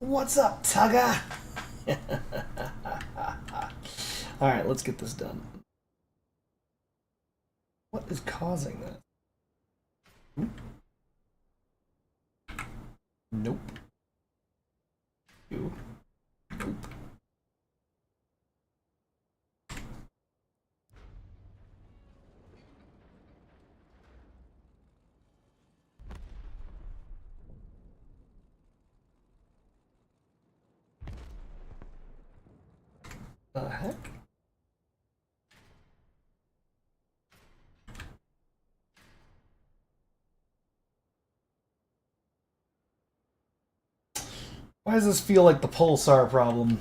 What's up, Tugger? Alright, let's get this done. What is causing that? Nope. You. Nope. The heck? Why does this feel like the pulsar problem?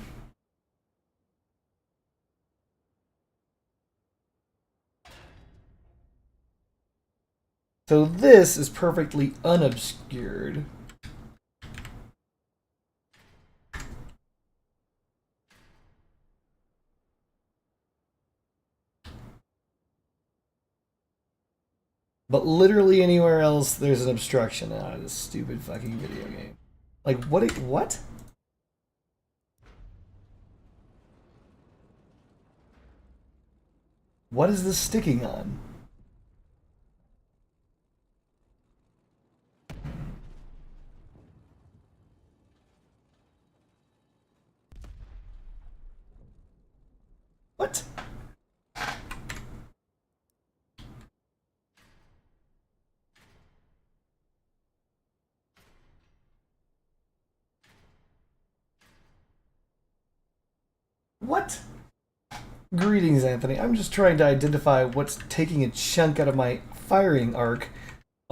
So this is perfectly unobscured. But literally anywhere else, there's an obstruction out of this stupid fucking video game. Like, what? What is this sticking on? What? What? Greetings, Anthony. I'm just trying to identify what's taking a chunk out of my firing arc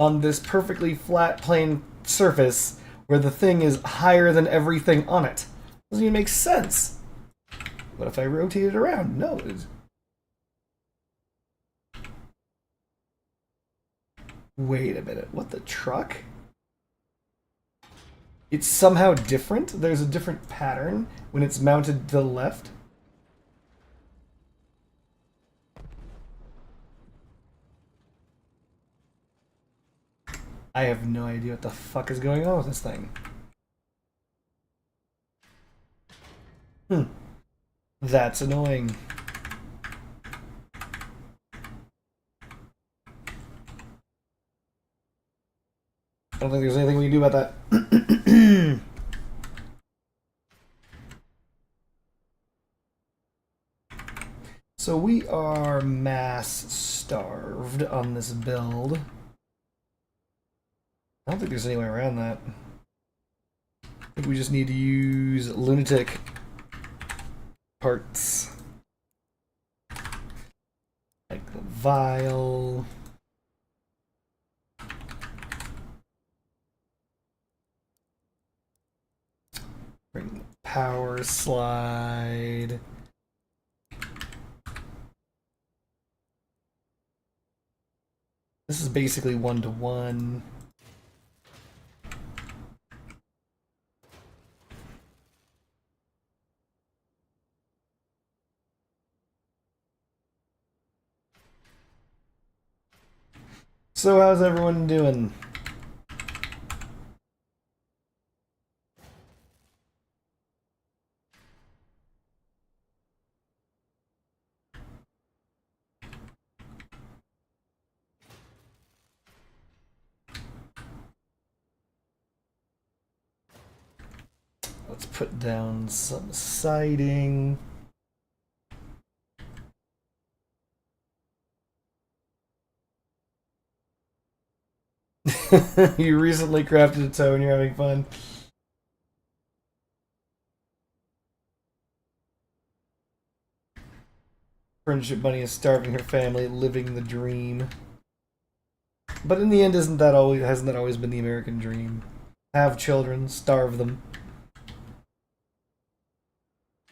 on this perfectly flat, plain surface where the thing is higher than everything on it. Doesn't even make sense. What if I rotate it around? No. Wait a minute. What the truck? It's somehow different? There's a different pattern when it's mounted to the left? I have no idea what the fuck is going on with this thing. That's annoying. I don't think there's anything we can do about that. So we are mass starved on this build. I don't think there's any way around that. I think we just need to use lunatic parts. Like the vial. Bring the power slide. This is basically 1-to-1. So how's everyone doing? Let's put down some siding. You recently crafted a toe and you're having fun. Friendship Bunny is starving her family, living the dream. But in the end, hasn't that always been the American dream? Have children, starve them.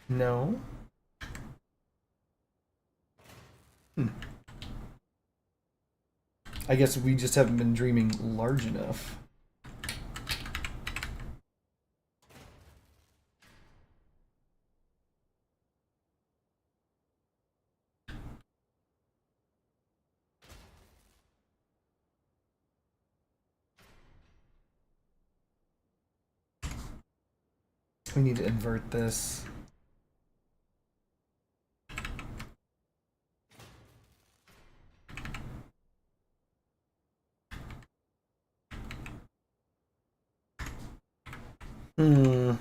No. I guess we just haven't been dreaming large enough. We need to invert this. Hmm.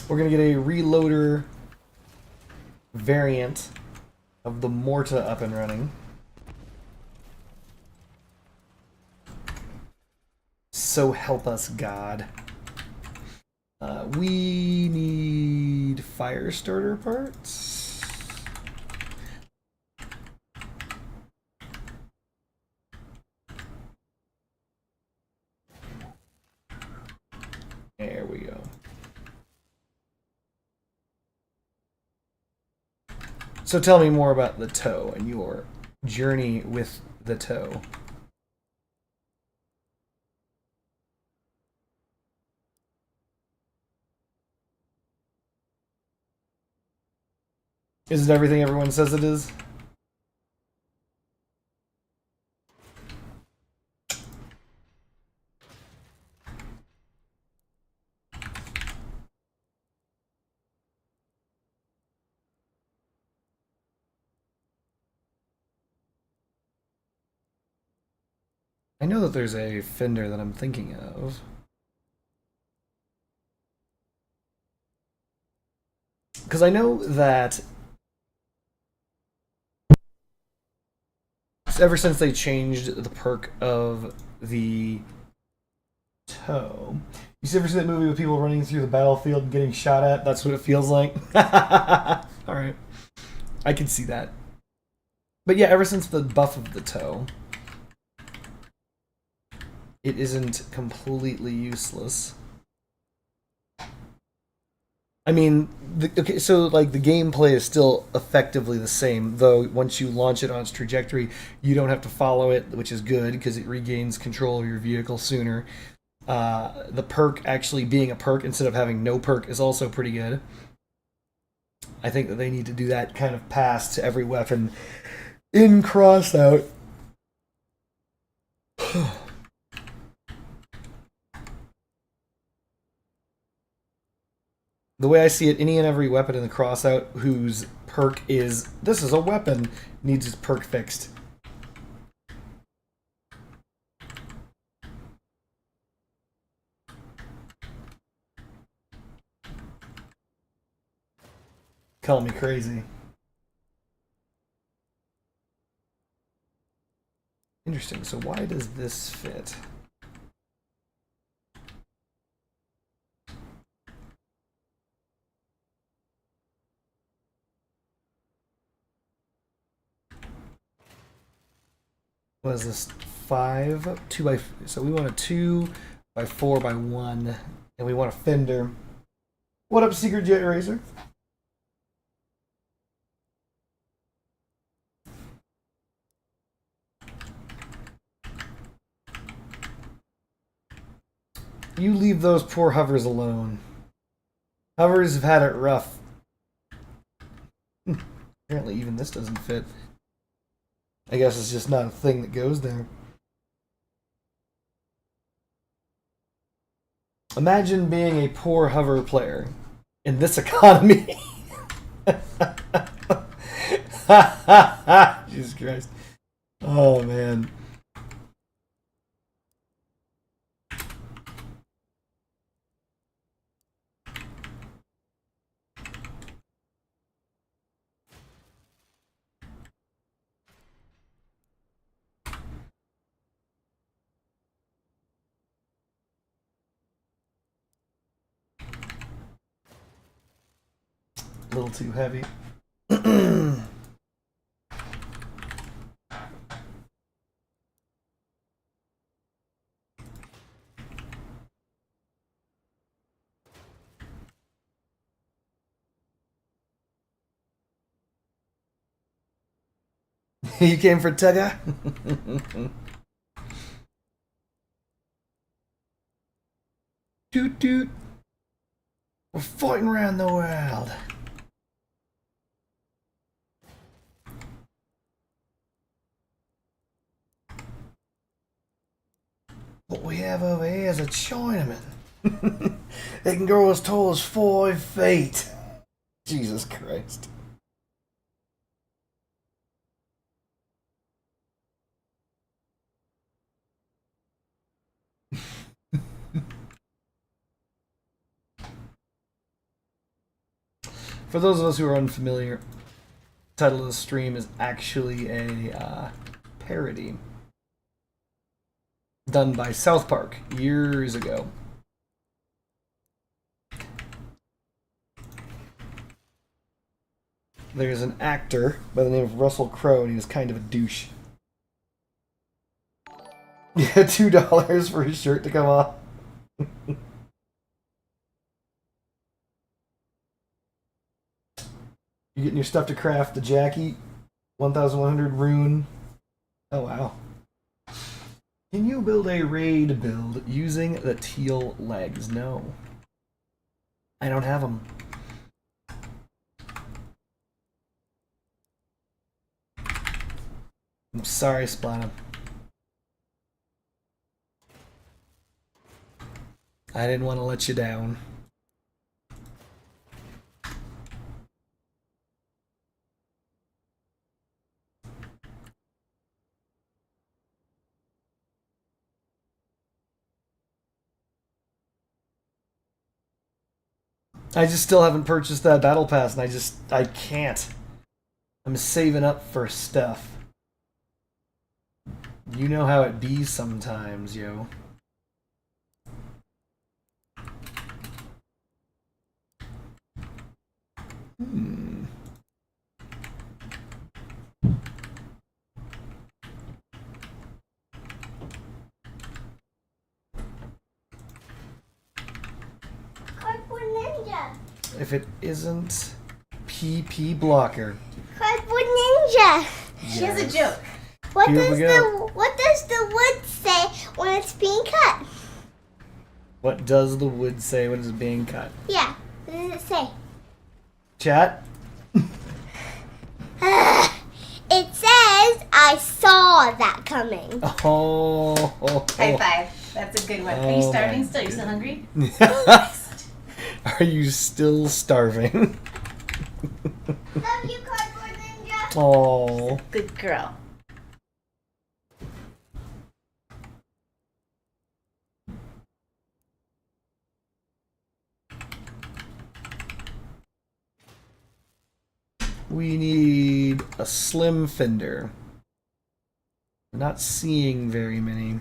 We're gonna get a reloader variant of the Morta up and running. So help us God. We need fire starter parts. There we go. So tell me more about the toe and your journey with the toe. Is it everything everyone says it is? I know that there's a fender that I'm thinking of. Because I know that ever since they changed the perk of the toe, you ever see that movie with people running through the battlefield and getting shot at? That's what it feels like. Alright. I can see that. But yeah, ever since the buff of the toe, it isn't completely useless. I mean, okay, so like the gameplay is still effectively the same, though once you launch it on its trajectory, you don't have to follow it, which is good because it regains control of your vehicle sooner. The perk actually being a perk instead of having no perk is also pretty good. I think that they need to do that kind of pass to every weapon in Crossout. The way I see it, any and every weapon in the Crossout whose perk is, this is a weapon, needs its perk fixed. Call me crazy. Interesting, so why does this fit? What is this? 5? 2 by... So we want a 2 by 4 by 1. And we want a fender. What up, Secret Jet Racer? You leave those poor hovers alone. Hovers have had it rough. Apparently even this doesn't fit. I guess it's just not a thing that goes there. Imagine being a poor hover player in this economy. Jesus Christ. Oh, man. A little too heavy. You came for Tugga? Toot toot. We're fighting around the world. What we have over here is a Chinaman. They can grow as tall as 5 feet. Jesus Christ. For those of us who are unfamiliar, the title of the stream is actually a parody done by South Park years ago. There's an actor by the name of Russell Crowe, and he was kind of a douche. Yeah, $2 for his shirt to come off. You getting your stuff to craft the Jackie 1100 rune. Oh wow. Can you build a raid build using the teal legs? No. I don't have them. I'm sorry, Splana. I didn't want to let you down. I just still haven't purchased that battle pass, and I can't. I'm saving up for stuff. You know how it be sometimes, yo. Cardboard Ninja. If it isn't PP Blocker. Cardboard Ninja. She has a joke. What does the wood say when it's being cut? What does the wood say when it's being cut? Yeah. What does it say? Chat? It says, I saw that coming. Oh. High five. That's a good one. Are you Oh starving my still? You still hungry? Are you still starving? Love you, Cardboard Ninja. Oh. Good girl. We need a slim fender. I'm not seeing very many.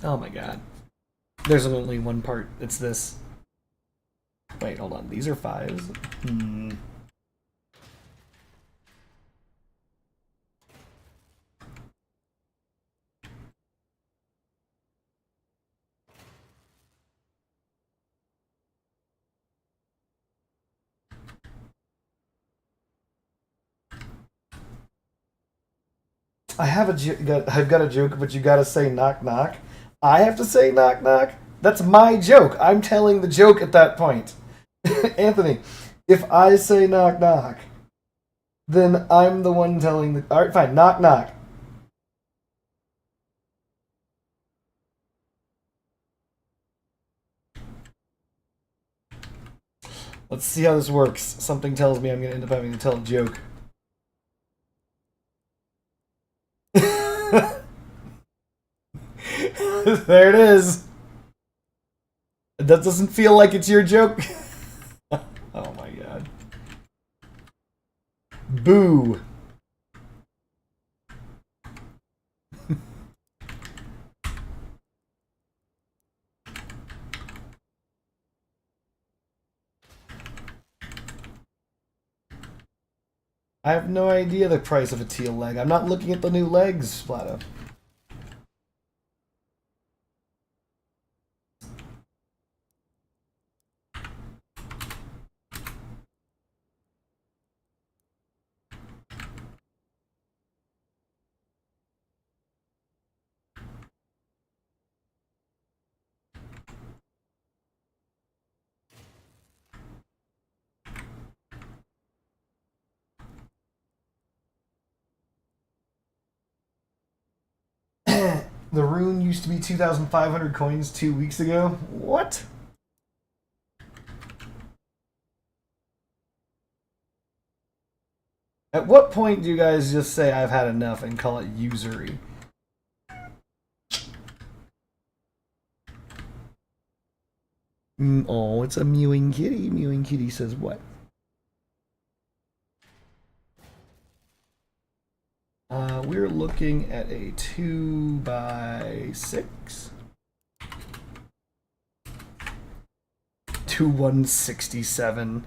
Oh my god. There's only one part. It's this. Wait, hold on. These are 5s. I've got a joke, but you gotta say knock knock. I have to say knock knock? That's my joke. I'm telling the joke at that point. Anthony, if I say knock knock, then I'm the one telling the... Alright, fine. Knock knock. Let's see how this works. Something tells me I'm going to end up having to tell a joke. There it is. That doesn't feel like it's your joke. Oh my god. Boo. I have no idea the price of a teal leg. I'm not looking at the new legs, Splatta. The rune used to be 2,500 coins 2 weeks ago. What? At what point do you guys just say I've had enough and call it usury? Oh, it's a mewing kitty. Mewing kitty says what? We're looking at a 2x6 to 167.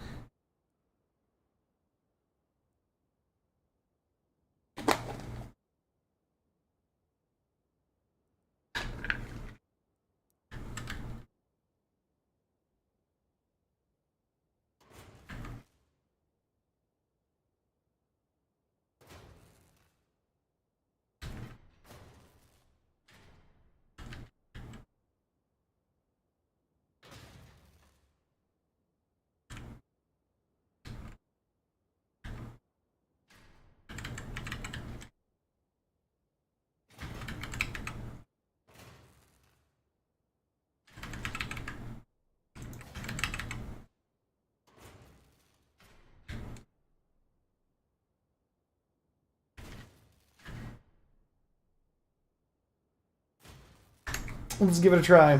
Let's give it a try.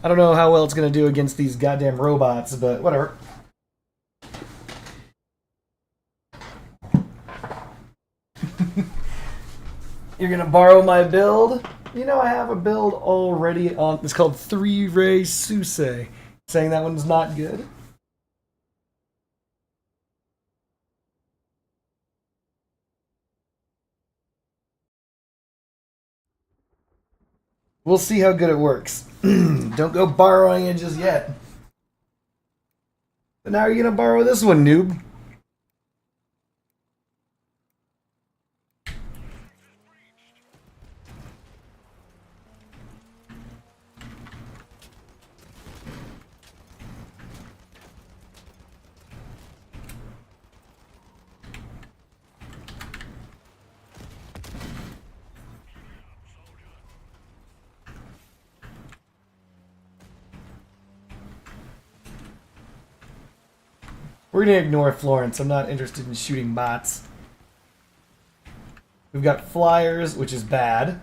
I don't know how well it's going to do against these goddamn robots, but whatever. You're going to borrow my build? You know, I have a build already on. It's called 3-Ray Suse. Saying that one's not good? We'll see how good it works. Don't go borrowing it just yet. But now you're gonna borrow this one, noob. We're gonna ignore Florence. I'm not interested in shooting bots. We've got flyers, which is bad.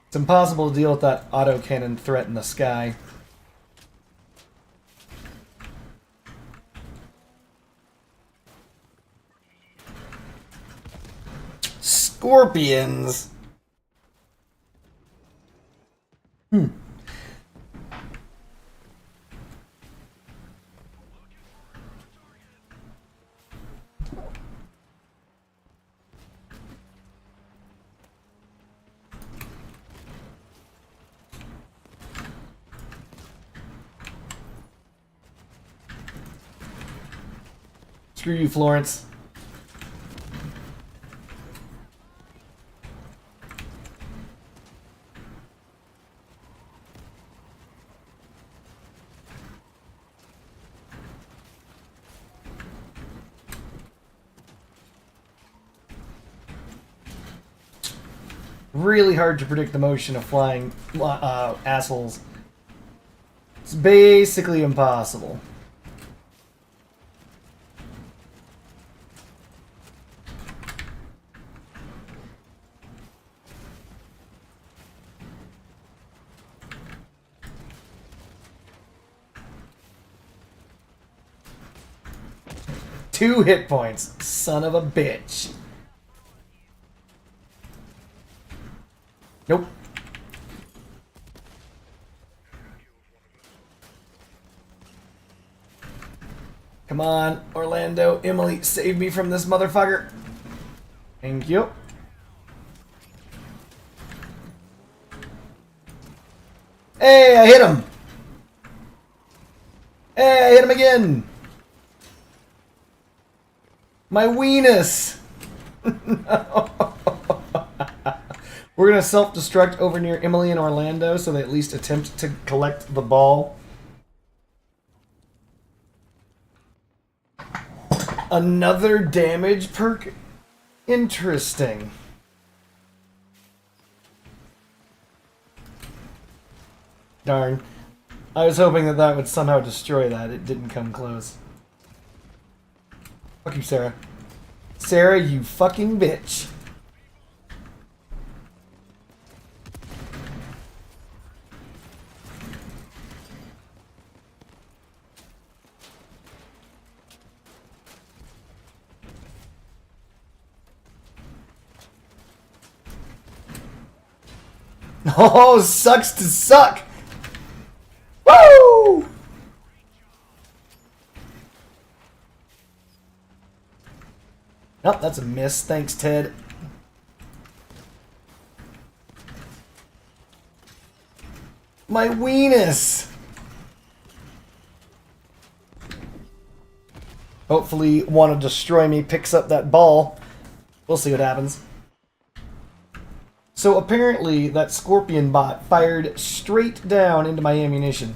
It's impossible to deal with that autocannon threat in the sky. Scorpions! Screw you, Florence. Really hard to predict the motion of flying assholes. It's basically impossible. Two hit points, son of a bitch. Nope. Come on, Orlando, Emily, save me from this motherfucker. Thank you. Hey, I hit him. Hey, I hit him again. My weenus. No. We're going to self-destruct over near Emily and Orlando so they at least attempt to collect the ball. Another damage perk? Interesting. Darn. I was hoping that that would somehow destroy that. It didn't come close. Fuck you, Sarah. Sarah, you fucking bitch. Oh, sucks to suck. Woo! Nope, that's a miss. Thanks, Ted. My weenus. Hopefully, want to destroy me picks up that ball. We'll see what happens. So apparently that Scorpion bot fired straight down into my ammunition.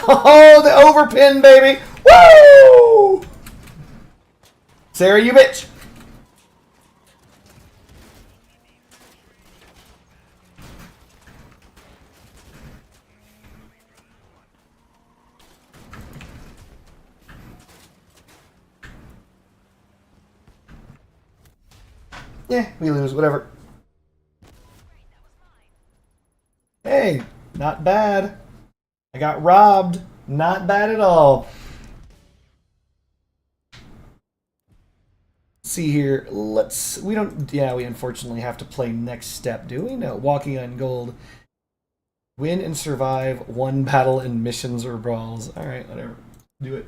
Oh, the overpin, baby! Woo! Sarah, you bitch! Yeah, we lose, whatever. Hey, not bad. I got robbed. Not bad at all. See here, we unfortunately have to play next step, do we? No, walking on gold. Win and survive one battle in missions or brawls. Alright, whatever. Do it.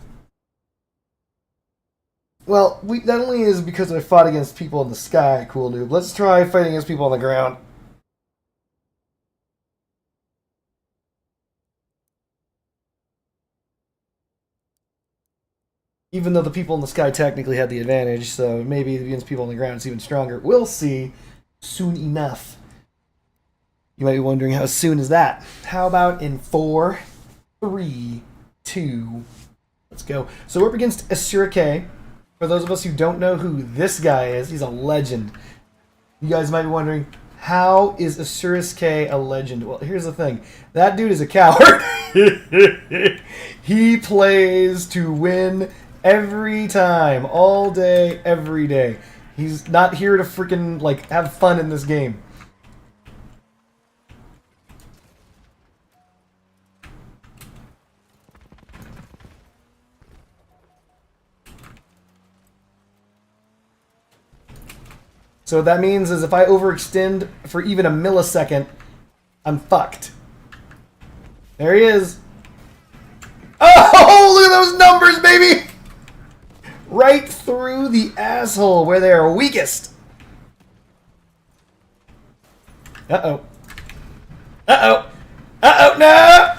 Well, that only is because I fought against people in the sky, cool noob. Let's try fighting against people on the ground. Even though the people in the sky technically had the advantage, so maybe against people on the ground it's even stronger. We'll see soon enough. You might be wondering, how soon is that? How about in 4, 3, 2, let's go. So we're up against Asura K. For those of us who don't know who this guy is, he's a legend. You guys might be wondering, how is Asurus K a legend? Well, here's the thing. That dude is a coward. He plays to win every time, all day, every day. He's not here to freaking, like, have fun in this game. So what that means is if I overextend for even a millisecond, I'm fucked. There he is. Oh, look at those numbers, baby! Right through the asshole where they are weakest. Uh-oh. Uh-oh. Uh-oh, no!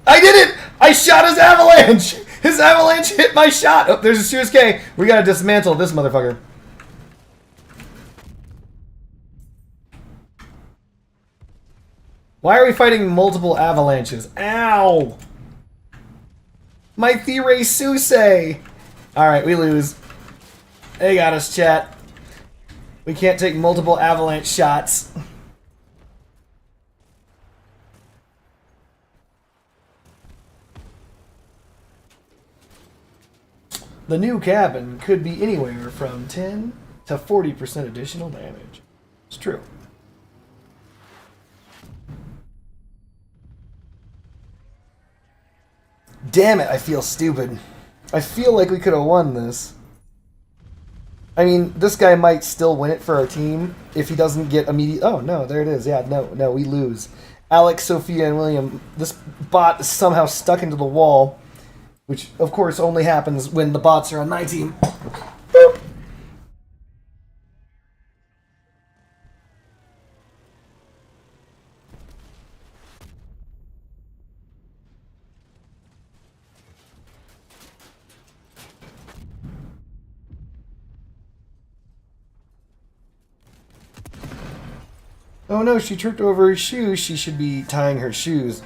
I did it! I shot his avalanche! His avalanche hit my shot! Oh, there's a Sirius K. We gotta dismantle this motherfucker. Why are we fighting multiple avalanches? Ow! My Thire Suse! Alright, we lose. They got us, chat. We can't take multiple avalanche shots. The new cabin could be anywhere from 10 to 40% additional damage. It's true. Damn it, I feel stupid. I feel like we could have won this. I mean, this guy might still win it for our team if he doesn't get immediate... Oh, no, there it is. Yeah, no, we lose. Alex, Sophia, and William, this bot is somehow stuck into the wall, which, of course, only happens when the bots are on my team. Boop. Oh no, she tripped over her shoes. She should be tying her shoes.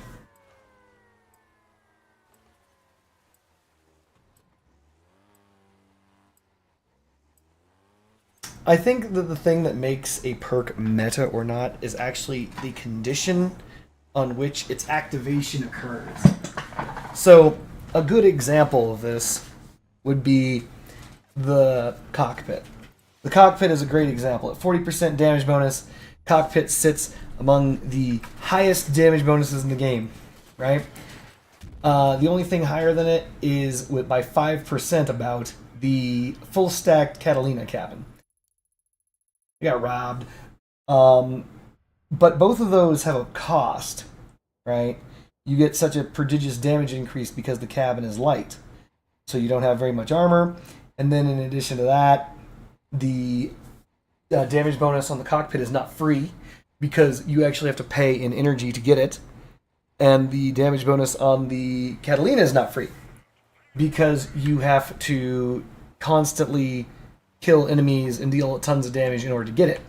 I think that the thing that makes a perk meta or not is actually the condition on which its activation occurs. So, a good example of this would be the cockpit. The cockpit is a great example. At 40% damage bonus, cockpit sits among the highest damage bonuses in the game, right? The only thing higher than it is by 5% about the full stacked Catalina cabin. I got robbed. But both of those have a cost, right? You get such a prodigious damage increase because the cabin is light. So you don't have very much armor. And then in addition to that, the damage bonus on the cockpit is not free because you actually have to pay in energy to get it. And the damage bonus on the Catalina is not free because you have to constantly kill enemies and deal tons of damage in order to get it.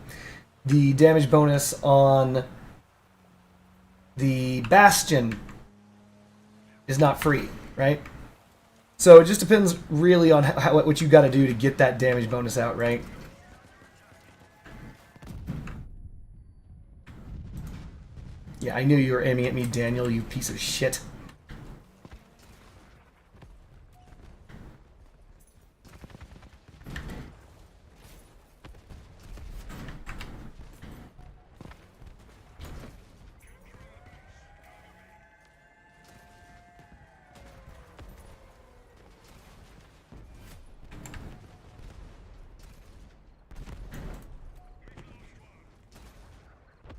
The damage bonus on the Bastion is not free, right? So it just depends really on what you got to do to get that damage bonus out, right? Yeah, I knew you were aiming at me, Daniel, you piece of shit.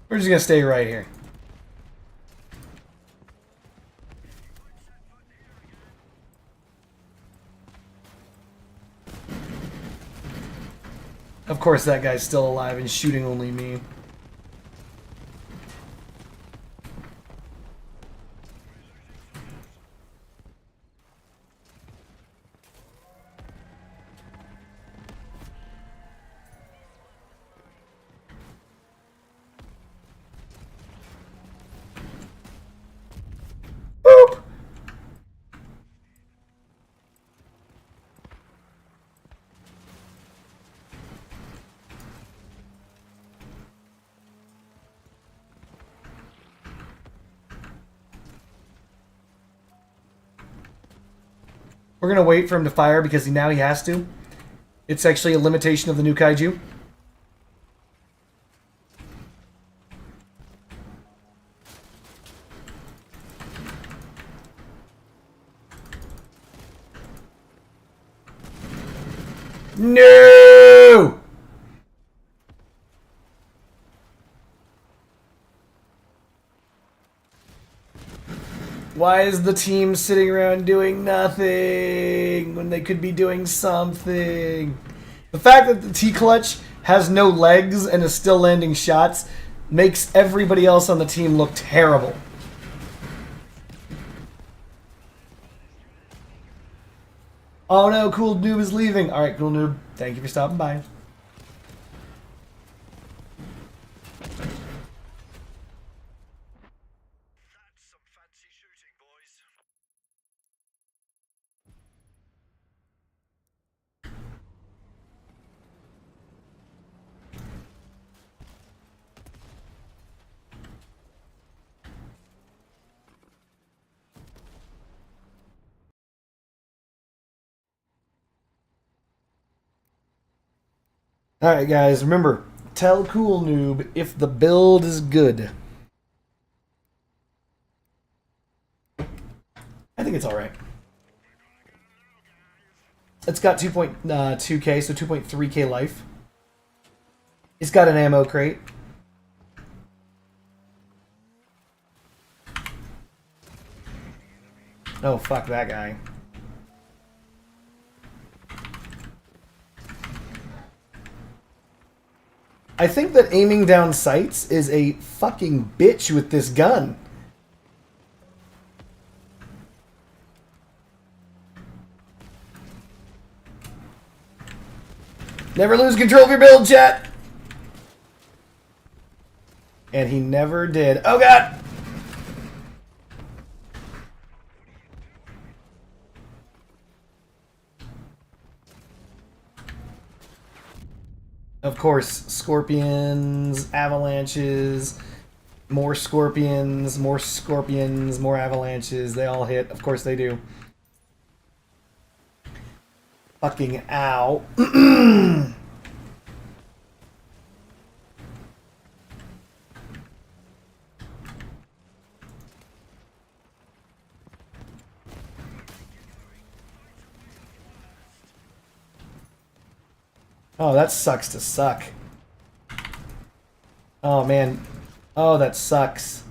We're just gonna stay right here. Of course that guy's still alive and shooting only me. Boop! We're gonna wait for him to fire because now he has to. It's actually a limitation of the new kaiju. No! Why is the team sitting around doing nothing when they could be doing something? The fact that the T-Clutch has no legs and is still landing shots makes everybody else on the team look terrible. Oh no, Cool Noob is leaving. Alright, Cool Noob, thank you for stopping by. Alright guys, remember, tell Cool Noob if the build is good. I think it's alright. It's got 2.2k, so 2.3k life. It's got an ammo crate. Oh, fuck that guy. I think that aiming down sights is a fucking bitch with this gun. Never lose control of your build, chat! And he never did. Oh, God! Of course, scorpions, avalanches, more scorpions, more scorpions, more avalanches. They all hit. Of course they do. Fucking ow. Oh, that sucks to suck. Oh, man. Oh, that sucks.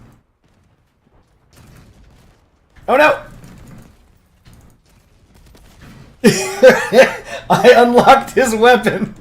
Oh, no! I unlocked his weapon.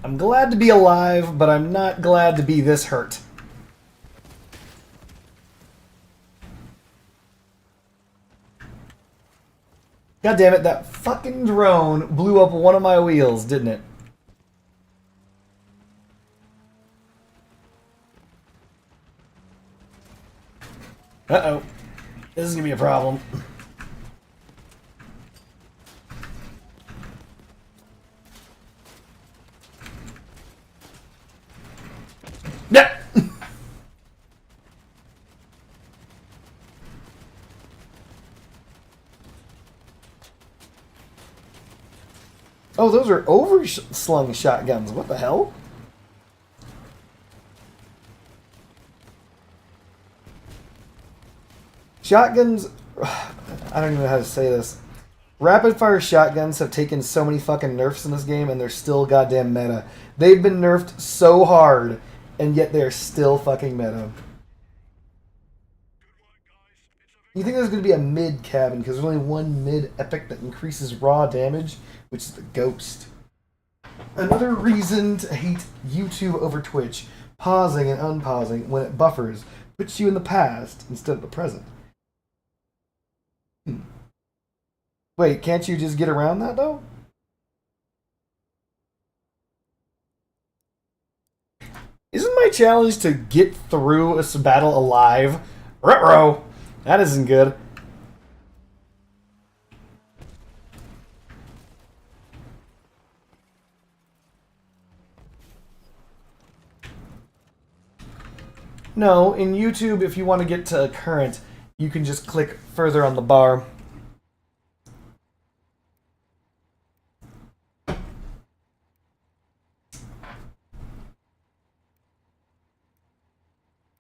I'm glad to be alive, but I'm not glad to be this hurt. God damn it, that fucking drone blew up one of my wheels, didn't it? Uh-oh. This is gonna be a problem. Yeah. Oh, those are overslung shotguns. What the hell? Shotguns... I don't even know how to say this. Rapid fire shotguns have taken so many fucking nerfs in this game, and they're still goddamn meta. They've been nerfed so hard, and yet they're still fucking meta. You think there's going to be a mid cabin, because there's only one mid epic that increases raw damage, which is the Ghost. Another reason to hate YouTube over Twitch. Pausing and unpausing when it buffers puts you in the past instead of the present. Wait, can't you just get around that, though? Isn't my challenge to get through a battle alive? Ruh-roh! That isn't good. No, in YouTube, if you want to get to current, you can just click further on the bar.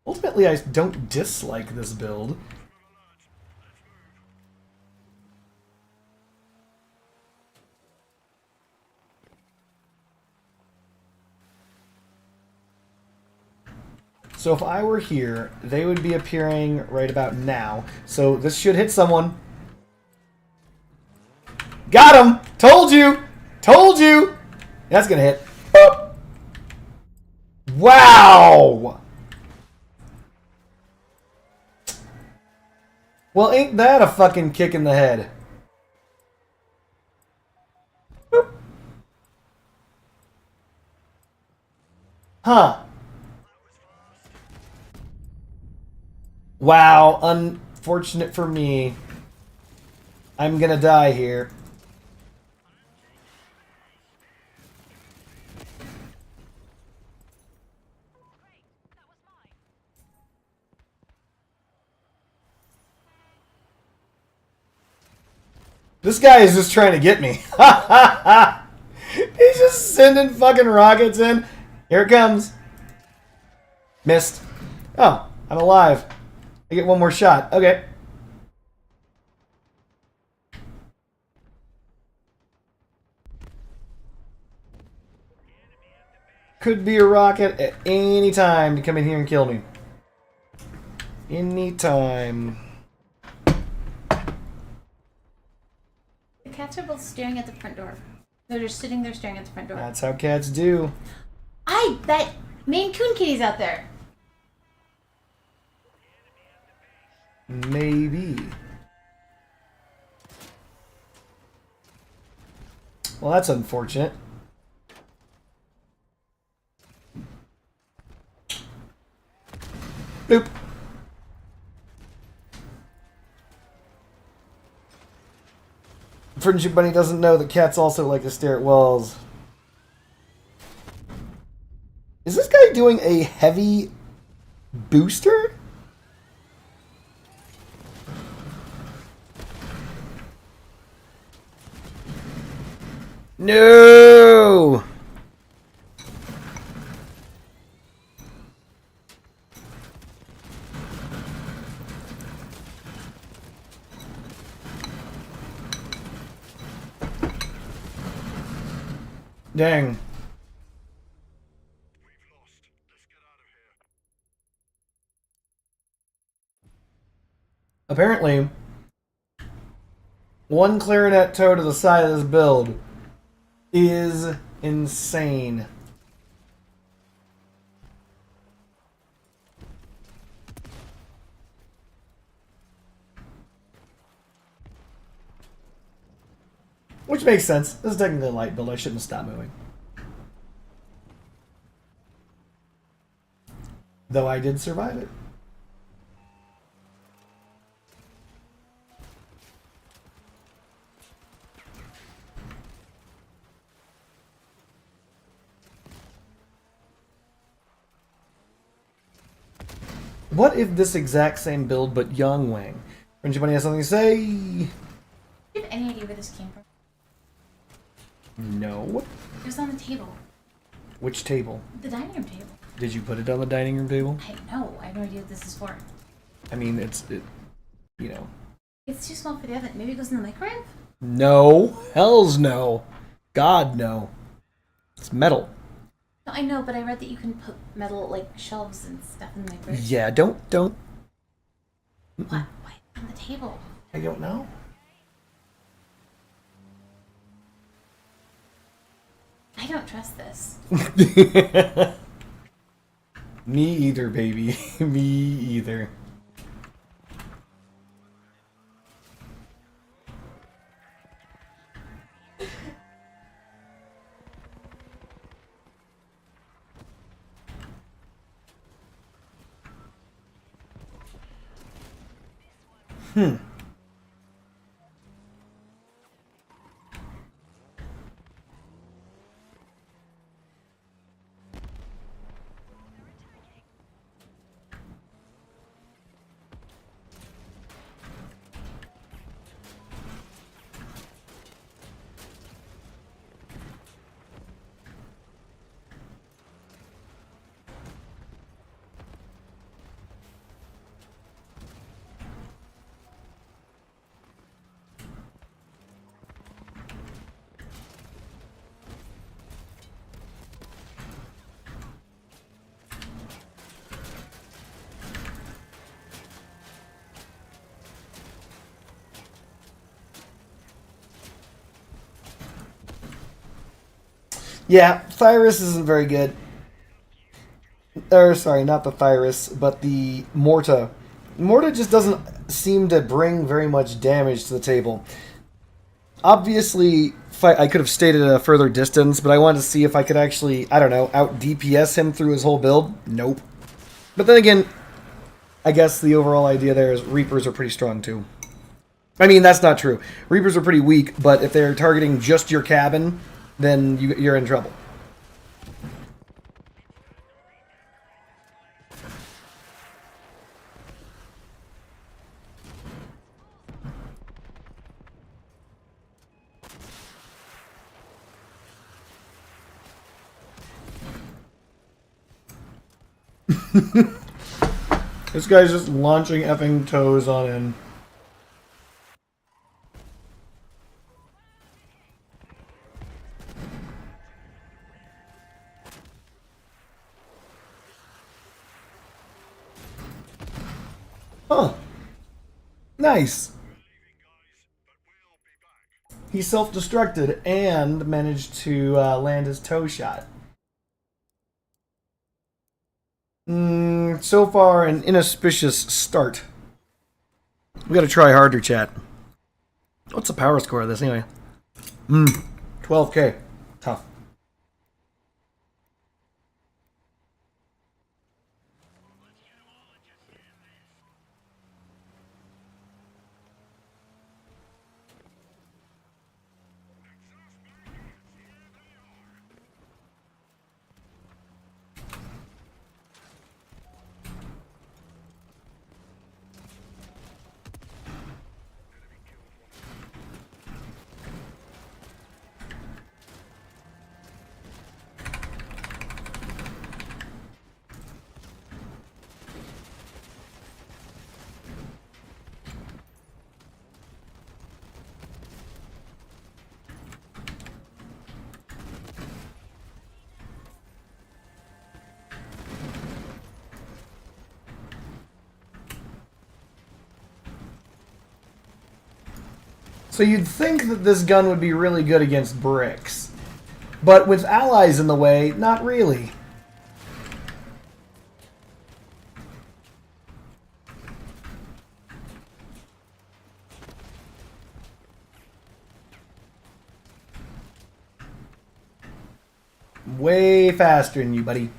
Ultimately, I don't dislike this build. So if I were here, they would be appearing right about now. So this should hit someone. Got him! Told you! Told you! That's gonna hit. Oh. Wow! Well, ain't that a fucking kick in the head? Boop. Huh. Wow, unfortunate for me. I'm gonna die here. This guy is just trying to get me. He's just sending fucking rockets in. Here it comes. Missed. Oh, I'm alive. I get one more shot. Okay. Could be a rocket at any time to come in here and kill me. Anytime. The cats are both staring at the front door. They're just sitting there staring at the front door. That's how cats do. That Maine Coon kitty's out there. Maybe. Well, that's unfortunate. Boop. Friendship Bunny doesn't know that cats also like to stare at walls. Is this guy doing a heavy booster? No! Dang. Apparently, one clarinet toe to the side of this build is insane. Which makes sense. This is technically a light build. I shouldn't stop moving. Though I did survive it. What if this exact same build but young Wang? Friendship Bunny has something to say? Do you have any idea where this came from? No. It was on the table. Which table? The dining room table. Did you put it on the dining room table? I know. I have no idea what this is for. I mean, you know. It's too small for the oven. Maybe it goes in the microwave? No. Hells no. God, no. It's metal. No, I know, but I read that you can put metal, like, shelves and stuff in the microwave. Yeah, don't. What? Why on the table? I don't know. I don't trust this. Me either, baby. Me either. Yeah, Thyrus isn't very good. Or, sorry, not the Thyrus, but the Morta. Morta just doesn't seem to bring very much damage to the table. Obviously, I could have stayed at a further distance, but I wanted to see if I could actually, I don't know, out DPS him through his whole build. Nope. But then again, I guess the overall idea there is Reapers are pretty strong too. I mean, that's not true. Reapers are pretty weak, but if they're targeting just your cabin, then you're in trouble. This guy's just launching effing toes on in. Huh. Nice. He self-destructed and managed to land his toe shot. So far, an inauspicious start. We gotta try harder, chat. What's the power score of this anyway? 12k. Tough. So you'd think that this gun would be really good against bricks. But with allies in the way, not really. Way faster than you, buddy.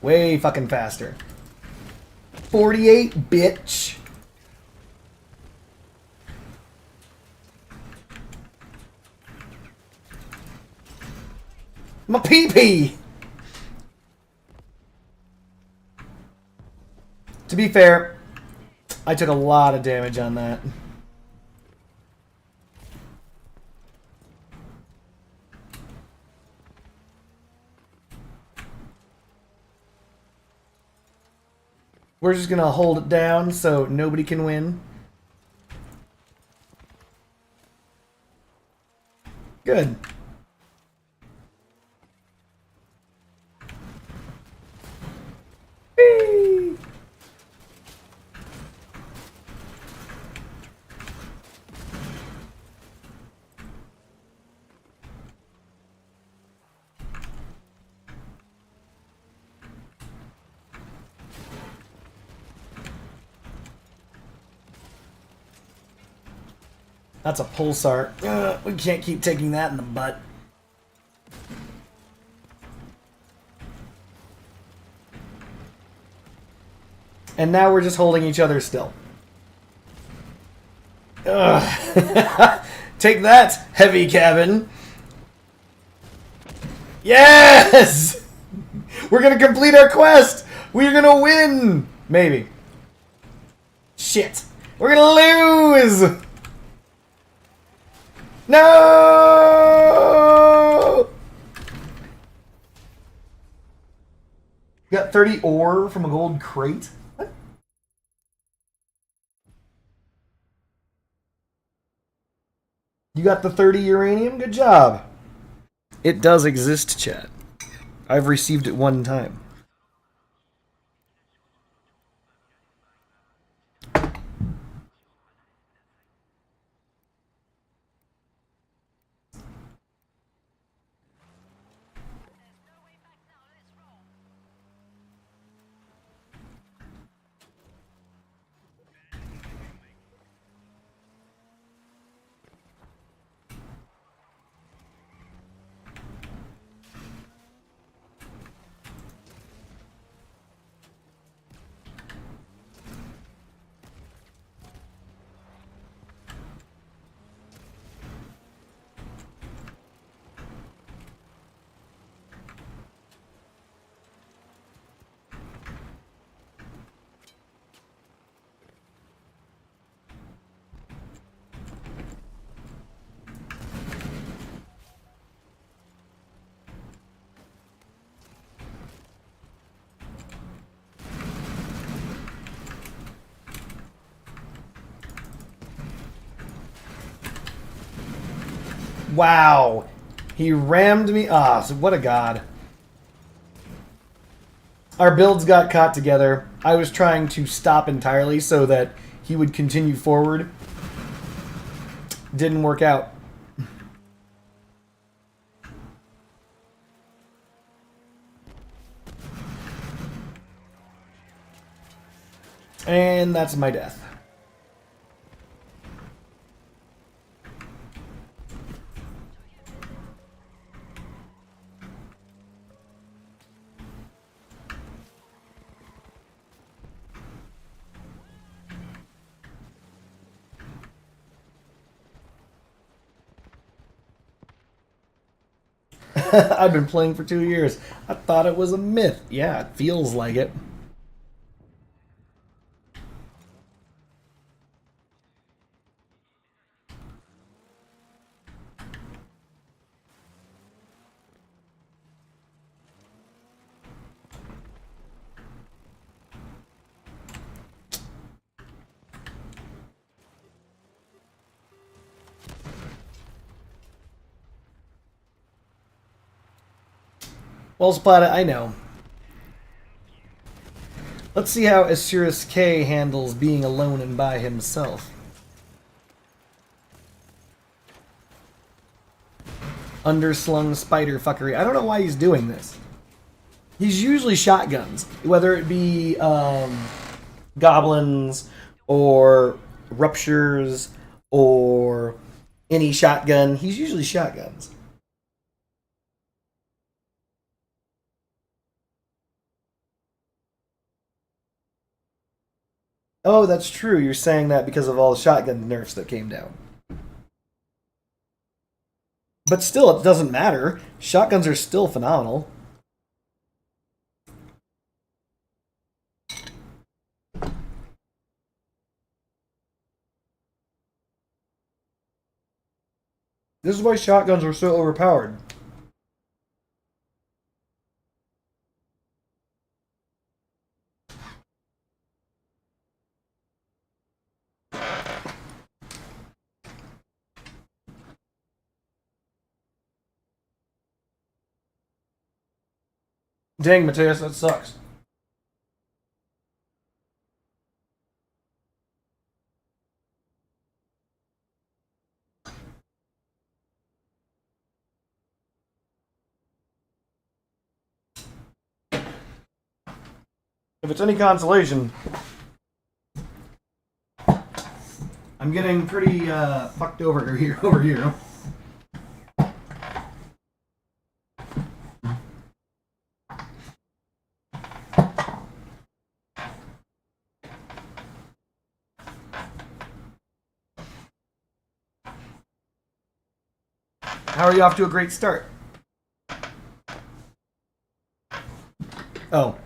Way fucking faster. 48, bitch. My pee-pee! To be fair, I took a lot of damage on that. We're just gonna hold it down so nobody can win. Good. Whee! That's a pulsar. We can't keep taking that in the butt. And now we're just holding each other still. Ugh. Take that, heavy cabin. Yes! We're gonna complete our quest! We're gonna win! Maybe. Shit. We're gonna lose! No! You got 30 ore from a gold crate? What? You got the 30 uranium? Good job. It does exist, chat. I've received it one time. Wow. He rammed me. Ah, so what a god. Our builds got caught together. I was trying to stop entirely so that he would continue forward. Didn't work out. And that's my death. I've been playing for 2 years. I thought it was a myth. Yeah, it feels like it. Well, Splata, I know. Let's see how Asurus K handles being alone and by himself. Underslung spider fuckery. I don't know why he's doing this. He's usually shotguns, whether it be goblins or ruptures or any shotgun. He's usually shotguns. Oh, that's true. You're saying that because of all the shotgun nerfs that came down. But still, it doesn't matter. Shotguns are still phenomenal. This is why shotguns are so overpowered. Dang, Mateus, that sucks. If it's any consolation, I'm getting pretty fucked over here. How are you off to a great start? Oh.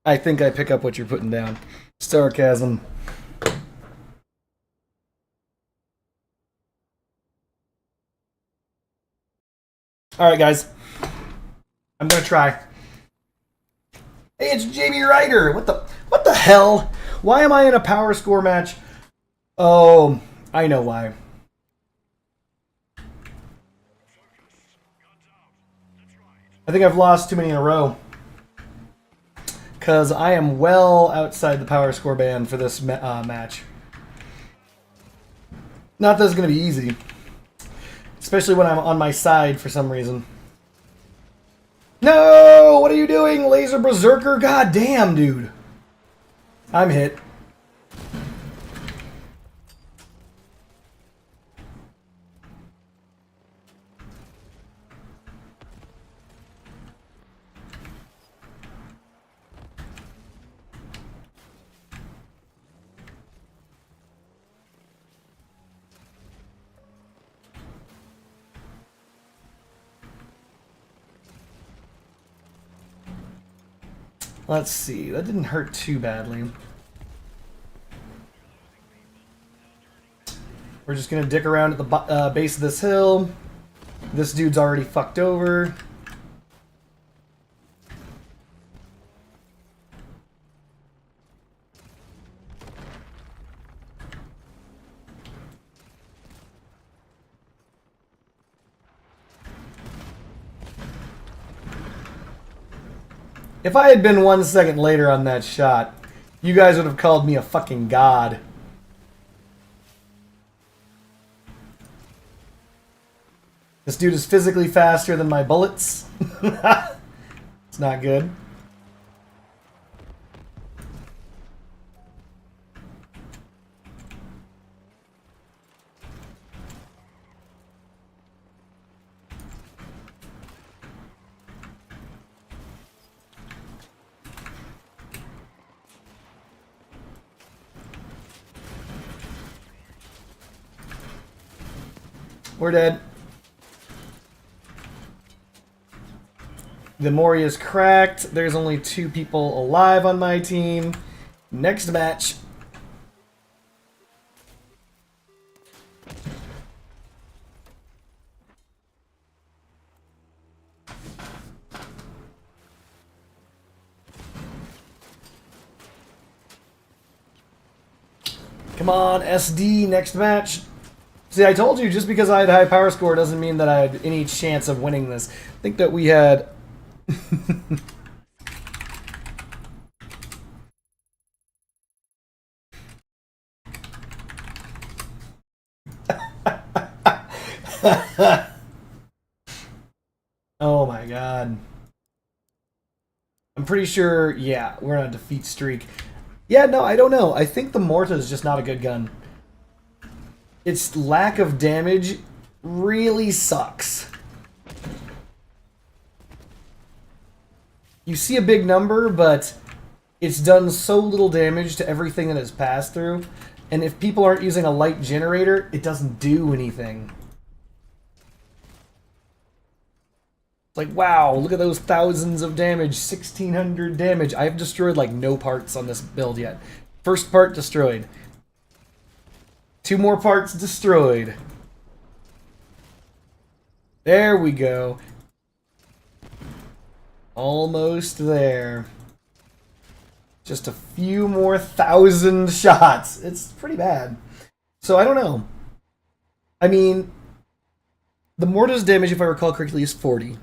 I think I pick up what you're putting down. Sarcasm. Alright, guys. I'm gonna try. Hey, it's JB Ryder! What the hell? Why am I in a power score match? Oh, I know why. I think I've lost too many in a row. Because I am well outside the power score band for this match. Not that it's going to be easy. Especially when I'm on my side for some reason. No! What are you doing, Laser Berserker? God damn, dude. I'm hit. Let's see. That didn't hurt too badly. We're just going to dick around at the base of this hill. This dude's already fucked over. If I had been 1 second later on that shot, you guys would have called me a fucking god. This dude is physically faster than my bullets. It's not good. We're dead. The Moria's cracked. There's only 2 people alive on my team. Next match. Come on, SD, next match. See, I told you, just because I had a high power score doesn't mean that I had any chance of winning this. I think that we had... Oh my god. I'm pretty sure, yeah, we're on a defeat streak. Yeah, no, I don't know. I think the Morta is just not a good gun. Its lack of damage really sucks. You see a big number, but it's done so little damage to everything that it's passed through. And if people aren't using a light generator, it doesn't do anything. It's like, wow, look at those thousands of damage, 1,600 damage. I've destroyed like no parts on this build yet. First part destroyed. 2 more parts destroyed. There we go. Almost there. Just a few more 1,000 shots. It's pretty bad. So I don't know. I mean, the Morta's damage, if I recall correctly, is 40.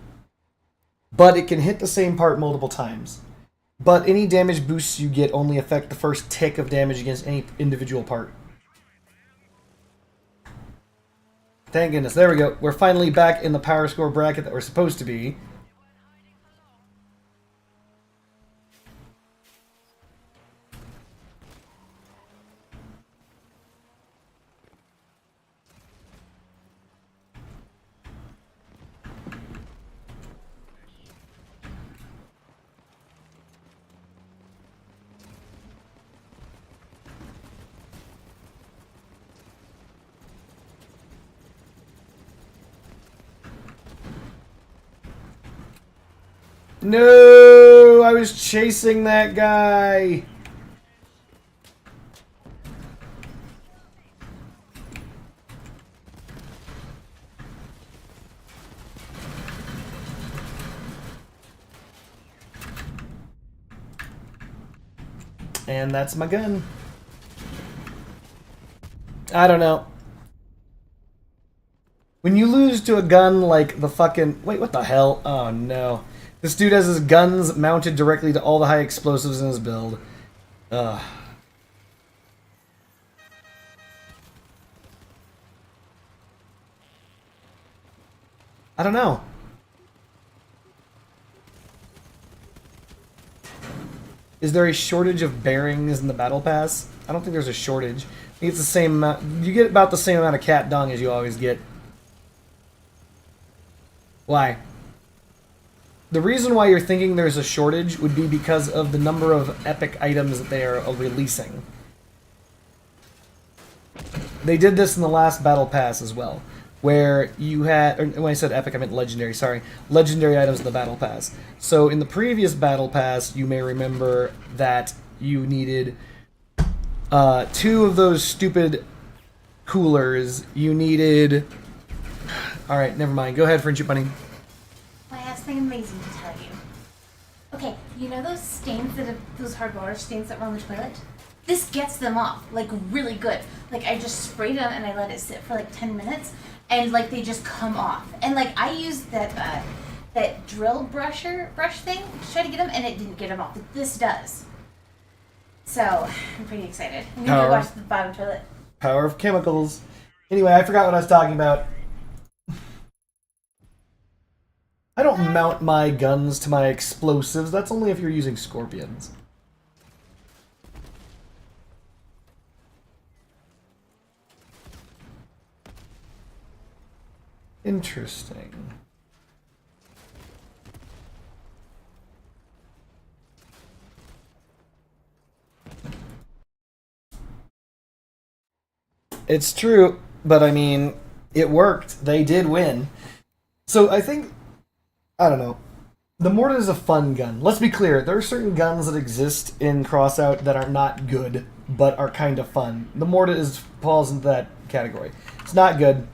But it can hit the same part multiple times. But any damage boosts you get only affect the first tick of damage against any individual part. Thank goodness. There we go. We're finally back in the power score bracket that we're supposed to be. No! I was chasing that guy! And that's my gun. I don't know. When you lose to a gun like the fucking... Wait, what the hell? Oh no. This dude has his guns mounted directly to all the high explosives in his build. Ugh. I don't know. Is there a shortage of bearings in the battle pass? I don't think there's a shortage. I think it's the same amount. You get about the same amount of cat dung as you always get. Why? The reason why you're thinking there's a shortage would be because of the number of epic items that they are releasing. They did this in the last battle pass as well, where you had, or when I said epic I meant legendary, sorry, legendary items in the battle pass. So in the previous battle pass, you may remember that you needed 2 of those stupid coolers. You needed... Alright, never mind. Go ahead, Friendship Bunny. I have something amazing to tell you. Okay, you know those stains that have, those hard water stains that were on the toilet? This gets them off, like, really good. Like, I just sprayed them and I let it sit for like 10 minutes, and like they just come off. And like I used that that drill brush thing to try to get them, and it didn't get them off. But this does. So I'm pretty excited. I'm gonna go watch the bottom toilet. Power of chemicals. Anyway, I forgot what I was talking about. I don't mount my guns to my explosives. That's only if you're using scorpions. Interesting. It's true, but I mean, it worked. They did win. So I think, I don't know. The mortar is a fun gun. Let's be clear, there are certain guns that exist in Crossout that are not good, but are kind of fun. The mortar falls into that category. It's not good.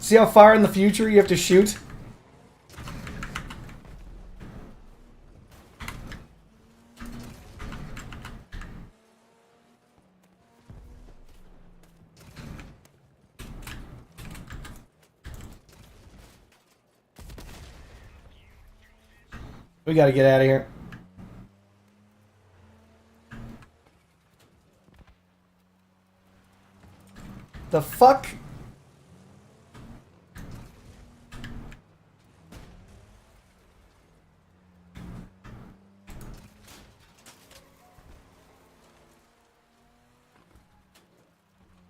See how far in the future you have to shoot? We gotta get out of here. The fuck?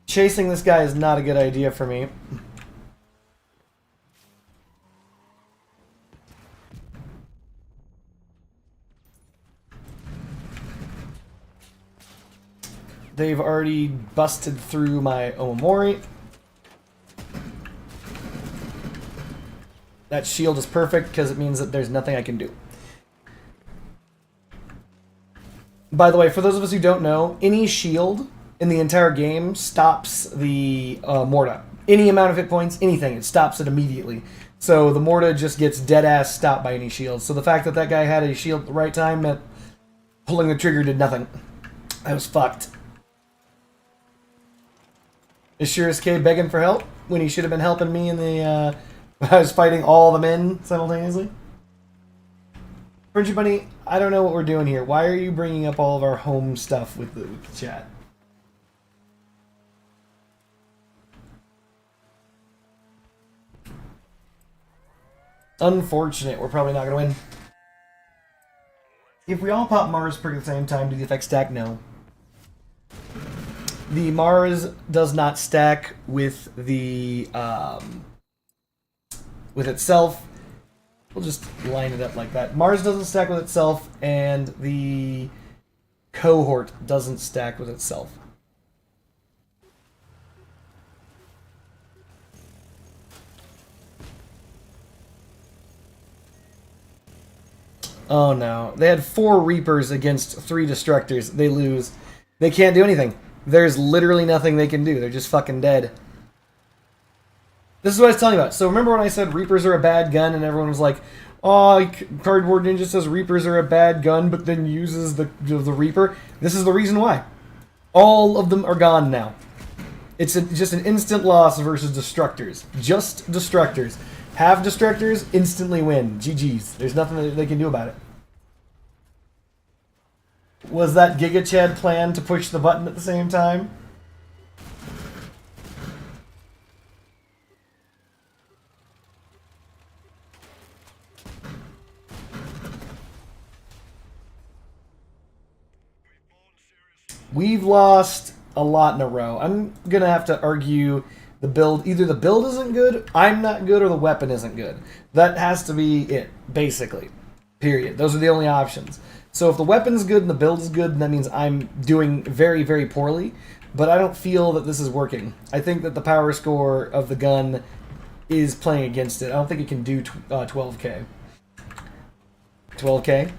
Chasing this guy is not a good idea for me. They've already busted through my Omamori. That shield is perfect because it means that there's nothing I can do. By the way, for those of us who don't know, any shield in the entire game stops the Morta. Any amount of hit points, anything, it stops it immediately. So the Morta just gets dead-ass stopped by any shield. So the fact that that guy had a shield at the right time meant pulling the trigger did nothing. I was fucked. Is Shirus K begging for help when he should have been helping me in the, when I was fighting all the men simultaneously? Friendship Bunny, I don't know what we're doing here. Why are you bringing up all of our home stuff with the chat? Unfortunate. We're probably not going to win. If we all pop Mars perk at the same time, do the effects stack? No. The Mars does not stack with the with itself. We'll just line it up like that. Mars doesn't stack with itself, and the cohort doesn't stack with itself. Oh no. They had 4 Reapers against 3 Destructors. They lose. They can't do anything. There's literally nothing they can do. They're just fucking dead. This is what I was telling you about. So remember when I said Reapers are a bad gun and everyone was like, oh, Cardboard Ninja says Reapers are a bad gun but then uses the Reaper? This is the reason why. All of them are gone now. It's just an instant loss versus Destructors. Just Destructors. Have Destructors, instantly win. GG's. There's nothing that they can do about it. Was that Giga Chad plan to push the button at the same time? We've lost a lot in a row. I'm going to have to argue the build. Either the build isn't good, I'm not good, or the weapon isn't good. That has to be it, basically. Period. Those are the only options. So if the weapon's good and the build is good, then that means I'm doing very, very poorly. but I don't feel that this is working. I think that the power score of the gun is playing against it. I don't think it can do 12K. 12K?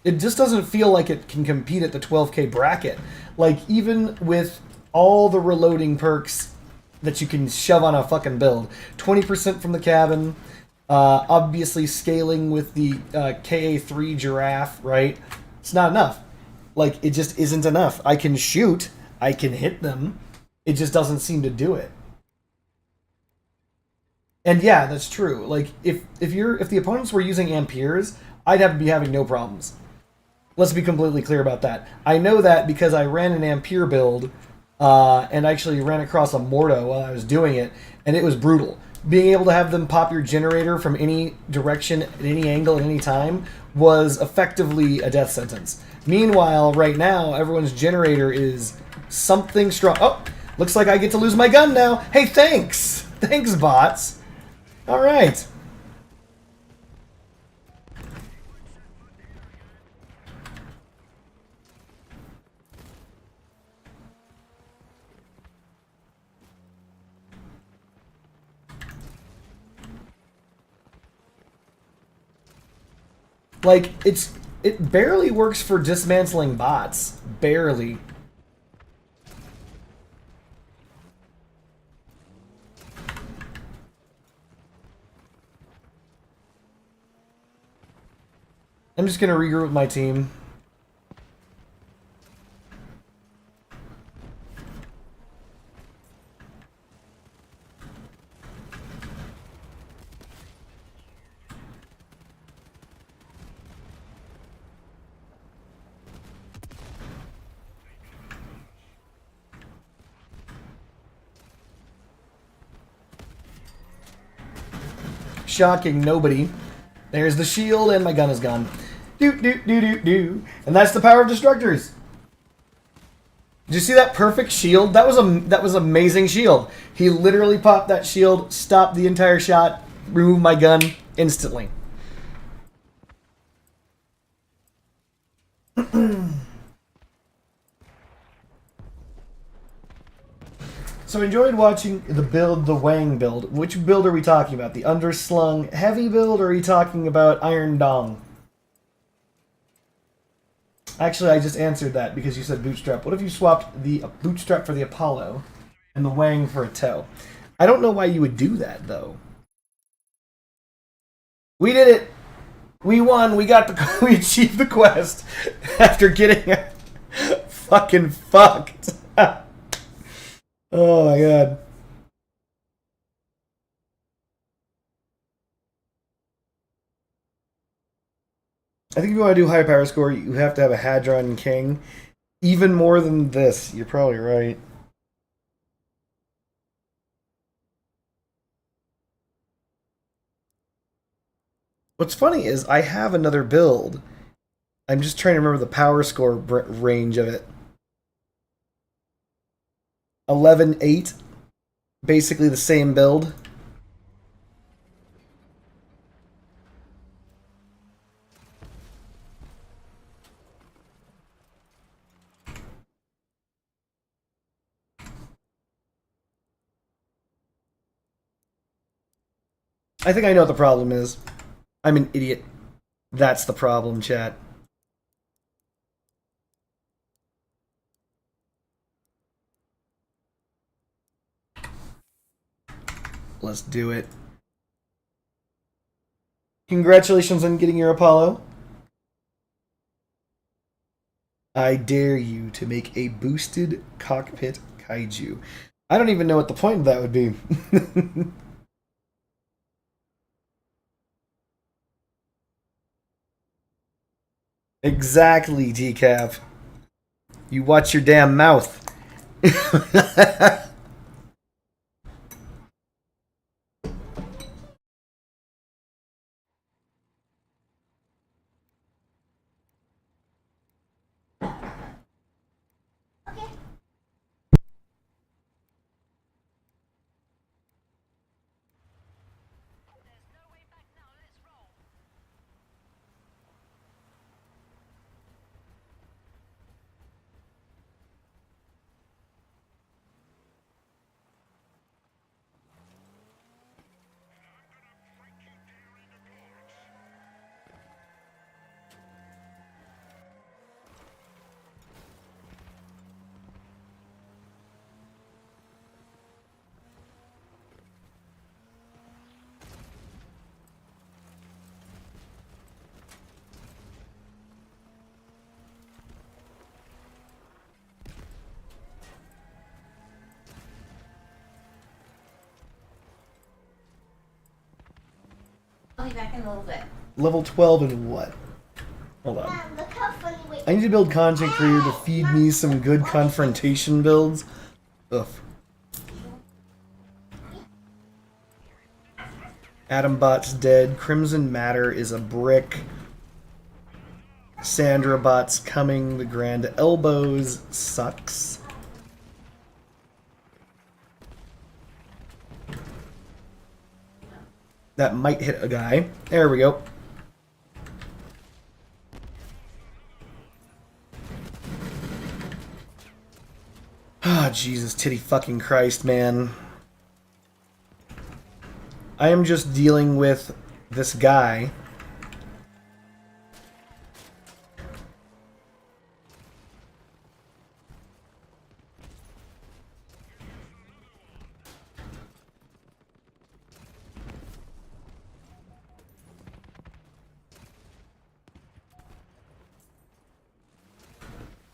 It just doesn't feel like it can compete at the 12K bracket. Like, even with all the reloading perks that you can shove on a fucking build, 20% from the cabin, obviously scaling with the KA3 giraffe, right? It's not enough. Like, it just isn't enough. I can shoot, I can hit them, it just doesn't seem to do it. And yeah, that's true. Like, if the opponents were using Amperes, I'd have to be having no problems. Let's be completely clear about that. I know that because I ran an Ampere build, and actually ran across a Morto while I was doing it, and it was brutal. Being able to have them pop your generator from any direction, at any angle, at any time, was effectively a death sentence. Meanwhile, right now, everyone's generator is something strong. Oh, looks like I get to lose my gun now. Hey, thanks! Thanks, bots. Alright. Like, it barely works for dismantling bots. Barely. I'm just gonna regroup with my team. Shocking, nobody. There's the shield, and my gun is gone. Do. And that's the power of destructors. Did you see that perfect shield? That was amazing shield. He literally popped that shield, stopped the entire shot, removed my gun instantly. So I enjoyed watching the Wang build. Which build are we talking about? The underslung heavy build, or are you talking about Iron Dong? Actually, I just answered that because you said bootstrap. What if you swapped the bootstrap for the Apollo and the Wang for a toe? I don't know why you would do that, though. We did it! We won! We achieved the quest after getting fucking fucked. Oh my god. I think if you want to do high power score, you have to have a Hadron King. Even more than this. You're probably right. What's funny is I have another build. I'm just trying to remember the power score range of it. 11-8. Basically the same build. I think I know what the problem is. I'm an idiot. That's the problem, chat. Let's do it. Congratulations on getting your Apollo. I dare you to make a boosted cockpit kaiju. I don't even know what the point of that would be. Exactly, Decaf. You watch your damn mouth. I'll be back in a little bit. Level 12 and what? Hold on. Mom, look how funny. Wait. I need to build content creator to feed me some good confrontation builds. Ugh. Atombot's dead. Crimson Matter is a brick. Sandra Bot's coming. The Grand Elbows sucks. That might hit a guy. There we go. Ah, Jesus, titty fucking Christ, man. I am just dealing with this guy.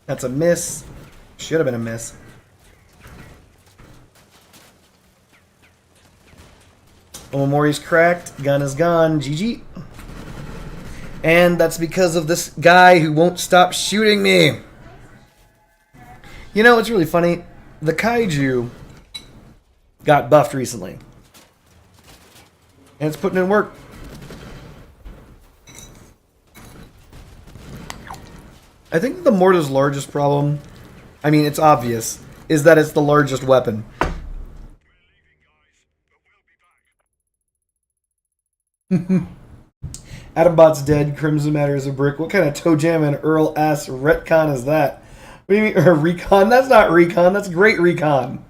That's a miss. Should have been a miss. Omori's cracked. Gun is gone. GG. And that's because of this guy who won't stop shooting me. You know, it's really funny. The kaiju got buffed recently. And it's putting in work. I think the mortar's largest problem, I mean, it's obvious, is that it's the largest weapon. Atombot's dead. Crimson Matter is a brick. What kind of toe jam and Earl ass retcon is that? What do you mean, or recon? That's not recon. That's great recon.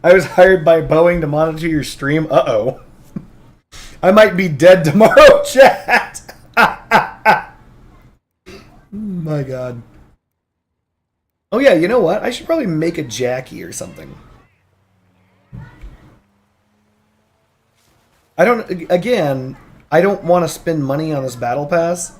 I was hired by Boeing to monitor your stream. Uh-oh. I might be dead tomorrow, chat. My God. Oh yeah, you know what? I should probably make a Jackie or something. I don't want to spend money on this battle pass.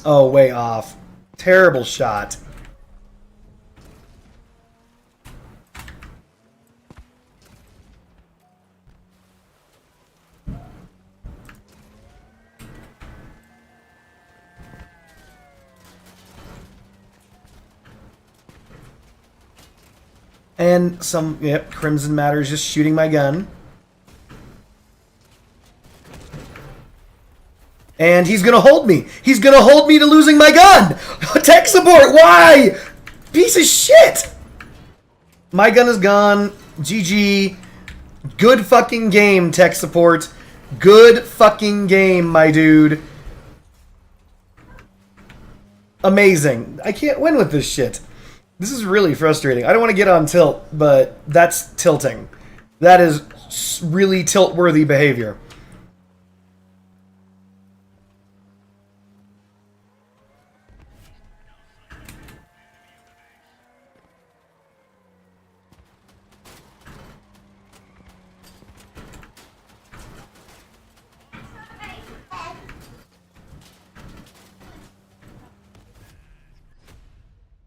Oh, way off. Terrible shot. And yep, Crimson Matter is just shooting my gun. And he's gonna hold me. He's gonna hold me to losing my gun. Tech support, why? Piece of shit. My gun is gone. GG. Good fucking game, tech support. Good fucking game, my dude. Amazing. I can't win with this shit. This is really frustrating. I don't want to get on tilt, but that's tilting. That is really tilt-worthy behavior.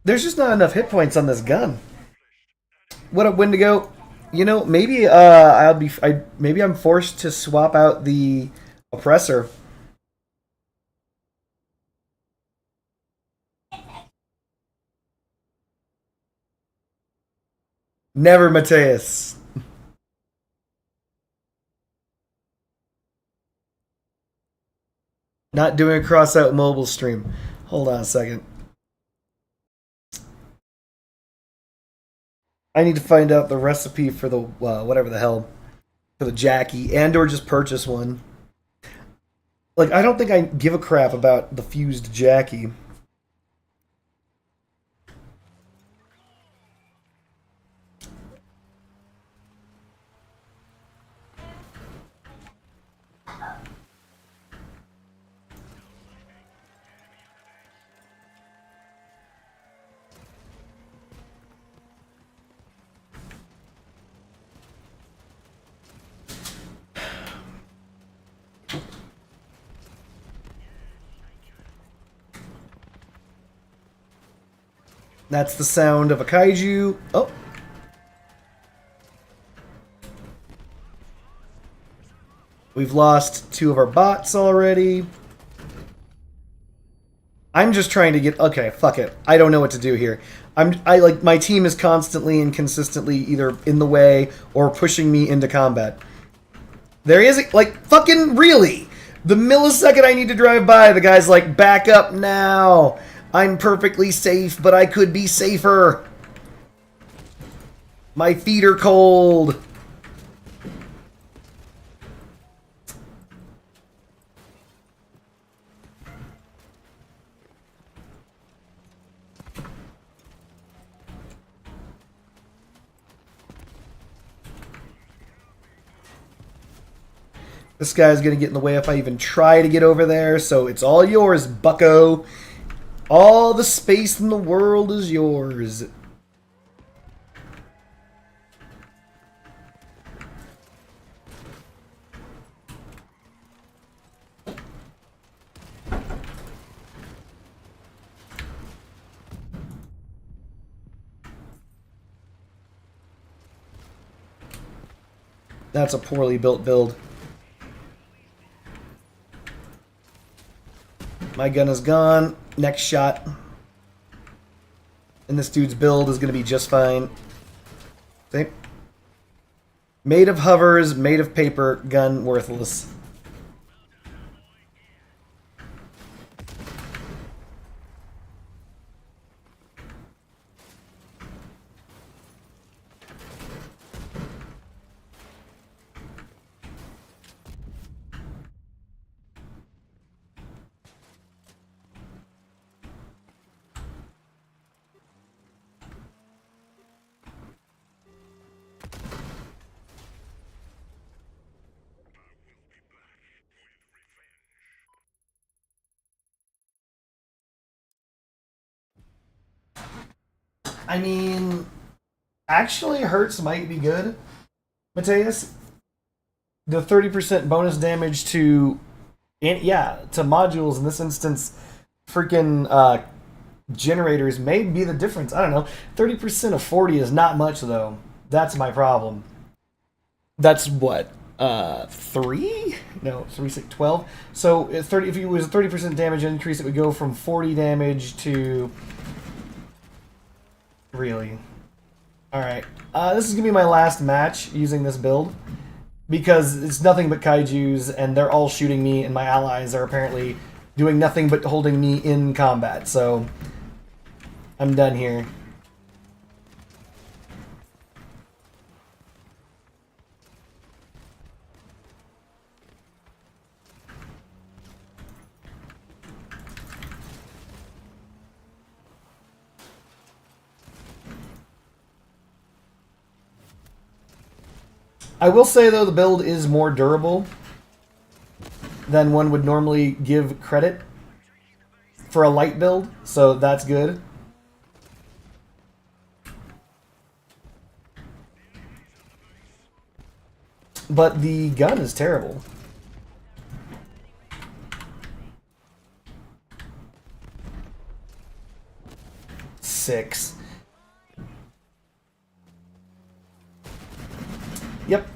There's just not enough hit points on this gun. What up, Wendigo? You know, maybe maybe I'm forced to swap out the oppressor. Never, Mateus. Not doing a cross-out mobile stream. Hold on a second. I need to find out the recipe for the, whatever the hell, for the Jackie, and or just purchase one. Like, I don't think I give a crap about the fused Jackie. That's the sound of a kaiju. Oh. We've lost 2 of our bots already. I'm just trying to get... Okay, fuck it. I don't know what to do here. My team is constantly and consistently either in the way or pushing me into combat. There is... Like, fucking really! The millisecond I need to drive by, the guy's like, back up now! I'm perfectly safe, but I could be safer! My feet are cold! This guy's gonna get in the way if I even try to get over there, so it's all yours, bucko. All the space in the world is yours. That's a poorly built build. My gun is gone. Next shot. And this dude's build is going to be just fine. See? Made of hovers, made of paper, gun worthless. I mean, actually, Hertz might be good, Mateus. The 30% bonus damage to, to modules in this instance, freaking generators may be the difference. I don't know. 30% of 40 is not much, though. That's my problem. That's what? 3? No, 3, 6, 12. So if it was a 30% damage increase, it would go from 40 damage to... Really? Alright. This is going to be my last match using this build. Because it's nothing but kaijus, and they're all shooting me, and my allies are apparently doing nothing but holding me in combat. So, I'm done here. I will say, though, the build is more durable than one would normally give credit for a light build, so that's good. But the gun is terrible. Six. Yep.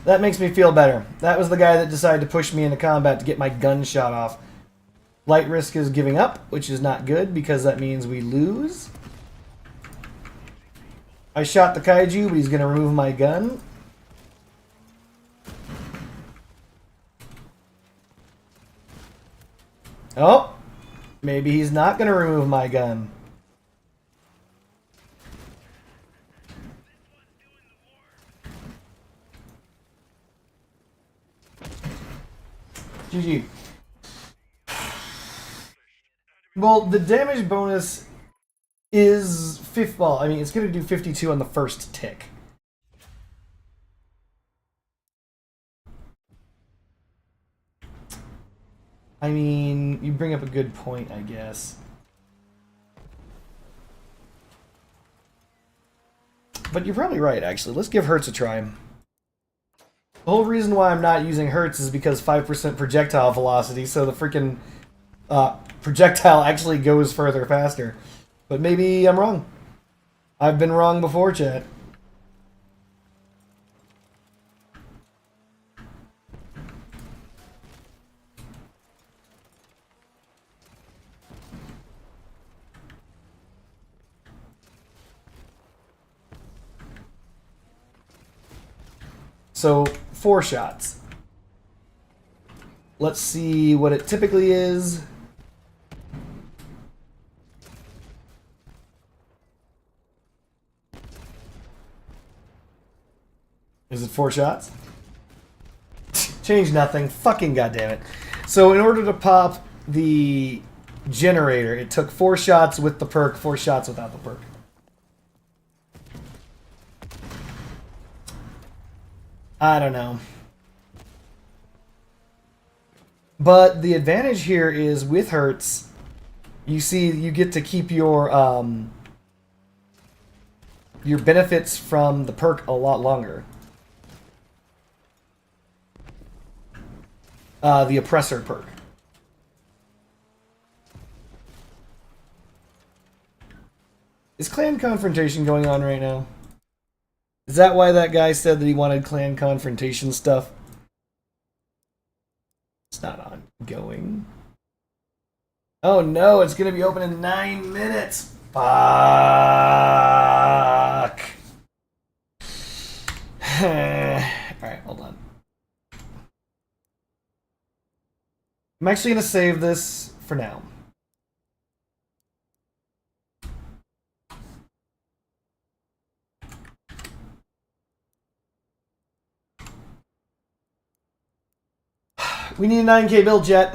That makes me feel better. That was the guy that decided to push me into combat to get my gun shot off. Light risk is giving up, which is not good because that means we lose. I shot the kaiju, but he's going to remove my gun. Oh, maybe he's not going to remove my gun. GG. Well, the damage bonus is well, I mean, it's going to do 52 on the first tick. I mean, you bring up a good point, I guess. But you're probably right, actually. Let's give Hertz a try. The whole reason why I'm not using Hertz is because 5% projectile velocity, so the freaking projectile actually goes further faster. But maybe I'm wrong. I've been wrong before, chat. So, 4 shots. Let's see what it typically is. Is it 4 shots? Change nothing. Fucking goddamn it. So in order to pop the generator, it took 4 shots with the perk, 4 shots without the perk. I don't know. But the advantage here is with Hertz, you see you get to keep your benefits from the perk a lot longer. The Oppressor perk. Is clan confrontation going on right now? Is that why that guy said that he wanted clan confrontation stuff? It's not ongoing. Oh no, it's gonna be open in 9 minutes. Fuck. Alright, hold on. I'm actually gonna save this for now. We need a 9K build, Jet.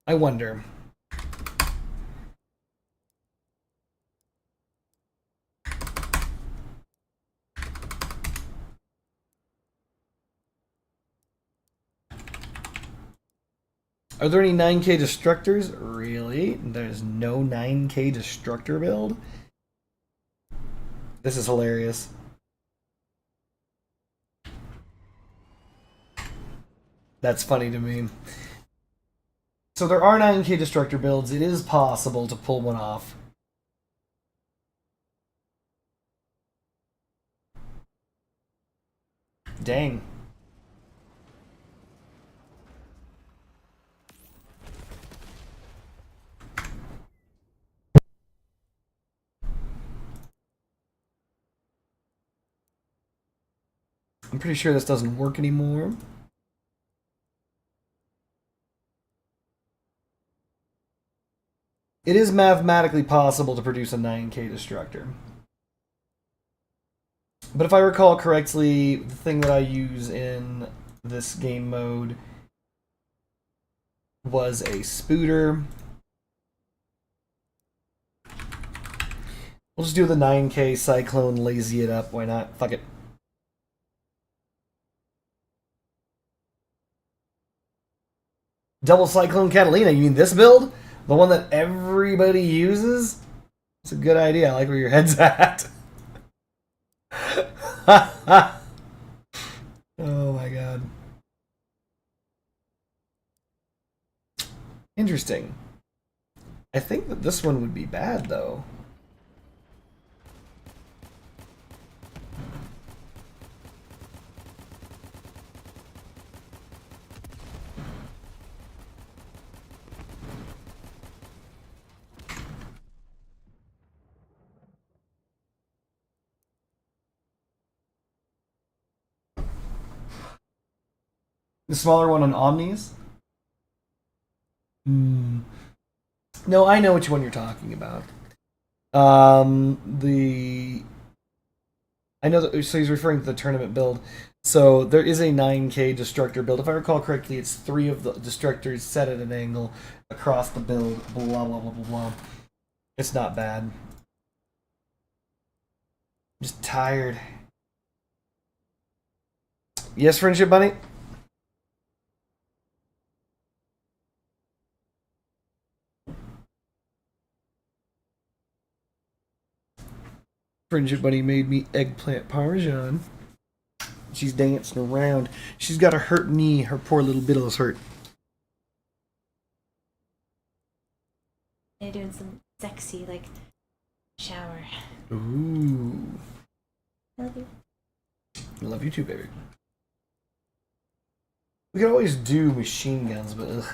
I wonder. Are there any 9K destructors? Really? There's no 9K destructor build? This is hilarious. That's funny to me. So there are 9K destructor builds. It is possible to pull one off. Dang. I'm pretty sure this doesn't work anymore. It is mathematically possible to produce a 9K destructor. But if I recall correctly, the thing that I use in this game mode was a spooter. We'll just do the 9K Cyclone, lazy it up. Why not? Fuck it. Double Cyclone Catalina, you mean this build? The one that everybody uses? It's a good idea. I like where your head's at. Oh my god. Interesting. I think that this one would be bad, though. The smaller one on Omnis? No, I know which one you're talking about. I know that, so he's referring to the tournament build. So there is a 9K destructor build. If I recall correctly, it's 3 of the destructors set at an angle across the build. Blah, blah, blah, blah, blah. It's not bad. I'm just tired. Yes, Friendship Bunny? Friendship Bunny made me eggplant parmesan. She's dancing around. She's got a hurt knee. Her poor little biddle's hurt. They're doing some sexy, like, shower. Ooh. I love you. I love you too, baby. We could always do machine guns, but ugh.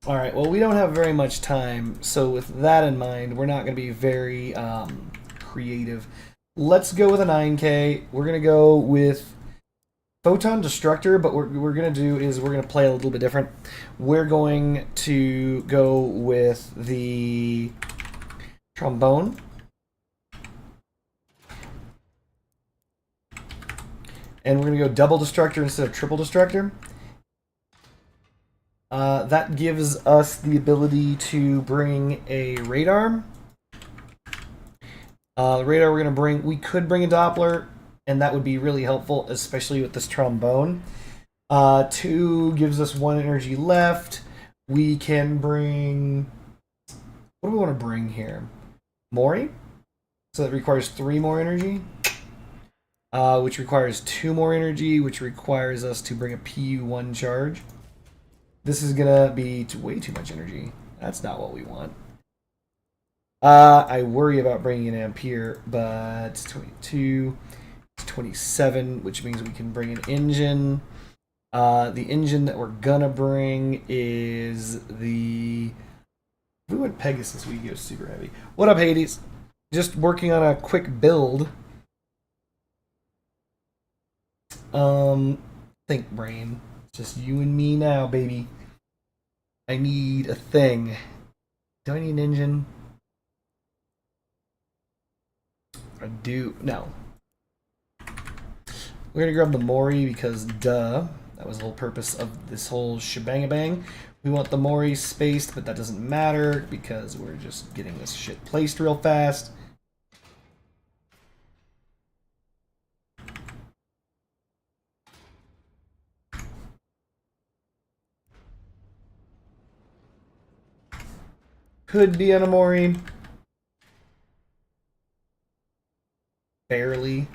Alright, well, we don't have very much time, so with that in mind, we're not going to be very creative. Let's go with a 9K. We're going to go with Photon Destructor, but what we're going to do is we're going to play a little bit different. We're going to go with the Trombone. And we're going to go Double Destructor instead of Triple Destructor. That gives us the ability to bring a radar. The radar we're going to bring, we could bring a Doppler, and that would be really helpful, especially with this trombone. 2 gives us 1 energy left. We can bring, what do we want to bring here? Mori? So that requires 3 more energy. Which requires 2 more energy, which requires us to bring a PU1 charge. This is gonna be way too much energy. That's not what we want. I worry about bringing an Ampere, but it's 22, it's 27, which means we can bring an engine. The engine that we're gonna bring is the... If we went Pegasus, we go super heavy. What up, Hades? Just working on a quick build. Think brain. Just you and me now, baby. I need a thing. Do I need an engine? I do. No. We're gonna grab the Mori because, duh. That was the whole purpose of this whole shebang-a-bang. We want the Mori spaced, but that doesn't matter because we're just getting this shit placed real fast. Could be on a Mori. Barely.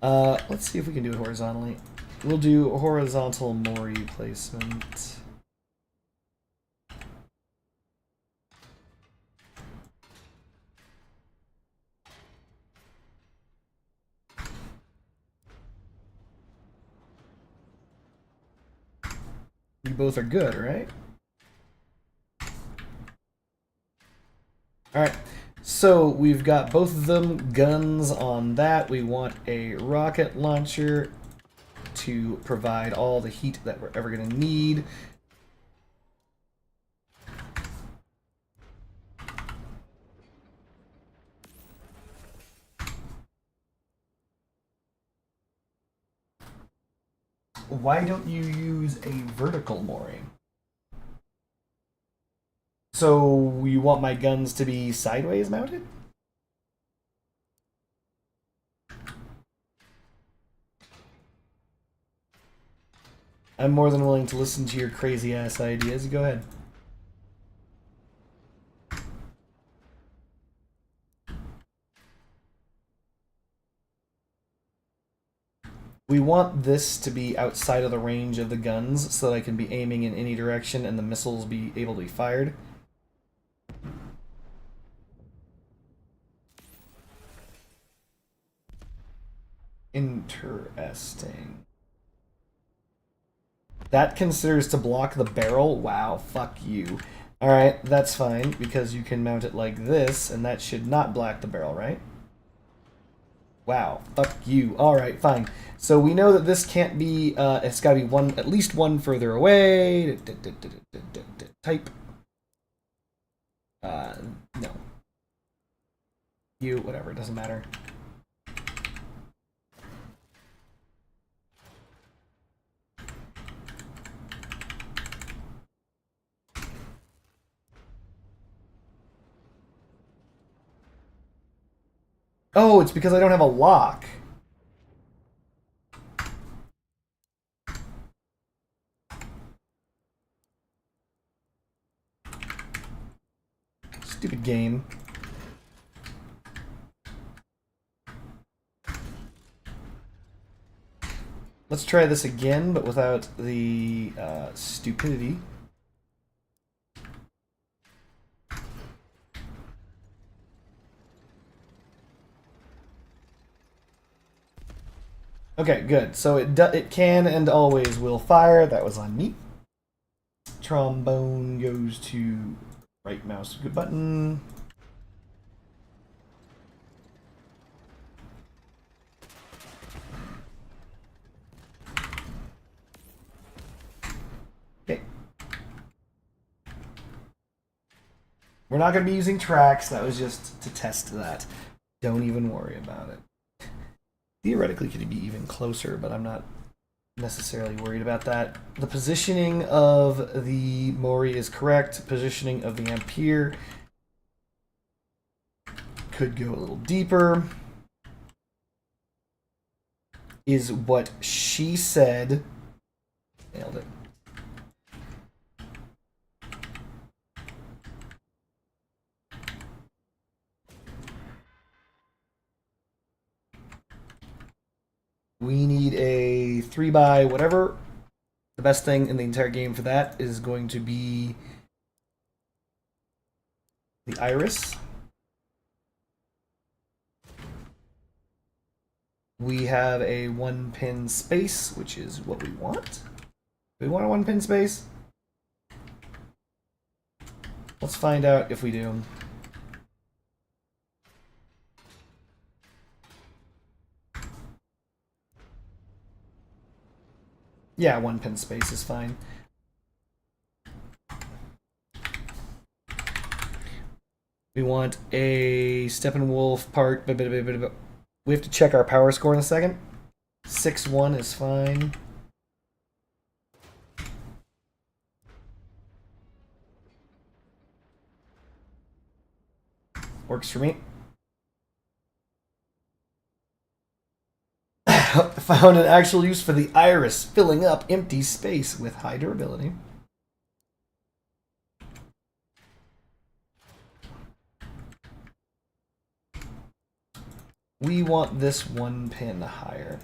Let's see if we can do it horizontally. We'll do a horizontal Mori placement. You both are good, right? Alright, so we've got both of them guns on that. We want a rocket launcher to provide all the heat that we're ever going to need. Why don't you use a vertical Mori? So you want my guns to be sideways mounted? I'm more than willing to listen to your crazy ass ideas. Go ahead. We want this to be outside of the range of the guns so that I can be aiming in any direction and the missiles be able to be fired. Interesting. That considers to block the barrel? Wow, fuck you. Alright, that's fine, because you can mount it like this, and that should not block the barrel, right? Wow, fuck you. Alright, fine. So we know that this can't be, it's gotta be one, at least one further away. Type. No. You, whatever, it doesn't matter. Oh, it's because I don't have a lock. Stupid game. Let's try this again, but without the stupidity. Okay, good. So it can and always will fire. That was on me. Trombone goes to right mouse button. Okay. We're not going to be using tracks. That was just to test that. Don't even worry about it. Theoretically, could it be even closer, but I'm not necessarily worried about that. The positioning of the Mori is correct. Positioning of the Ampere could go a little deeper. Is what she said. Nailed it. We need a 3x whatever. The best thing in the entire game for that is going to be the iris. We have a 1-pin space, which is what we want. Do we want a 1-pin space? Let's find out if we do. Yeah, 1-pin space is fine. We want a Steppenwolf part. We have to check our power score in a second. 6-1 is fine. Works for me. Found an actual use for the iris, filling up empty space with high durability. We want this 1 pin higher.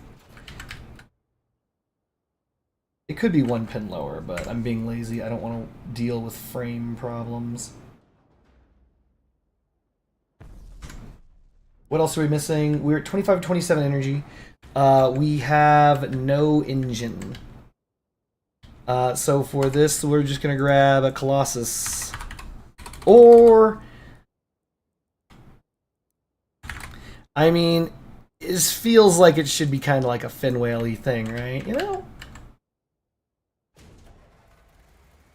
It could be 1 pin lower, but I'm being lazy. I don't want to deal with frame problems. What else are we missing? We're at 25-27 energy. We have no engine. So for this, we're just going to grab a Colossus. Or... I mean, it feels like it should be kind of like a fin whale-y thing, right? You know?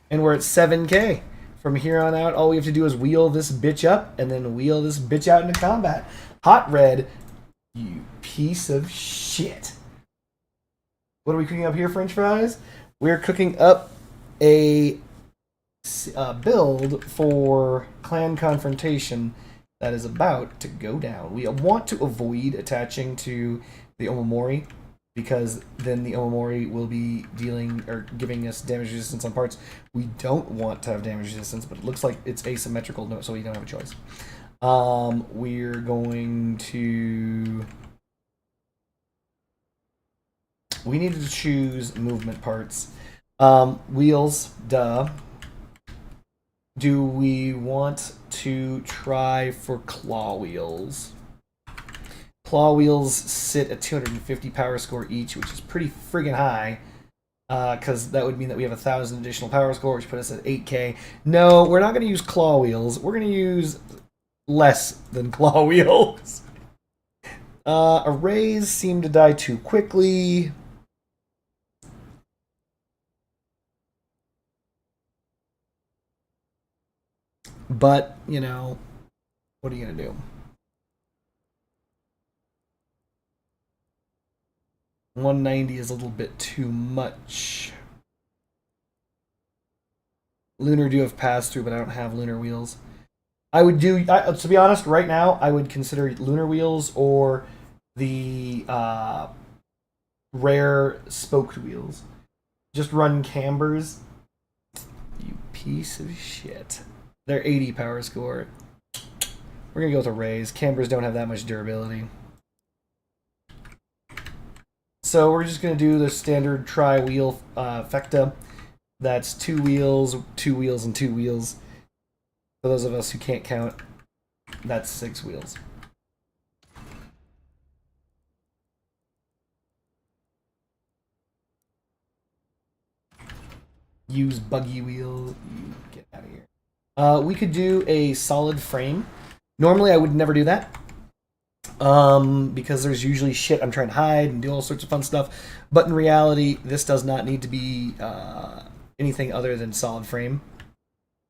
And we're at 7K. From here on out, all we have to do is wheel this bitch up and then wheel this bitch out into combat. Hot red, you piece of shit. What are we cooking up here, French fries? We're cooking up a build for clan confrontation that is about to go down. We want to avoid attaching to the Omamori, because then the Omamori will be dealing or giving us damage resistance on parts. We don't want to have damage resistance, but it looks like it's asymmetrical, so we don't have a choice. We're going to... We need to choose movement parts. Wheels, duh. Do we want to try for claw wheels? Claw wheels sit at 250 power score each, which is pretty friggin' high. Because that would mean that we have 1,000 additional power score, which put us at 8K. No, we're not going to use claw wheels. We're going to use less than claw wheels. Arrays seem to die too quickly. But, you know, what are you going to do? $190 is a little bit too much. Lunar do have pass-through, but I don't have lunar wheels. I would do, to be honest, right now, I would consider lunar wheels or the rare spoked wheels. Just run cambers. You piece of shit. They're 80 power score. We're going to go with a raise. Cambers don't have that much durability. So we're just going to do the standard tri-wheel fecta. That's 2 wheels, 2 wheels, and 2 wheels. For those of us who can't count, that's 6 wheels. Use buggy wheel. You get out of here. We could do a solid frame. Normally I would never do that. Because there's usually shit I'm trying to hide and do all sorts of fun stuff. But in reality, this does not need to be anything other than solid frame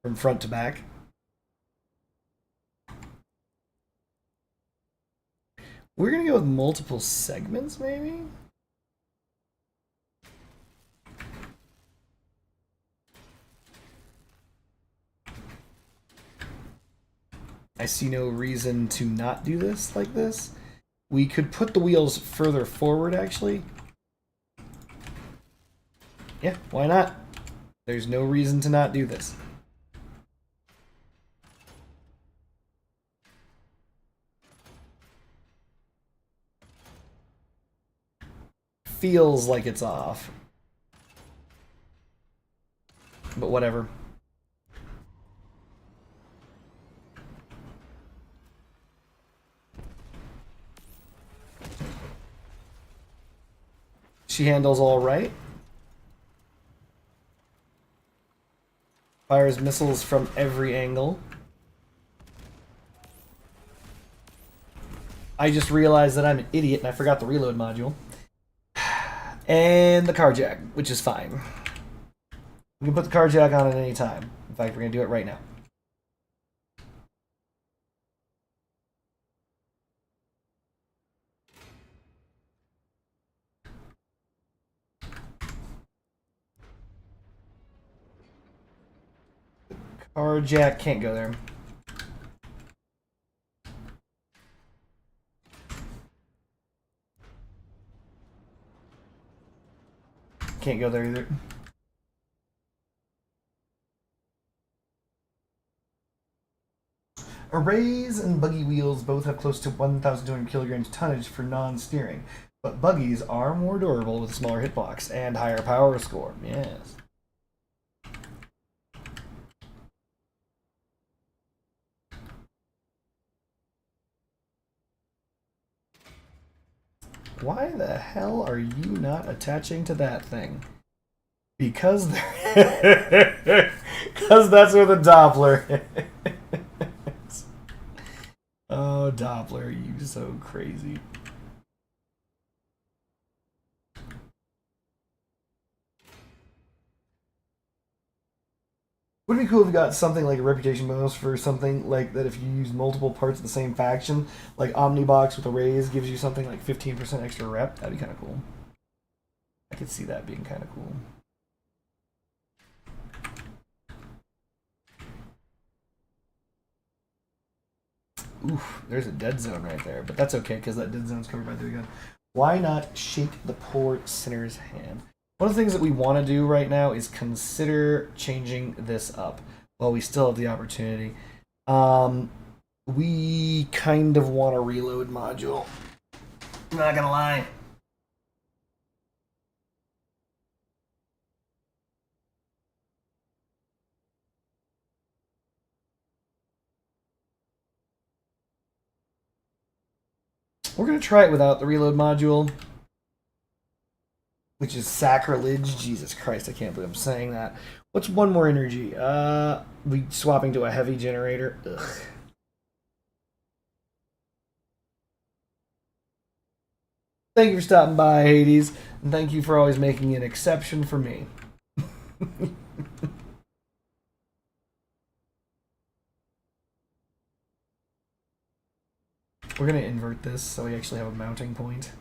from front to back. We're going to go with multiple segments, maybe? I see no reason to not do this like this. We could put the wheels further forward, actually. Yeah, why not? There's no reason to not do this. Feels like it's off. But whatever. She handles all right. Fires missiles from every angle. I just realized that I'm an idiot and I forgot the reload module. And the car jack, which is fine. We can put the car jack on at any time. In fact, we're going to do it right now. Car jack can't go there. Can't go there either. Arrays and buggy wheels both have close to 1,200 kilograms tonnage for non-steering, but buggies are more durable with a smaller hitbox and higher power score. Yes. Why the hell are you not attaching to that thing? Because because that's where the Doppler is. Oh, Doppler, you so crazy. Would it be cool if we got something like a reputation bonus for something like that if you use multiple parts of the same faction, like Omnibox with a raise gives you something like 15% extra rep? That'd be kind of cool. I could see that being kind of cool. Oof, there's a dead zone right there, but that's okay because that dead zone's covered by the gun. Why not shake the poor sinner's hand? One of the things that we want to do right now is consider changing this up while we still have the opportunity. We kind of want a reload module. I'm not gonna lie. We're gonna try it without the reload module, which is sacrilege. Jesus Christ, I can't believe I'm saying that. What's one more energy? We swapping to a heavy generator. Ugh. Thank you for stopping by, Hades, and thank you for always making an exception for me. We're gonna invert this so we actually have a mounting point.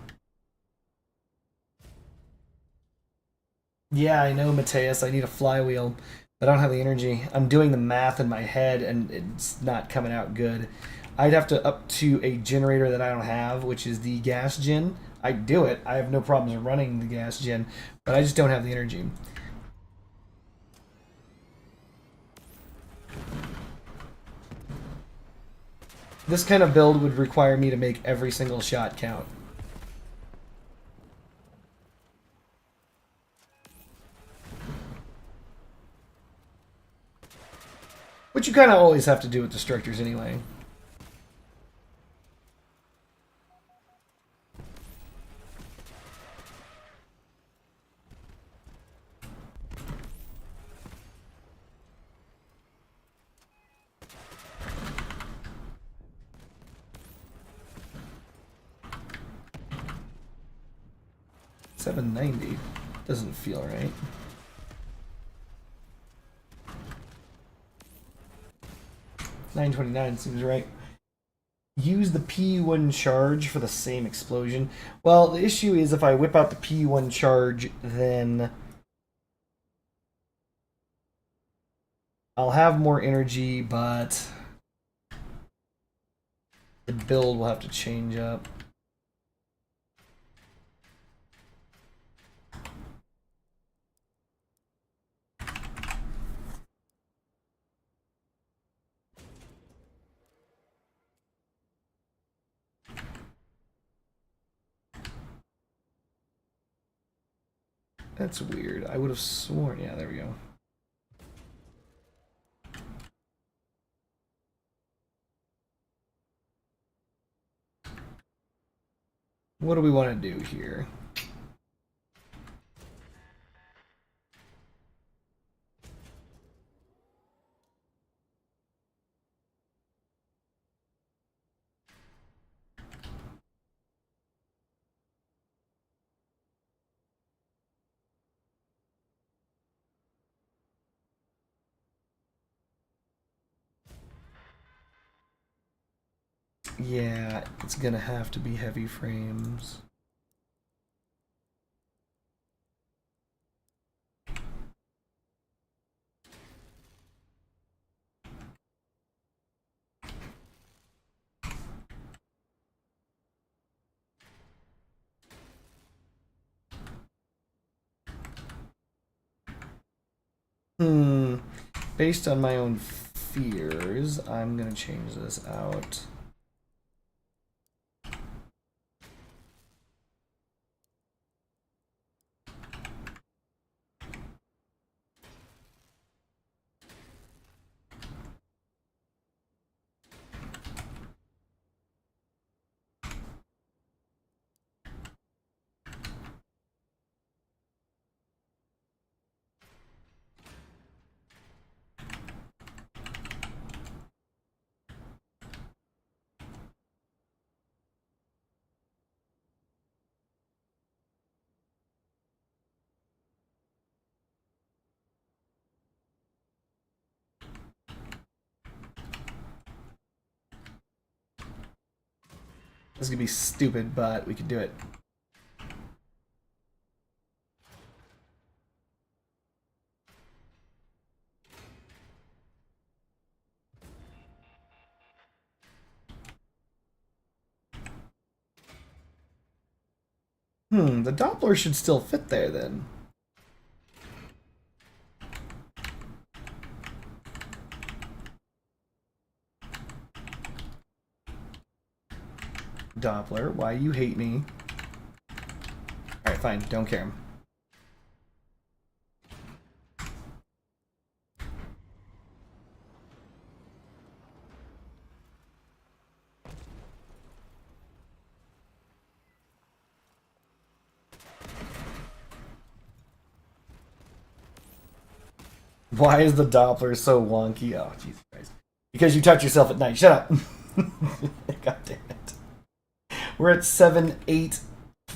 Yeah, I know, Mateus. I need a flywheel. I don't have the energy. I'm doing the math in my head and it's not coming out good. I'd have to up to a generator that I don't have, which is the gas gen. I'd do it. I have no problems running the gas gen, but I just don't have the energy. This kind of build would require me to make every single shot count. Which you kind of always have to do with destructors anyway. $790 doesn't feel right. $929 seems right. Use the P1 charge for the same explosion. Well, the issue is if I whip out the P1 charge, then I'll have more energy, but the build will have to change up. That's weird. I would have sworn. Yeah, there we go. What do we want to do here? Yeah, it's gonna have to be heavy frames. Based on my own fears, I'm gonna change this out. This is gonna be stupid, but we can do it. The Doppler should still fit there then. Doppler, why you hate me? Alright, fine, don't care. Why is the Doppler so wonky? Oh, Jesus Christ. Because you touch yourself at night. Shut up. God damn it. We're at 7, 8.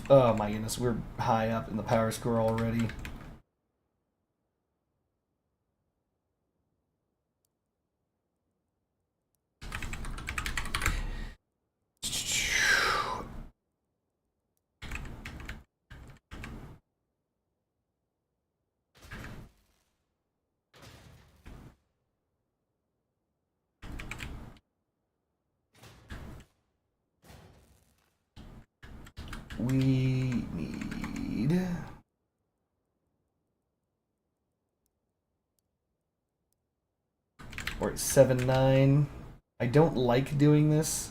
Oh my goodness, we're high up in the power score already. we need... We're at 7-9. I don't like doing this.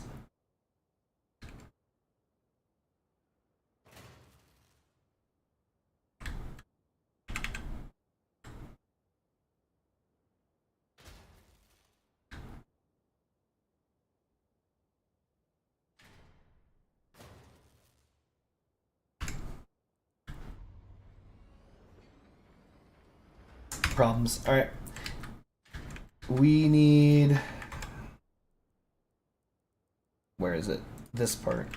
Problems. All right. We need... Where is it? This part.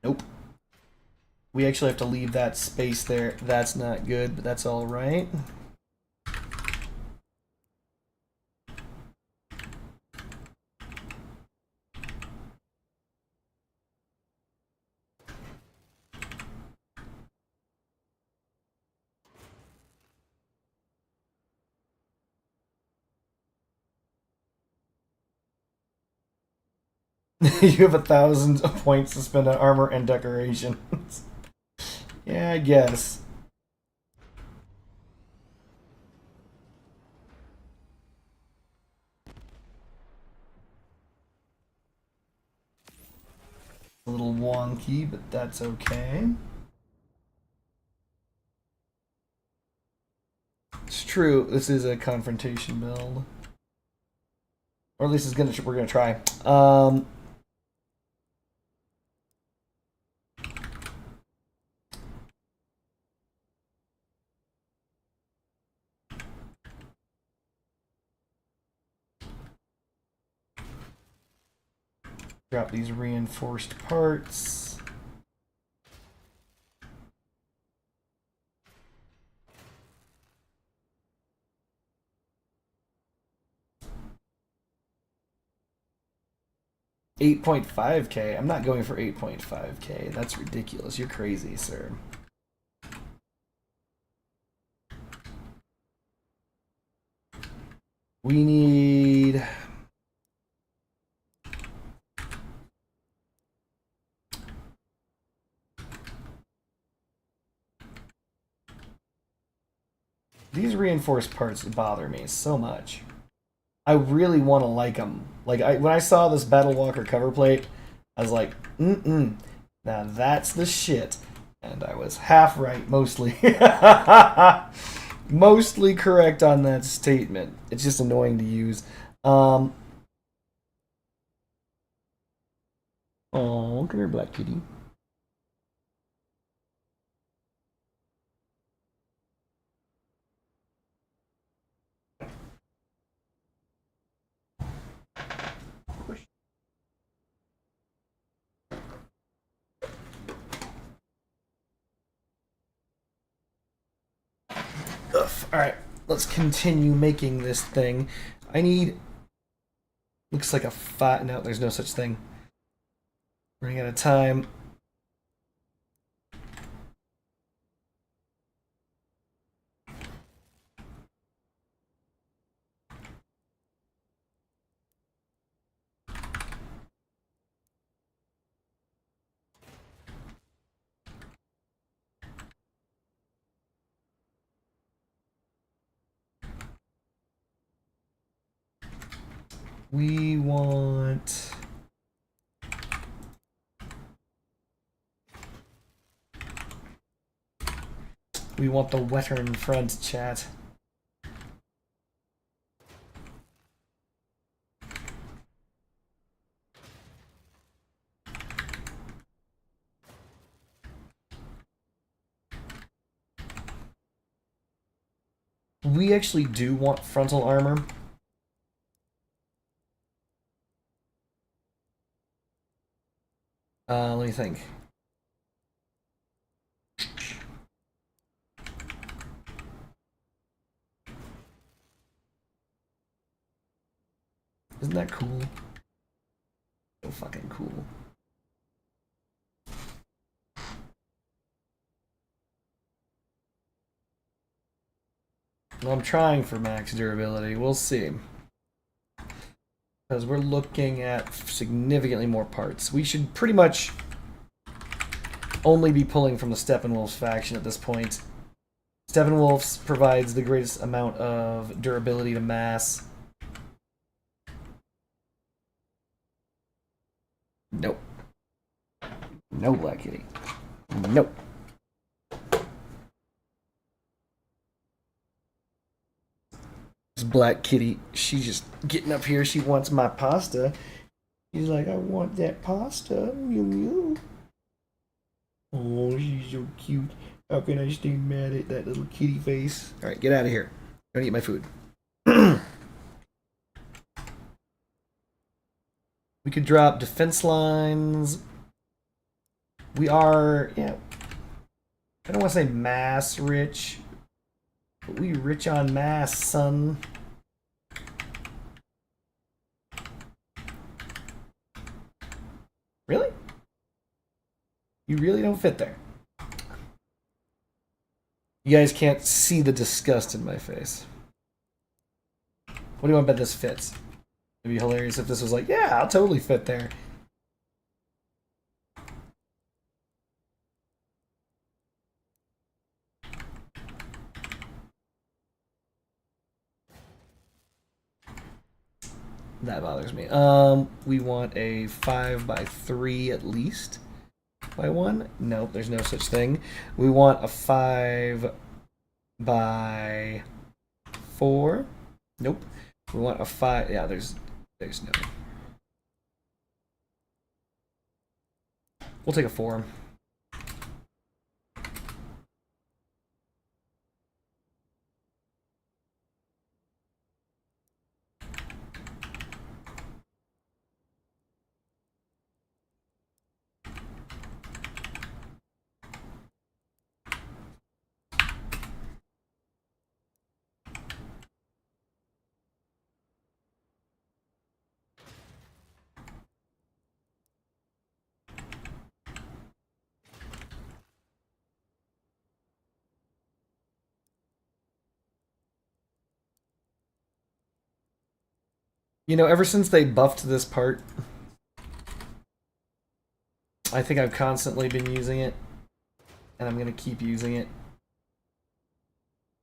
Nope. We actually have to leave that space there. That's not good, but that's all right. You have 1,000 points to spend on armor and decorations. Yeah, I guess. A little wonky, but that's okay. It's true, this is a confrontation build. Or at least it's we're gonna try. 'Drop these reinforced parts. $8.5K. I'm not going for 8.5K. That's ridiculous. You're crazy, sir. We need... These reinforced parts bother me so much. I really want to like them. Like, when I saw this Battle Walker cover plate, I was like, now that's the shit. And I was half right, mostly. Mostly correct on that statement. It's just annoying to use. Oh, come here, Black Kitty. Alright, let's continue making this thing. I need... Looks like a 5... No, there's no such thing. Running out of time. We want... We want the Wettern front, chat. We actually do want frontal armor. Let me think. Isn't that cool? So fucking cool. Well, I'm trying for max durability. We'll see. Because we're looking at significantly more parts. We should pretty much only be pulling from the Steppenwolf's faction at this point. Steppenwolf's provides the greatest amount of durability to mass. Nope. No, Black Kitty. Nope. This Black Kitty, she's just getting up here. She wants my pasta. She's like, I want that pasta. Mew mew. Oh, she's so cute. How can I stay mad at that little kitty face? Alright, get out of here. Don't eat my food. We could drop defense lines. We are, yeah. I don't want to say mass rich, but we rich on mass, son. Really? You really don't fit there. You guys can't see the disgust in my face. What do you want to bet this fits? It'd be hilarious if this was like, yeah, I'll totally fit there. That bothers me. We want a 5x3 at least. By 1? Nope, there's no such thing. We want a 5x4. Nope. We want a 5. Yeah, there's no. We'll take a 4. You know, ever since they buffed this part, I think I've constantly been using it, and I'm going to keep using it.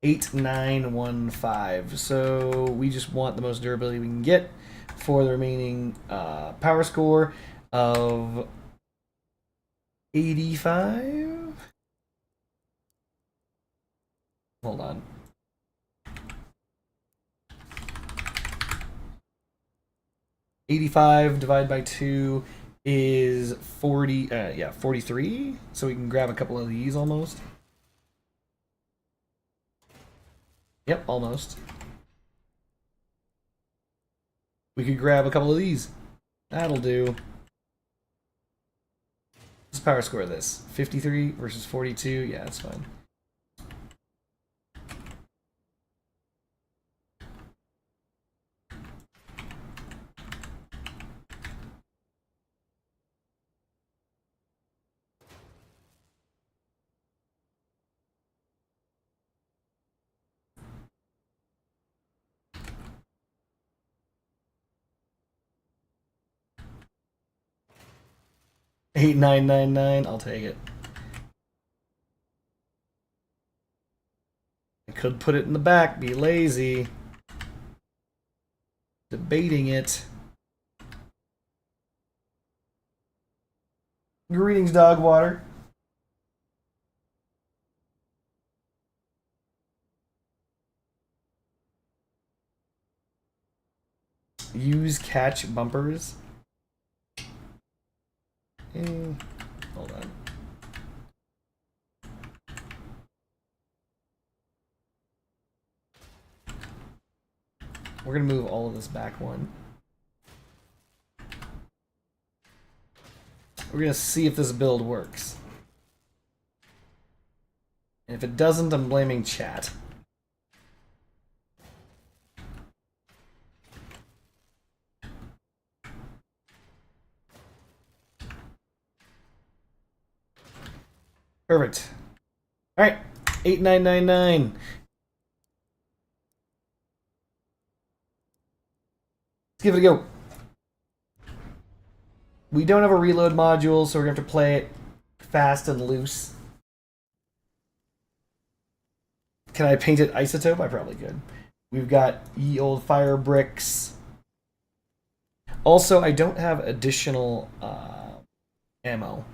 8915. So we just want the most durability we can get for the remaining power score of 85. Hold on. $85 divided by 2 is 40. Yeah, 43. So we can grab a couple of these almost. Yep, almost. We could grab a couple of these. That'll do. What's the power score of this? 53 versus 42? Yeah, that's fine. $89.99. I'll take it. I could put it in the back, be lazy. Debating it. Greetings, Dogwater. Use catch bumpers. Hold on. We're gonna move all of this back one. We're gonna see if this build works. And if it doesn't, I'm blaming chat. Perfect. Alright. 8999. Let's give it a go. We don't have a reload module, so we're going to have to play it fast and loose. Can I paint it isotope? I probably could. We've got ye old fire bricks. Also, I don't have additional ammo.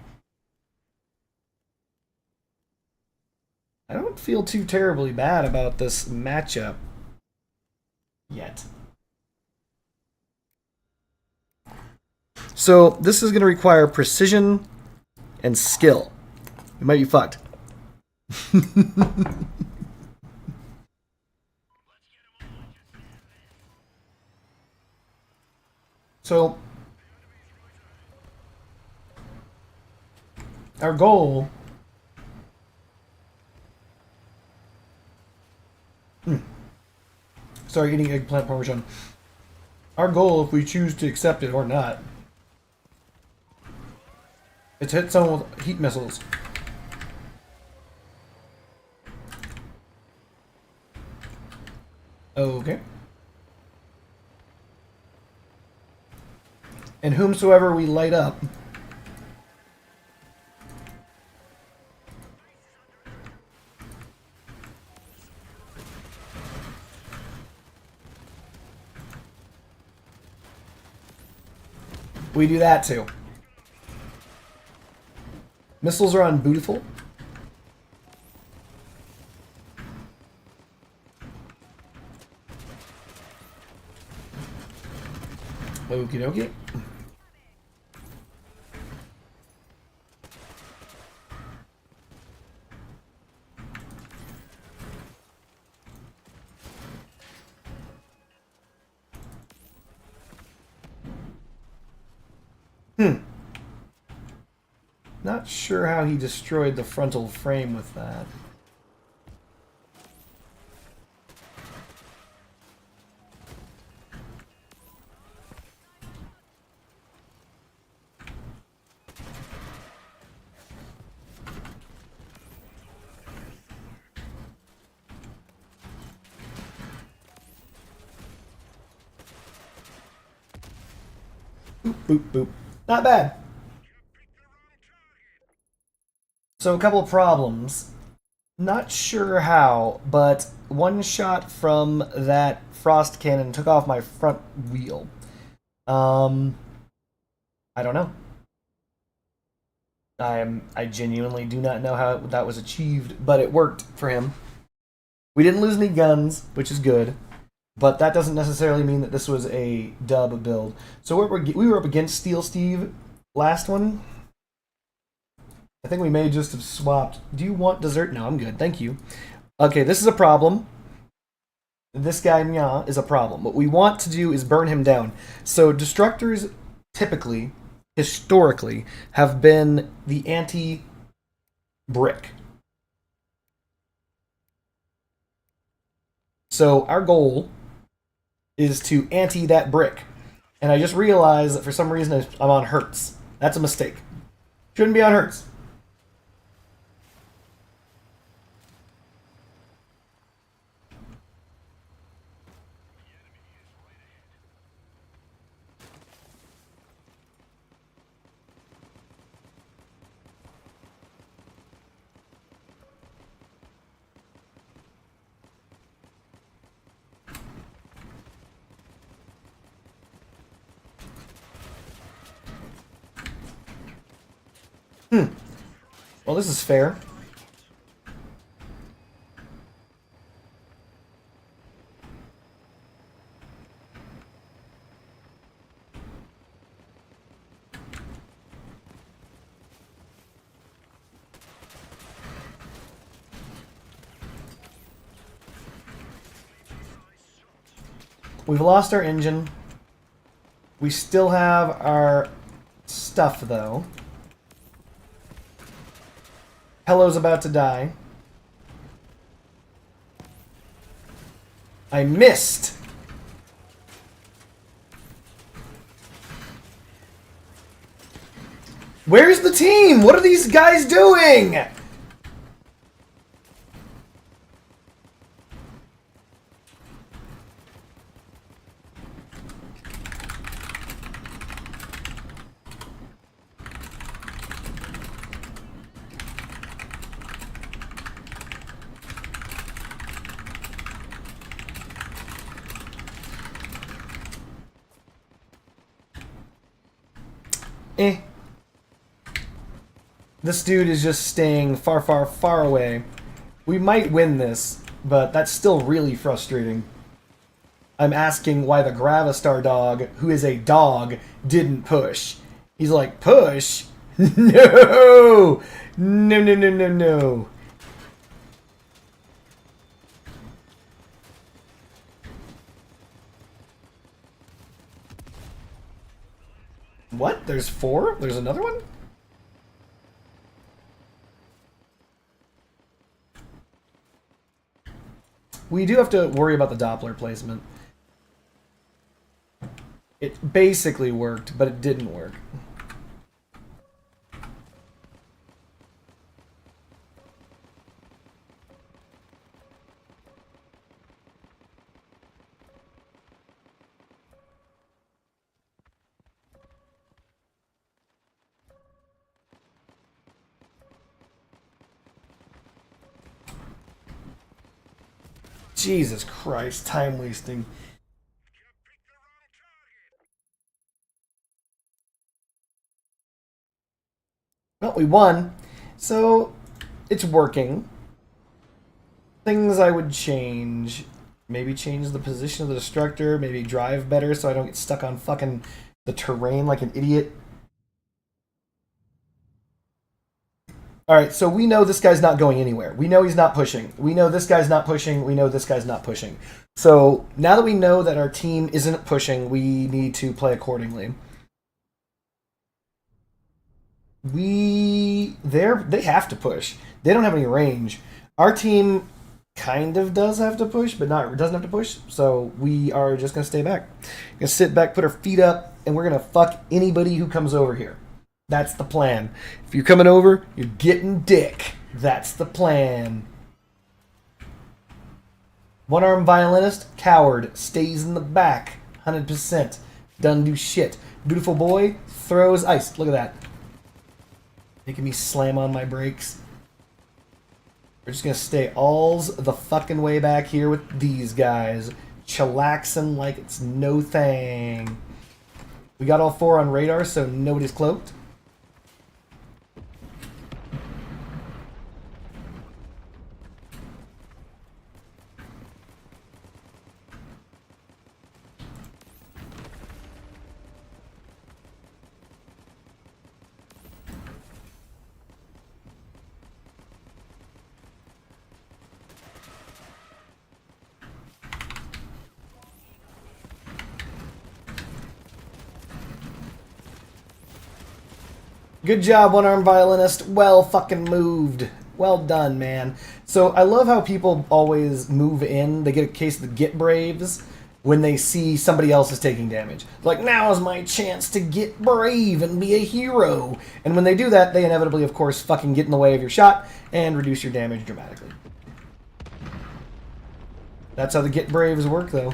I don't feel too terribly bad about this matchup yet. So this is going to require precision and skill. We might be fucked. So our goal Sorry, eating eggplant parmesan. Our goal, if we choose to accept it or not, is to hit someone with heat missiles. Okay. And whomsoever we light up, we do that too. Missiles are on Beautiful. Okie dokie. Not sure how he destroyed the frontal frame with that. Boop, boop, boop. Not bad. So a couple of problems. Not sure how, but one shot from that frost cannon took off my front wheel. I don't know. I genuinely do not know how that was achieved, but it worked for him. We didn't lose any guns, which is good, but that doesn't necessarily mean that this was a dub build. So we were up against Steel Steve last one. I think we may just have swapped. Do you want dessert? No, I'm good. Thank you. Okay, this is a problem. This guy, Nya, is a problem. What we want to do is burn him down. So destructors typically, historically, have been the anti-brick. So our goal is to anti that brick. And I just realized that for some reason I'm on Hertz. That's a mistake. Shouldn't be on Hertz. Well, this is fair. We've lost our engine. We still have our stuff, though. Hello's about to die. I missed. Where's the team? What are these guys doing? eh. This dude is just staying far, far, far away. We might win this, but that's still really frustrating. I'm asking why the Gravistar dog, who is a dog, didn't push. He's like, push? No! No, no, no, no, no. What? There's 4? There's another one? We do have to worry about the Doppler placement. It basically worked, but it didn't work. Jesus Christ, time wasting. Well, we won, so it's working. Things I would change. Maybe change the position of the destructor, maybe drive better so I don't get stuck on fucking the terrain like an idiot. Alright, so we know this guy's not going anywhere. We know he's not pushing. We know this guy's not pushing. We know this guy's not pushing. So now that we know that our team isn't pushing, we need to play accordingly. They have to push. They don't have any range. Our team kind of does have to push, but doesn't have to push. So we are just gonna stay back. Gonna sit back, put our feet up, and we're gonna fuck anybody who comes over here. That's the plan. If you're coming over, you're getting dick. That's the plan. One-armed violinist, coward, stays in the back. 100%. Doesn't do shit. Beautiful boy, throws ice. Look at that. Making me slam on my brakes. We're just gonna stay alls the fucking way back here with these guys. Chillaxing like it's no thing. We got all 4 on radar, so nobody's cloaked. Good job, one-armed violinist. Well fucking moved. Well done, man. So I love how people always move in. They get a case of the Get Braves when they see somebody else is taking damage. Like, now is my chance to get brave and be a hero. And when they do that, they inevitably, of course, fucking get in the way of your shot and reduce your damage dramatically. That's how the Get Braves work, though.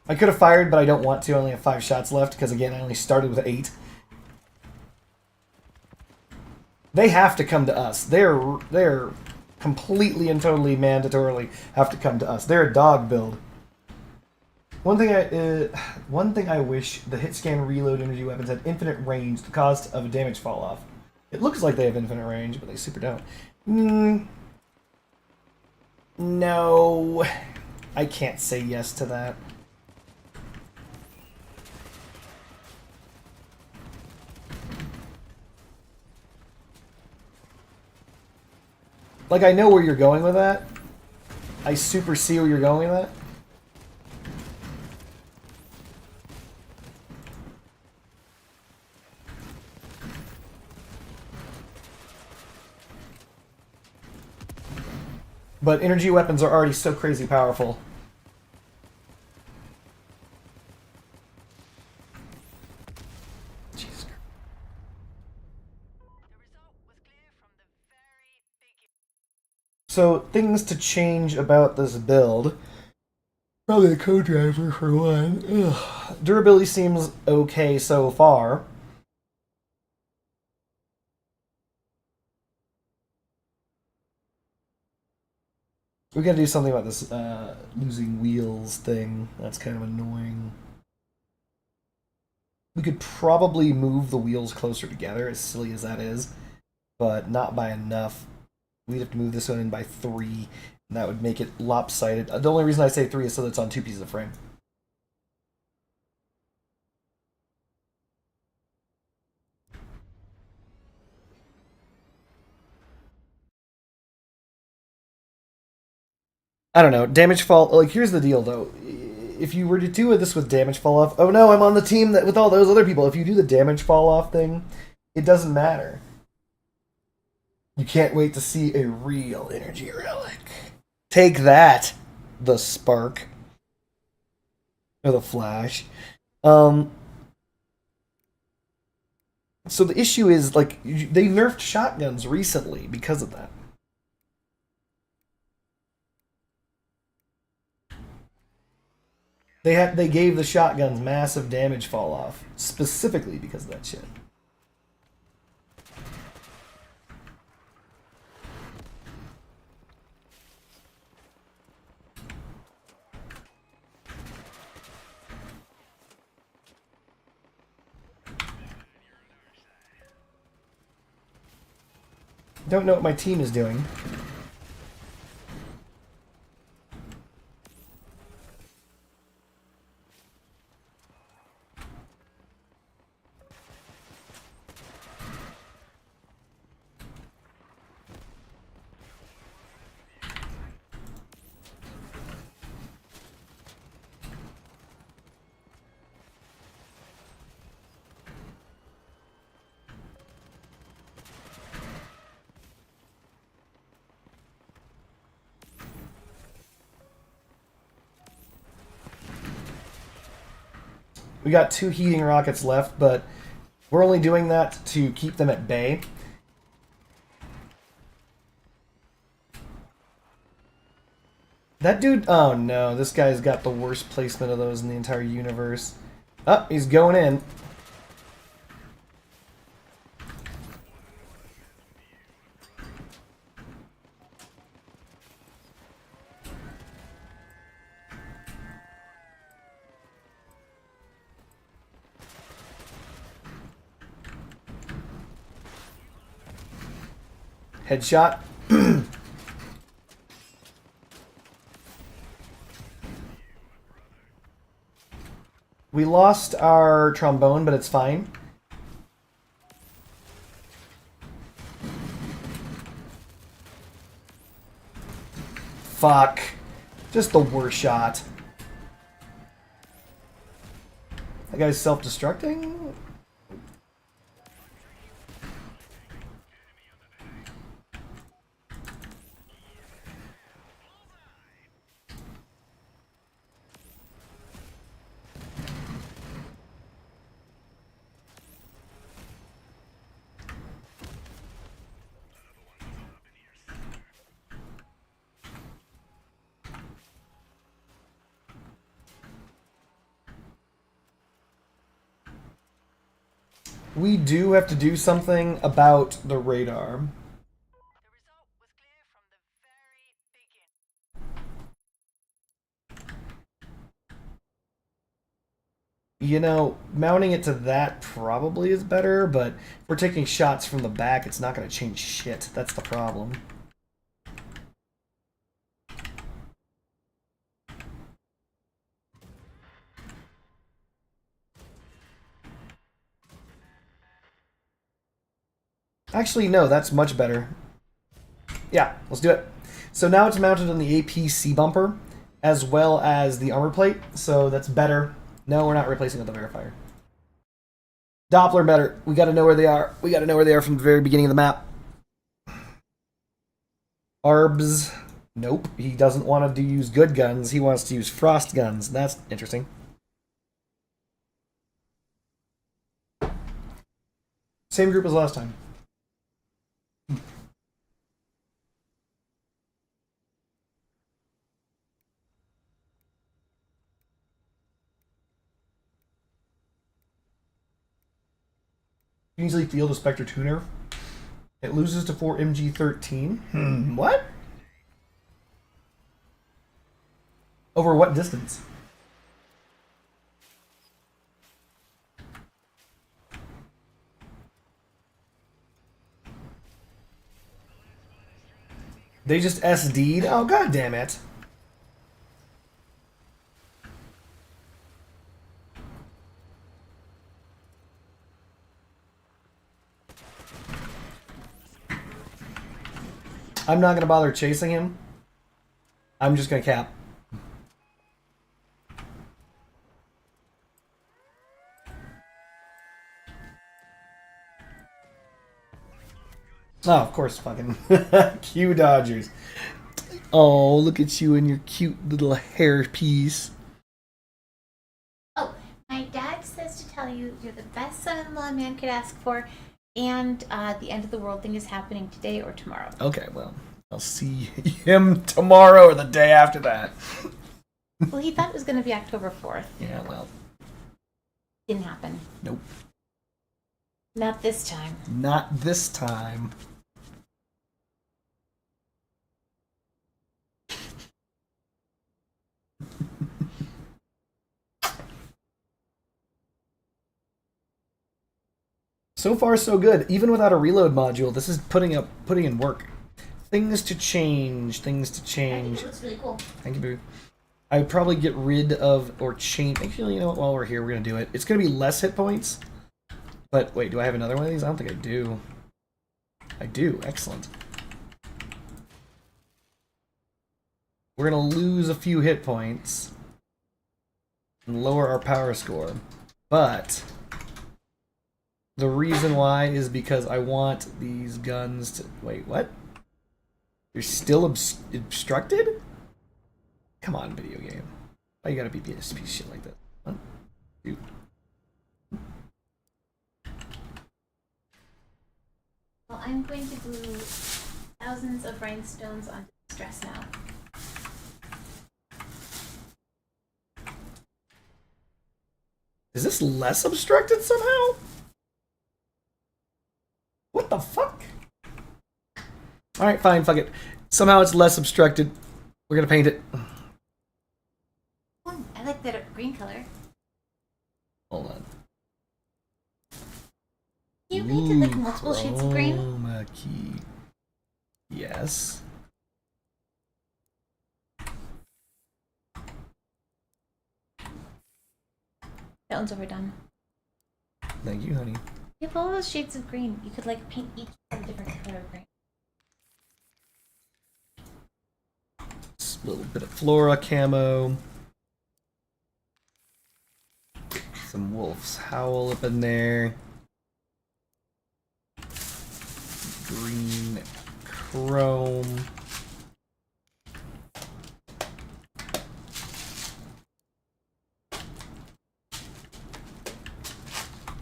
I could have fired, but I don't want to. I only have 5 shots left, because again, I only started with 8. They have to come to us. They're completely and totally mandatorily have to come to us. They're a dog build. One thing I wish the hit scan reload energy weapons had infinite range. The cost of a damage fall off. It looks like they have infinite range, but they super don't. No, I can't say yes to that. Like, I know where you're going with that. I super see where you're going with that. But energy weapons are already so crazy powerful. Jesus. So, things to change about this build. Probably a co-driver for one. Ugh. Durability seems okay so far. We gotta do something about this losing wheels thing. That's kind of annoying. We could probably move the wheels closer together, as silly as that is, but not by enough. We'd have to move this one in by 3, and that would make it lopsided. The only reason I say 3 is so that it's on 2 pieces of frame. I don't know. Damage fall. Like, here's the deal, though. If you were to do this with damage fall off, oh no, I'm on the team that with all those other people. If you do the damage fall off thing, it doesn't matter. You can't wait to see a real energy relic. Take that, the spark or the flash. So the issue is like they nerfed shotguns recently because of that. They gave the shotguns massive damage fall off specifically because of that shit. Don't know what my team is doing. We got 2 heating rockets left, but we're only doing that to keep them at bay. That dude... Oh no, this guy's got the worst placement of those in the entire universe. Oh, he's going in. Headshot. We lost our trombone, but it's fine. Fuck. Just the worst shot. That guy's self-destructing? We do have to do something about the radar. You know, mounting it to that probably is better, but if we're taking shots from the back, it's not going to change shit. That's the problem. Actually, no, that's much better. Yeah, let's do it. So now it's mounted on the APC bumper, as well as the armor plate, so that's better. No, we're not replacing with the verifier. Doppler better. We gotta know where they are. We gotta know where they are from the very beginning of the map. Arbs. Nope, he doesn't want to use good guns. He wants to use frost guns. That's interesting. Same group as last time. can easily field a Spectre Tuner. It loses to 4 MG13. What? Over what distance? They just SD'd? Oh, god damn it. I'm not going to bother chasing him. I'm just going to cap. Oh, of course, fucking Q Dodgers. Oh, look at you and your cute little hair piece. Oh, my dad says to tell you you're the best son-in-law a man could ask for, and the end of the world thing is happening today or tomorrow. Okay, well, I'll see him tomorrow or the day after that. Well, he thought it was going to be October 4th. Yeah, well. Didn't happen. Nope. Not this time. Not this time. So far, so good. Even without a reload module, this is putting in work. Things to change. Things to I think change. it looks really cool. Thank you, boo. I would probably get rid of or change. Actually, you know what? While we're here, we're gonna do it. It's gonna be less hit points. But wait, do I have another one of these? I don't think I do. I do. Excellent. We're gonna lose a few hit points and lower our power score, but the reason why is because I want these guns to... Wait, what? You're still obstructed? Come on, video game. Why you gotta be a piece of shit like that? One, two. Well, I'm going to glue thousands of rhinestones onto this dress now. Is this less obstructed somehow? What the fuck? Alright, fine, fuck it. Somehow it's less obstructed. We're gonna paint it. Ooh, I like the green color. Hold on. You painted like multiple shades of green? Chroma key. Yes. That one's overdone. Thank you, honey. You have all those shades of green. You could like paint each a different color of green. Just a little bit of flora camo. Some wolf's howl up in there. Green chrome.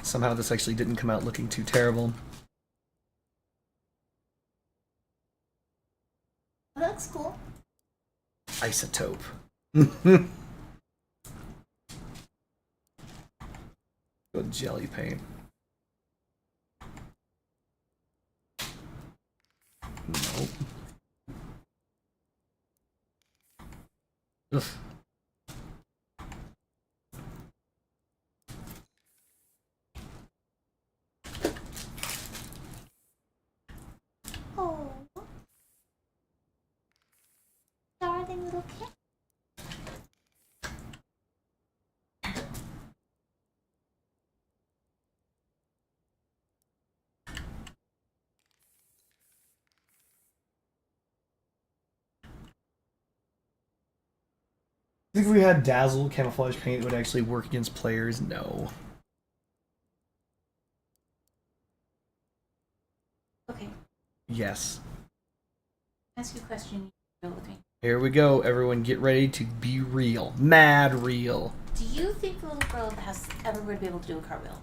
Somehow this actually didn't come out looking too terrible. Oh, that looks cool. Isotope. Good jelly paint. Nope. Ugh. Oh, darling little kid. Think if we had Dazzle camouflage paint, it would actually work against players? No. Okay, Yes. ask you a question. You know with me. Here we go, everyone. Get ready to be real. Mad real. Do you think the little girl at the house is ever going to be able to do a cartwheel?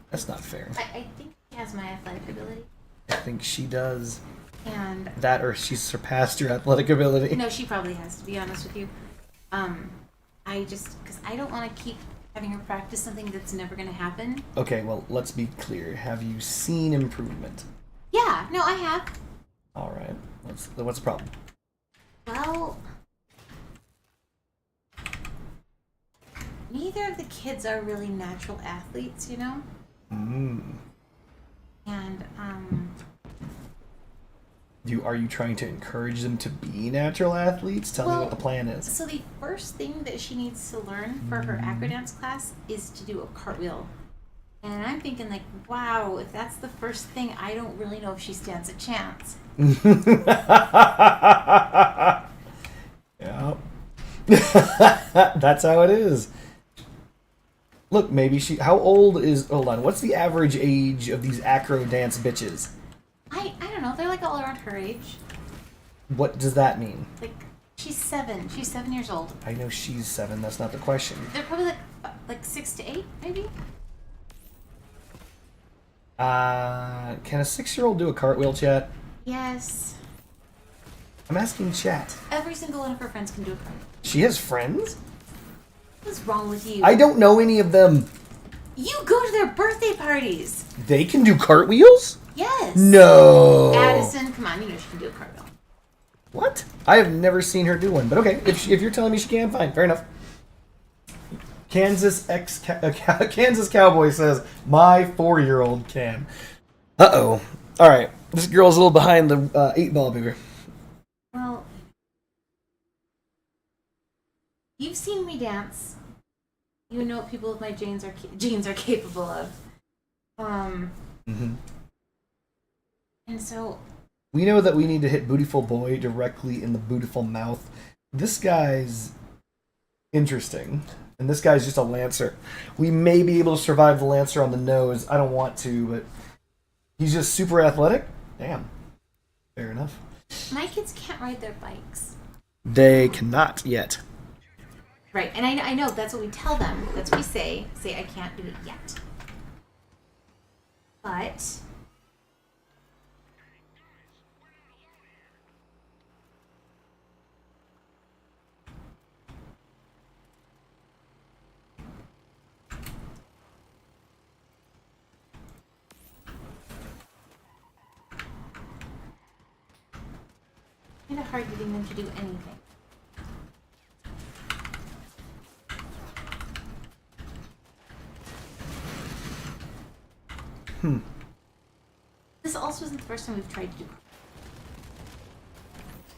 That's not fair. I think she has my athletic ability. I think she does. And That or she's surpassed your athletic ability. no, she probably has, to be honest with you. I just, because I don't want to keep having her practice something that's never going to happen. Okay, well, let's be clear. Have you seen improvement? Yeah, no, I have. All right. What's the problem? Well, neither of the kids are really natural athletes, you know? And, Are you trying to encourage them to be natural athletes? Tell me what the plan is. So the first thing that she needs to learn for her acro dance class is to do a cartwheel. And I'm thinking, like, wow, if that's the first thing, I don't really know if she stands a chance. Yeah. That's how it is. Look, maybe how old is... Hold on, what's the average age of these acro dance bitches? I don't know, they're like all around her age. What does that mean? Like, she's 7. She's 7 years old. I know she's 7, that's not the question. They're probably like 6 to 8, maybe? Can a 6-year-old do a cartwheel, chat? Yes. I'm asking chat. Every single one of her friends can do a cartwheel. She has friends? What's wrong with you? I don't know any of them. You go to their birthday parties. They can do cartwheels? Yes. No. Addison, come on, you know she can do a cartwheel. What? I have never seen her do one, but okay. If you're telling me she can, fine. Fair enough. Kansas Cowboy says, my 4-year-old can. Uh-oh. All right. This girl's a little behind the 8-ball beaver. Well, you've seen me dance. You know what people with my genes are capable of. Mm-hmm. And so... We know that we need to hit Bootyful Boy directly in the Bootyful mouth. This guy's interesting. And this guy's just a Lancer. We may be able to survive the Lancer on the nose. I don't want to, but he's just super athletic. Damn. Fair enough. My kids can't ride their bikes. They cannot yet. Right, and I know that's what we tell them. That's what we say. Say, I can't do it yet. But... kind of hard getting them to do anything. This also isn't the first time we've tried to do.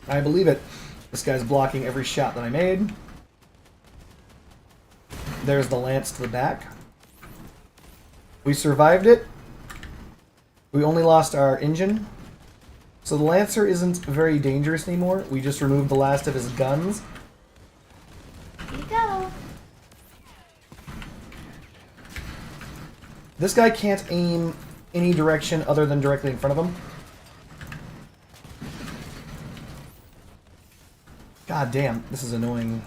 I believe it. This guy's blocking every shot that I made. There's the lance to the back. We survived it. We only lost our engine. So the Lancer isn't very dangerous anymore. We just removed the last of his guns. Here you go. This guy can't aim any direction other than directly in front of him. God damn, this is annoying.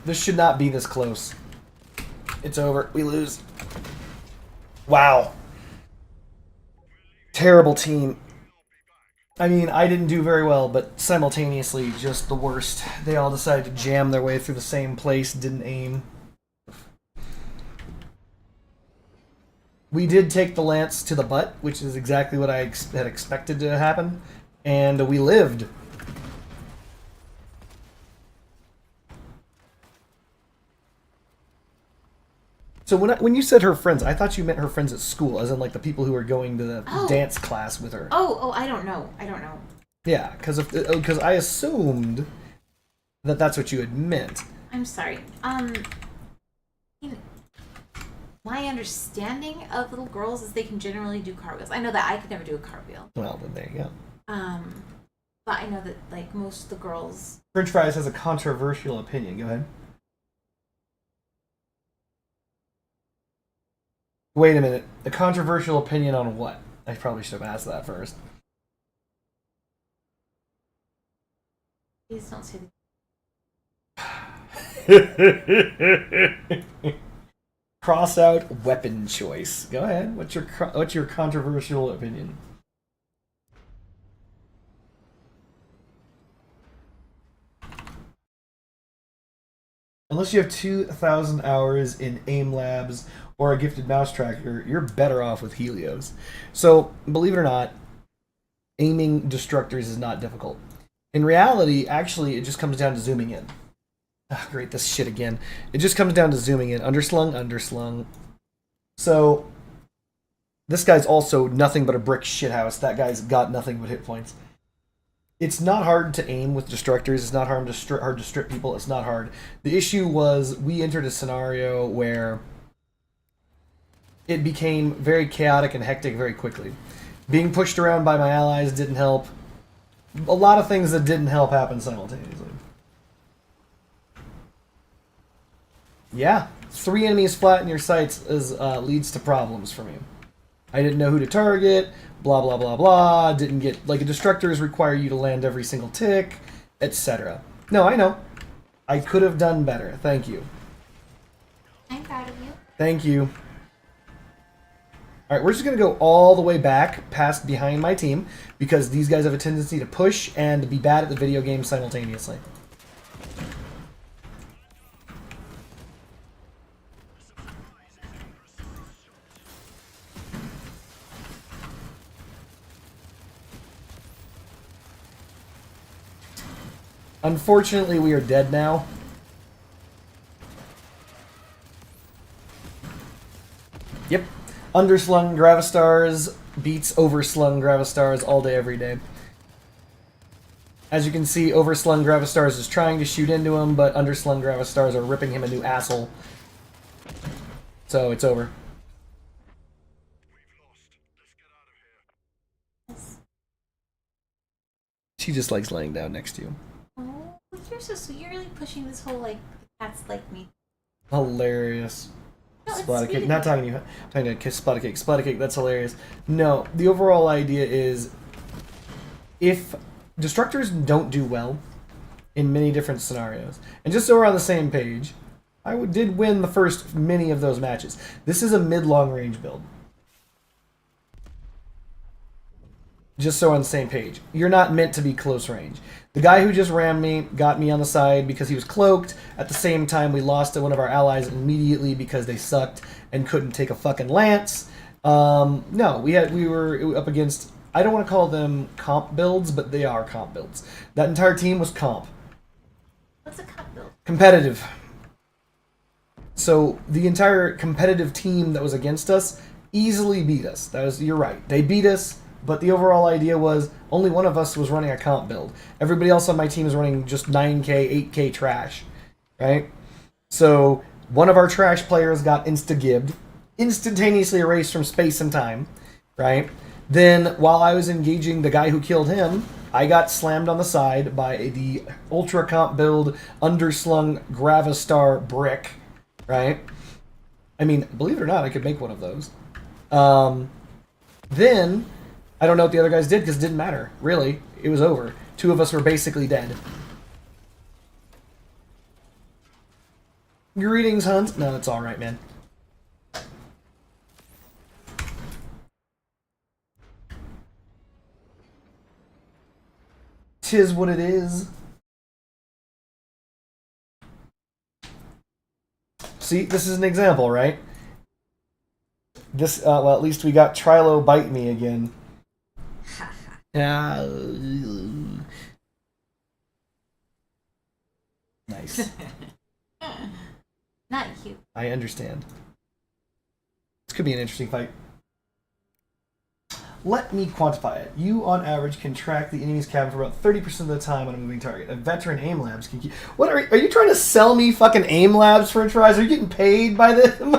This should not be this close. It's over. We lose. Wow. Terrible team. I mean, I didn't do very well, but simultaneously just the worst. They all decided to jam their way through the same place, didn't aim. We did take the lance to the butt, which is exactly what I had expected to happen, and we lived. So when you said her friends, I thought you meant her friends at school, as in like the people who were going to the dance class with her. Oh, I don't know. I don't know. Yeah, because I assumed that that's what you had meant. I'm sorry. My understanding of little girls is they can generally do cartwheels. I know that I could never do a cartwheel. Well, then there you go. But I know that like most of the girls. French Fries has a controversial opinion. Go ahead. Wait a minute. A controversial opinion on what? I probably should have asked that first. Please don't say Cross out weapon choice. Go ahead. What's your controversial opinion? Unless you have 2,000 hours in aim labs or a gifted mouse tracker, you're better off with Helios. So, believe it or not, aiming destructors is not difficult. In reality, actually, it just comes down to zooming in. Ah, great, this shit again. It just comes down to zooming in. Underslung, underslung. So, this guy's also nothing but a brick shithouse. That guy's got nothing but hit points. It's not hard to aim with destructors. It's not hard to strip people. It's not hard. The issue was we entered a scenario where it became very chaotic and hectic very quickly. Being pushed around by my allies didn't help. A lot of things that didn't help happened simultaneously. Yeah, 3 enemies flat in your sights leads to problems for me. I didn't know who to target, blah blah blah blah, didn't get, like, destructors require you to land every single tick, etc. No, I know. I could have done better. Thank you. I'm proud of you. Thank you. Alright, we're just going to go all the way back past behind my team because these guys have a tendency to push and be bad at the video game simultaneously. Unfortunately, we are dead now. Yep. Underslung Gravistars beats overslung Gravistars all day, every day. As you can see, overslung Gravistars is trying to shoot into him, but underslung Gravistars are ripping him a new asshole. So, it's over. She just likes laying down next to you. Oh, you're so sweet. You're really pushing this whole, like, cats like me. Hilarious. No, Splatter cake. Not talking to you. Talking to kiss splatter cake. Splatter cake. That's hilarious. No, the overall idea is, if destructors don't do well in many different scenarios, and just so we're on the same page, I did win the first many of those matches. This is a mid-long range build. Just so we're on the same page. You're not meant to be close range. The guy who just rammed me got me on the side because he was cloaked. At the same time, we lost to one of our allies immediately because they sucked and couldn't take a fucking lance. No, we were up against, I don't want to call them comp builds, but they are comp builds. That entire team was comp. What's a comp build? Competitive. So the entire competitive team that was against us easily beat us. You're right. They beat us. But the overall idea was only one of us was running a comp build. Everybody else on my team is running just 9k, 8k trash, right? So one of our trash players got insta-gibbed, instantaneously erased from space and time, right? Then while I was engaging the guy who killed him, I got slammed on the side by the ultra comp build underslung Gravistar brick, right? I mean, believe it or not, I could make one of those. Then I don't know what the other guys did because it didn't matter. Really, it was over. 2 of us were basically dead. Greetings, Hunt. No, it's all right, man. Tis what it is. See, this is an example, right? This, well, at least we got Trilo bite me again. Nice. Not you. I understand. This could be an interesting fight. Let me quantify it. You, on average, can track the enemy's cabin for about 30% of the time on a moving target. A veteran aim labs can keep... What are you trying to sell me fucking aim labs, French fries? Are you getting paid by them?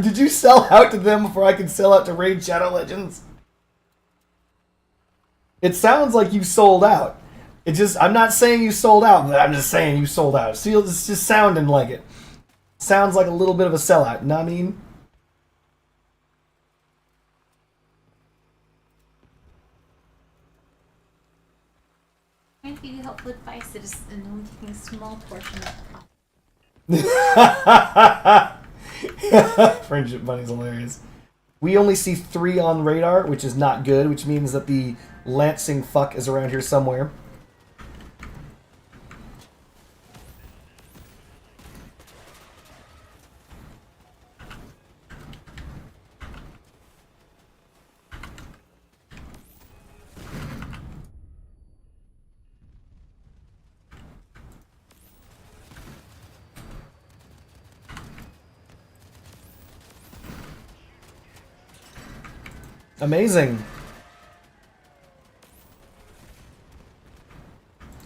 Did you sell out to them before I could sell out to Raid Shadow Legends? It sounds like you sold out. I'm not saying you sold out, but I'm just saying you sold out. See, it's just sounding like it. Sounds like a little bit of a sellout, you know what I mean? Trying to give you helpful advice that is only taking a small portion of the Friendship Bunny's hilarious. We only see 3 on radar, which is not good, which means that the Lancing fuck is around here somewhere. Amazing.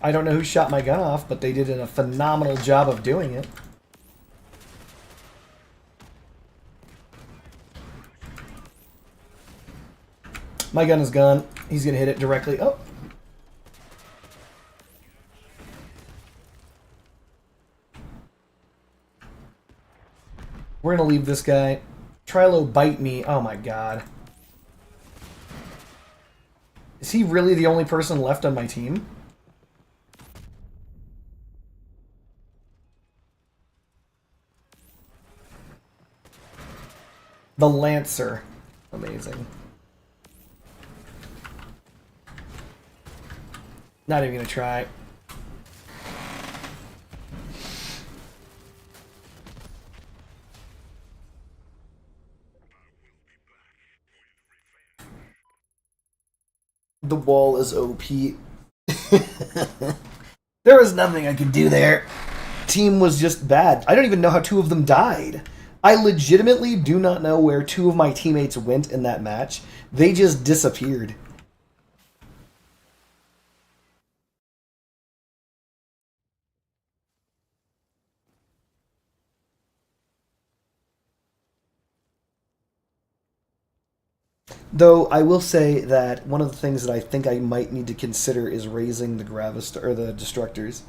I don't know who shot my gun off, but they did a phenomenal job of doing it. My gun is gone. He's going to hit it directly. Oh. We're going to leave this guy. Trilo bite me. Oh my god. Is he really the only person left on my team? The Lancer. Amazing. Not even gonna try. The wall is OP. There was nothing I could do there. Team was just bad. I don't even know how 2 of them died. I legitimately do not know where 2 of my teammates went in that match. They just disappeared. Though I will say that one of the things that I think I might need to consider is raising the Gravis or the Destructors.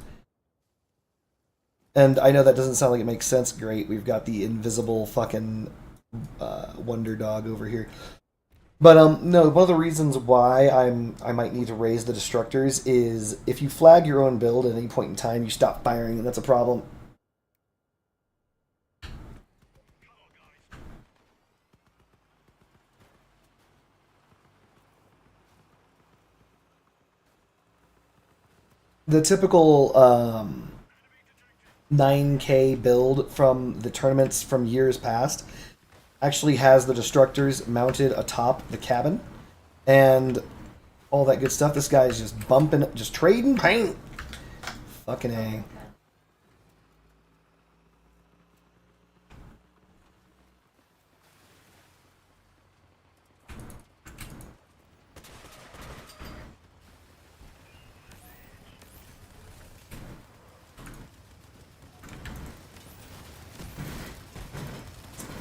And I know that doesn't sound like it makes sense. Great, we've got the invisible fucking Wonder Dog over here. But no, one of the reasons why I might need to raise the Destructors is if you flag your own build at any point in time, you stop firing, and that's a problem. The typical 9K build from the tournaments from years past actually has the Destructors mounted atop the cabin and all that good stuff. This guy's just bumping, just trading paint. Fucking A.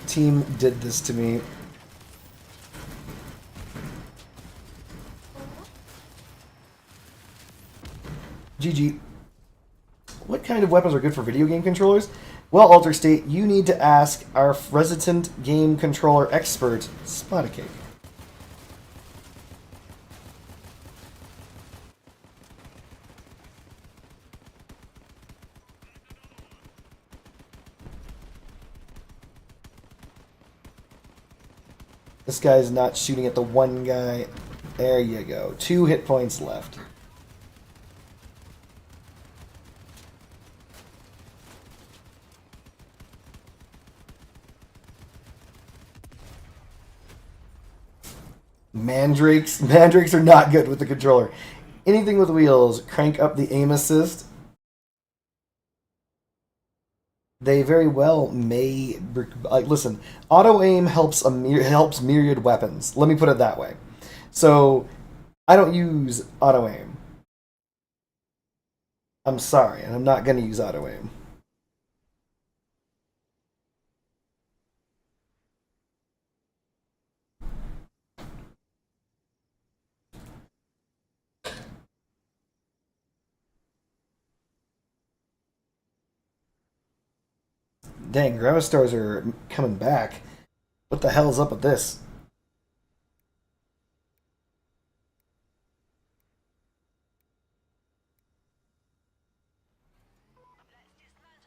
Team did this to me. GG. What kind of weapons are good for video game controllers? Well, Alter State, you need to ask our resident game controller expert, Spotacake. This guy's not shooting at the one guy. There you go. 2 hit points left. Mandrakes are not good with the controller. Anything with wheels, crank up the aim assist. They very well may listen. Auto aim helps helps myriad weapons. Let me put it that way. So I don't use auto aim. I'm sorry, and I'm not going to use auto aim. Dang, Gravistars are coming back. What the hell is up with this?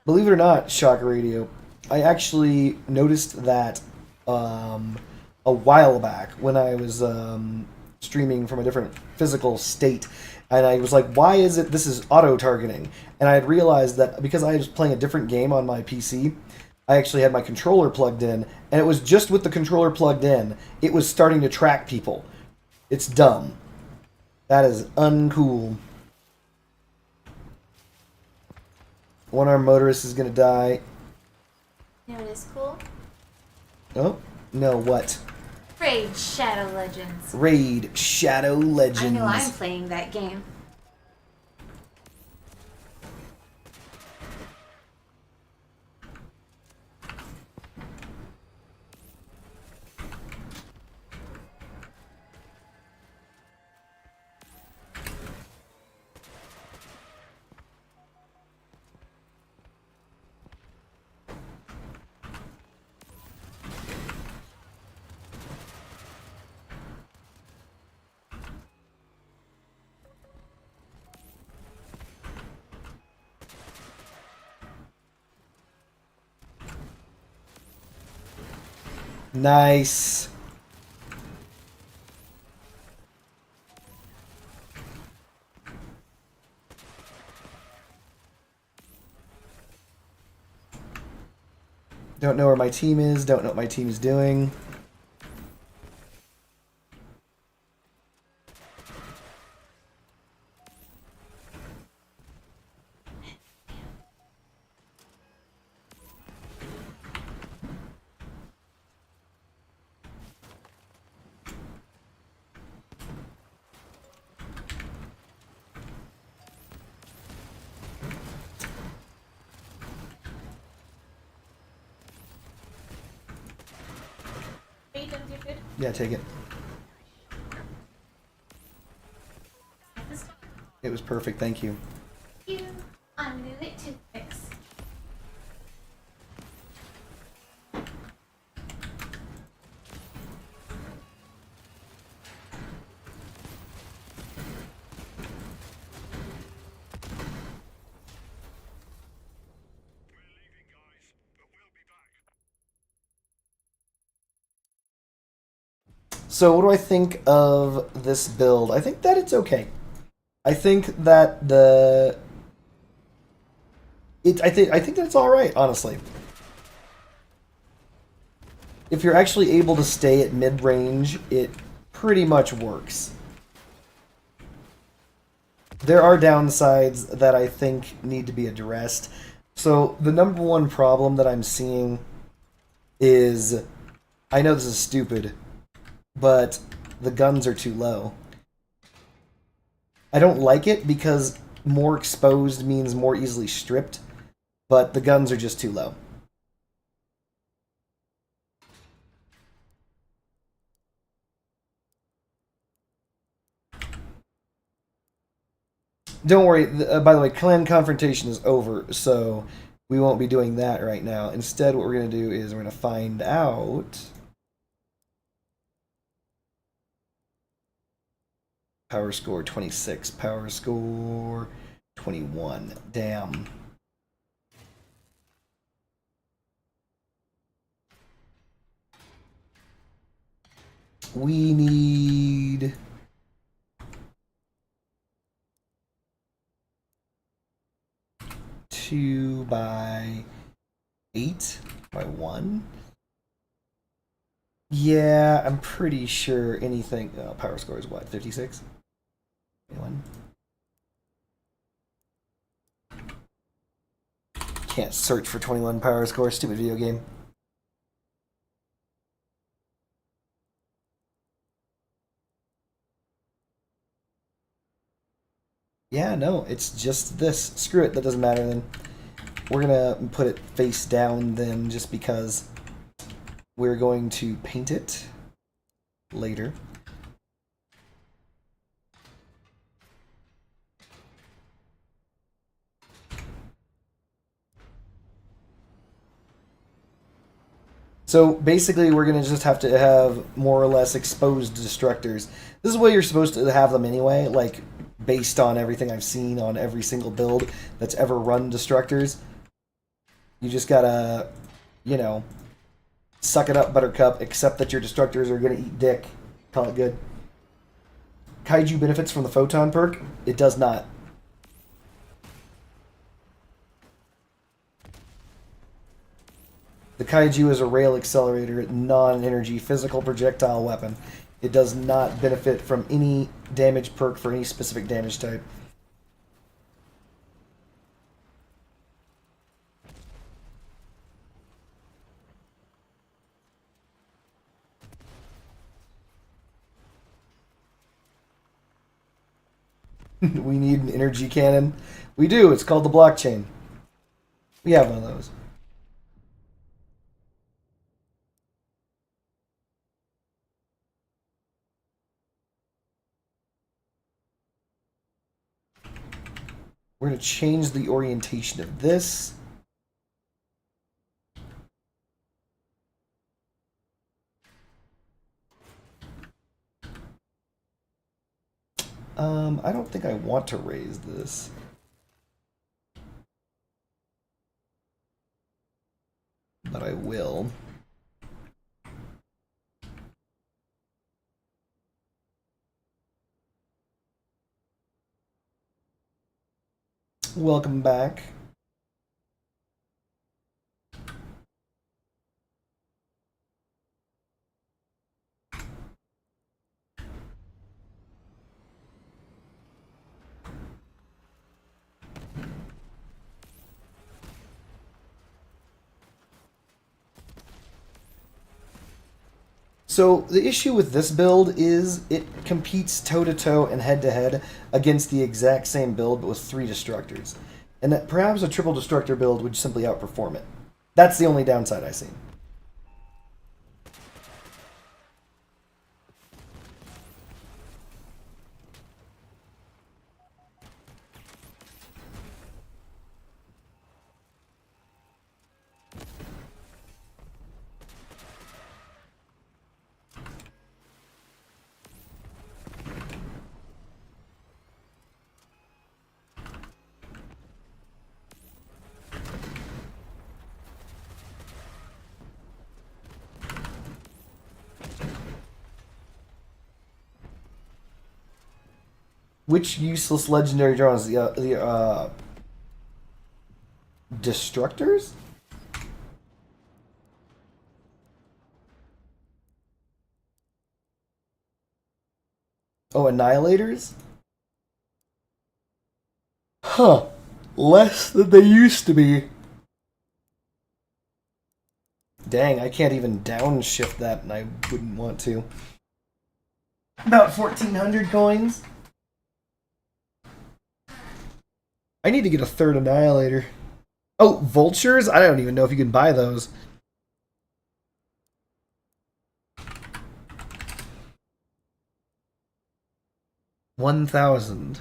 Believe it or not, Shock Radio, I actually noticed that a while back when I was streaming from a different physical state, and I was like, why is it this is auto-targeting? And I had realized that because I was playing a different game on my PC, I actually had my controller plugged in, and it was just with the controller plugged in, it was starting to track people. It's dumb. That is uncool. One-armed motorist is going to die. You know what is cool? Oh, no, what? Raid Shadow Legends. Raid Shadow Legends. I know I'm playing that game. Nice. Don't know where my team is. Don't know what my team is doing. Yeah, take it. It was perfect, thank you. I'm gonna do it toothpicks. So what do I think of this build? I think that it's okay. I think that I think that it's all right, honestly. If you're actually able to stay at mid-range, it pretty much works. There are downsides that I think need to be addressed. So the number one problem that I'm seeing is, I know this is stupid, but the guns are too low. I don't like it because more exposed means more easily stripped, but the guns are just too low. Don't worry, by the way, clan confrontation is over, so we won't be doing that right now. Instead, what we're going to do is we're going to find out... Power score 26. Power score 21. Damn. We need... 2 by 8 by 1. Yeah, I'm pretty sure anything... power score is what? 56? 21? Can't search for 21 power score. Stupid video game. Yeah, no, it's just this. Screw it, that doesn't matter then. We're gonna put it face down then, just because we're going to paint it later. So basically we're going to just have to have more or less exposed destructors. This is what you're supposed to have them anyway, like based on everything I've seen on every single build that's ever run destructors. You just gotta, you know, suck it up, Buttercup, accept that your destructors are gonna eat dick. Call it good. Kaiju benefits from the photon perk? It does not. The Kaiju is a rail accelerator, non-energy physical projectile weapon. It does not benefit from any damage perk for any specific damage type. We need an energy cannon. We do. It's called the blockchain. We have one of those. We're going to change the orientation of this. I don't think I want to raise this. But I will. Welcome back. So the issue with this build is it competes toe-to-toe and head-to-head against the exact same build but with 3 destructors. And that perhaps a triple destructor build would simply outperform it. That's the only downside I see. Which useless legendary drones? The destructors? Oh, annihilators? Huh. Less than they used to be. Dang, I can't even downshift that, and I wouldn't want to. About 1,400 coins. I need to get a 3rd annihilator. Oh, vultures? I don't even know if you can buy those. $1,000.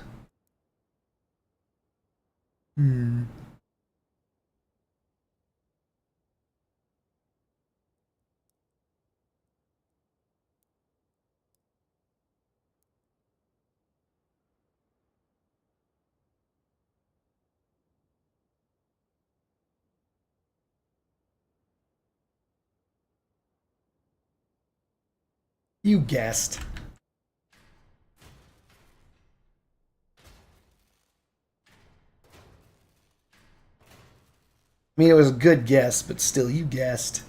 You guessed. I mean, it was a good guess, but still, you guessed.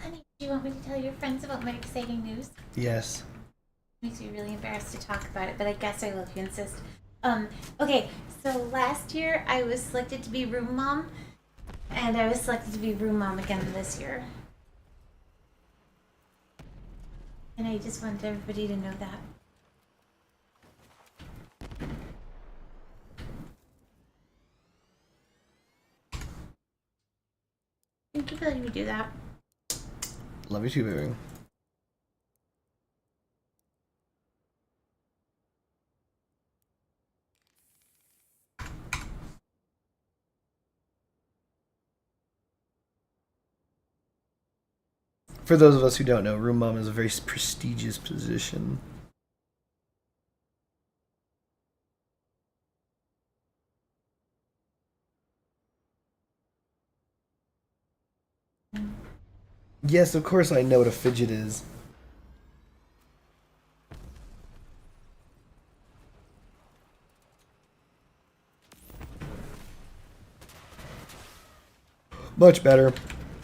Honey, do you want me to tell your friends about my exciting news? Yes. Makes me really embarrassed to talk about it, but I guess I will if you insist. Okay, so last year I was selected to be room mom, and I was selected to be room mom again this year. And I just wanted everybody to know that. Thank you for letting me do that. Love you too, baby. For those of us who don't know, room mom is a very prestigious position. Yes, of course I know what a fidget is. Much better.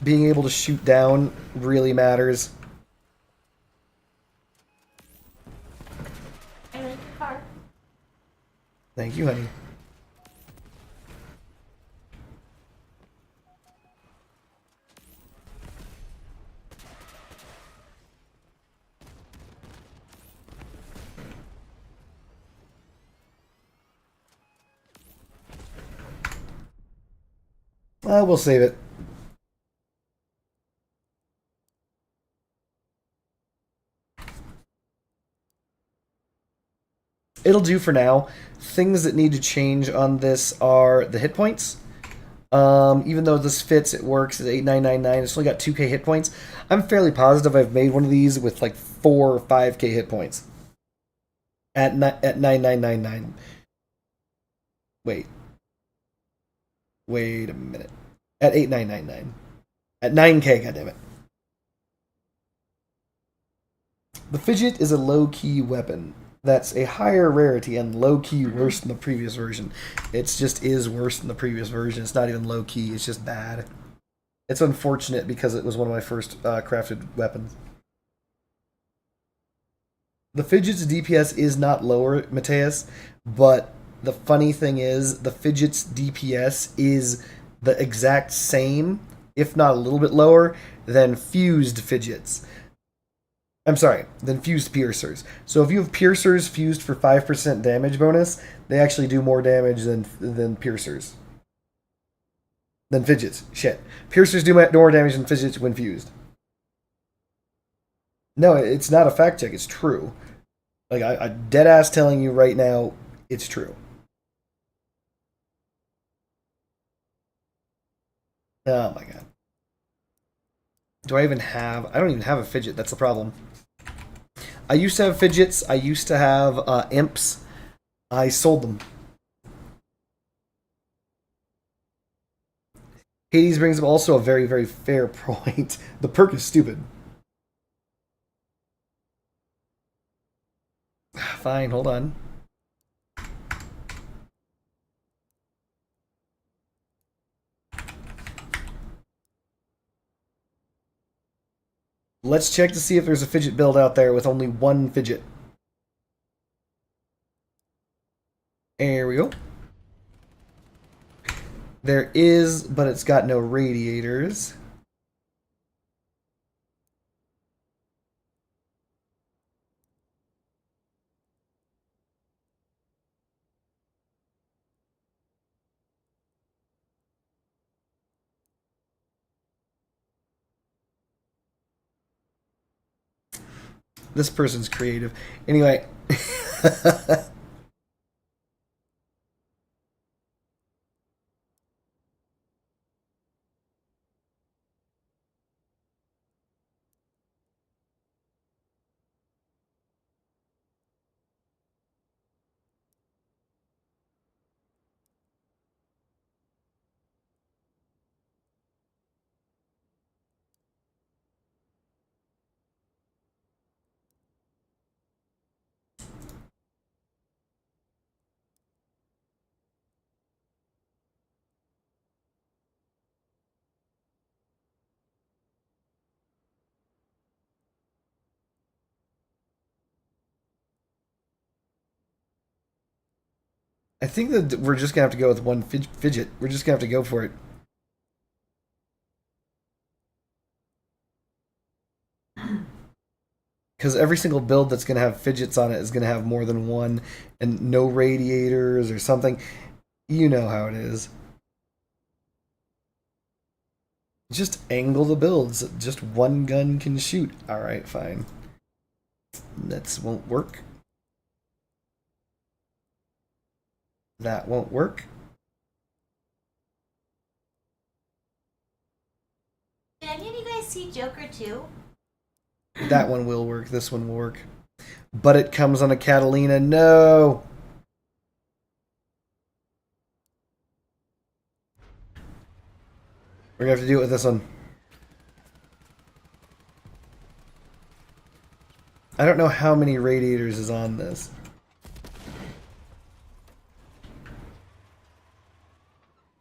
Being able to shoot down really matters. I like your car. Thank you, honey. We'll save it. It'll do for now. Things that need to change on this are the hit points. Even though this fits, it works at 8999. It's only got 2k hit points. I'm fairly positive I've made one of these with like 4 or 5k hit points. At 9999. Wait a minute. At 8999. At 9k, goddammit. The fidget is a low-key weapon. That's a higher rarity and low-key worse than the previous version. It just is worse than the previous version. It's not even low-key, it's just bad. It's unfortunate because it was one of my first crafted weapons. The fidget's DPS is not lower, Mateus, but the funny thing is the fidget's DPS is the exact same, if not a little bit lower, than fused fidgets. I'm sorry, than fused piercers. So if you have piercers fused for 5% damage bonus, they actually do more damage than piercers. Than fidgets. Shit. Piercers do more damage than fidgets when fused. No, it's not a fact check, it's true. Like, I dead ass telling you right now, it's true. Oh my god. Do I even have... I don't even have a fidget, that's the problem. I used to have fidgets, I used to have imps. I sold them. Hades brings up also a very, very fair point. The perk is stupid. Fine, hold on. Let's check to see if there's a fidget build out there with only one fidget. There we go. There is, but it's got no radiators. This person's creative. Anyway. I think that we're just gonna have to go with one fidget. We're just gonna have to go for it. Because every single build that's gonna have fidgets on it is gonna have more than one, and no radiators or something. You know how it is. Just angle the builds. Just one gun can shoot. Alright, fine. That won't work. That won't work. Did any of you guys see Joker 2? That one will work. This one will work. But it comes on a Catalina. No! We're going to have to do it with this one. I don't know how many radiators is on this.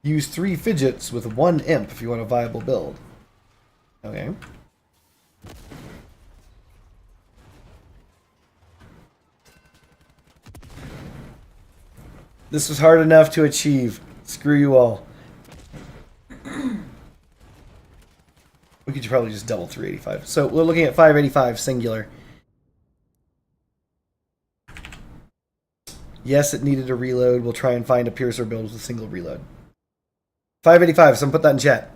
Use 3 fidgets with 1 imp if you want a viable build. Okay. This was hard enough to achieve. Screw you all. We could probably just double 385. So we're looking at 585 singular. Yes, it needed a reload. We'll try and find a piercer build with a single reload. 585, someone put that in chat.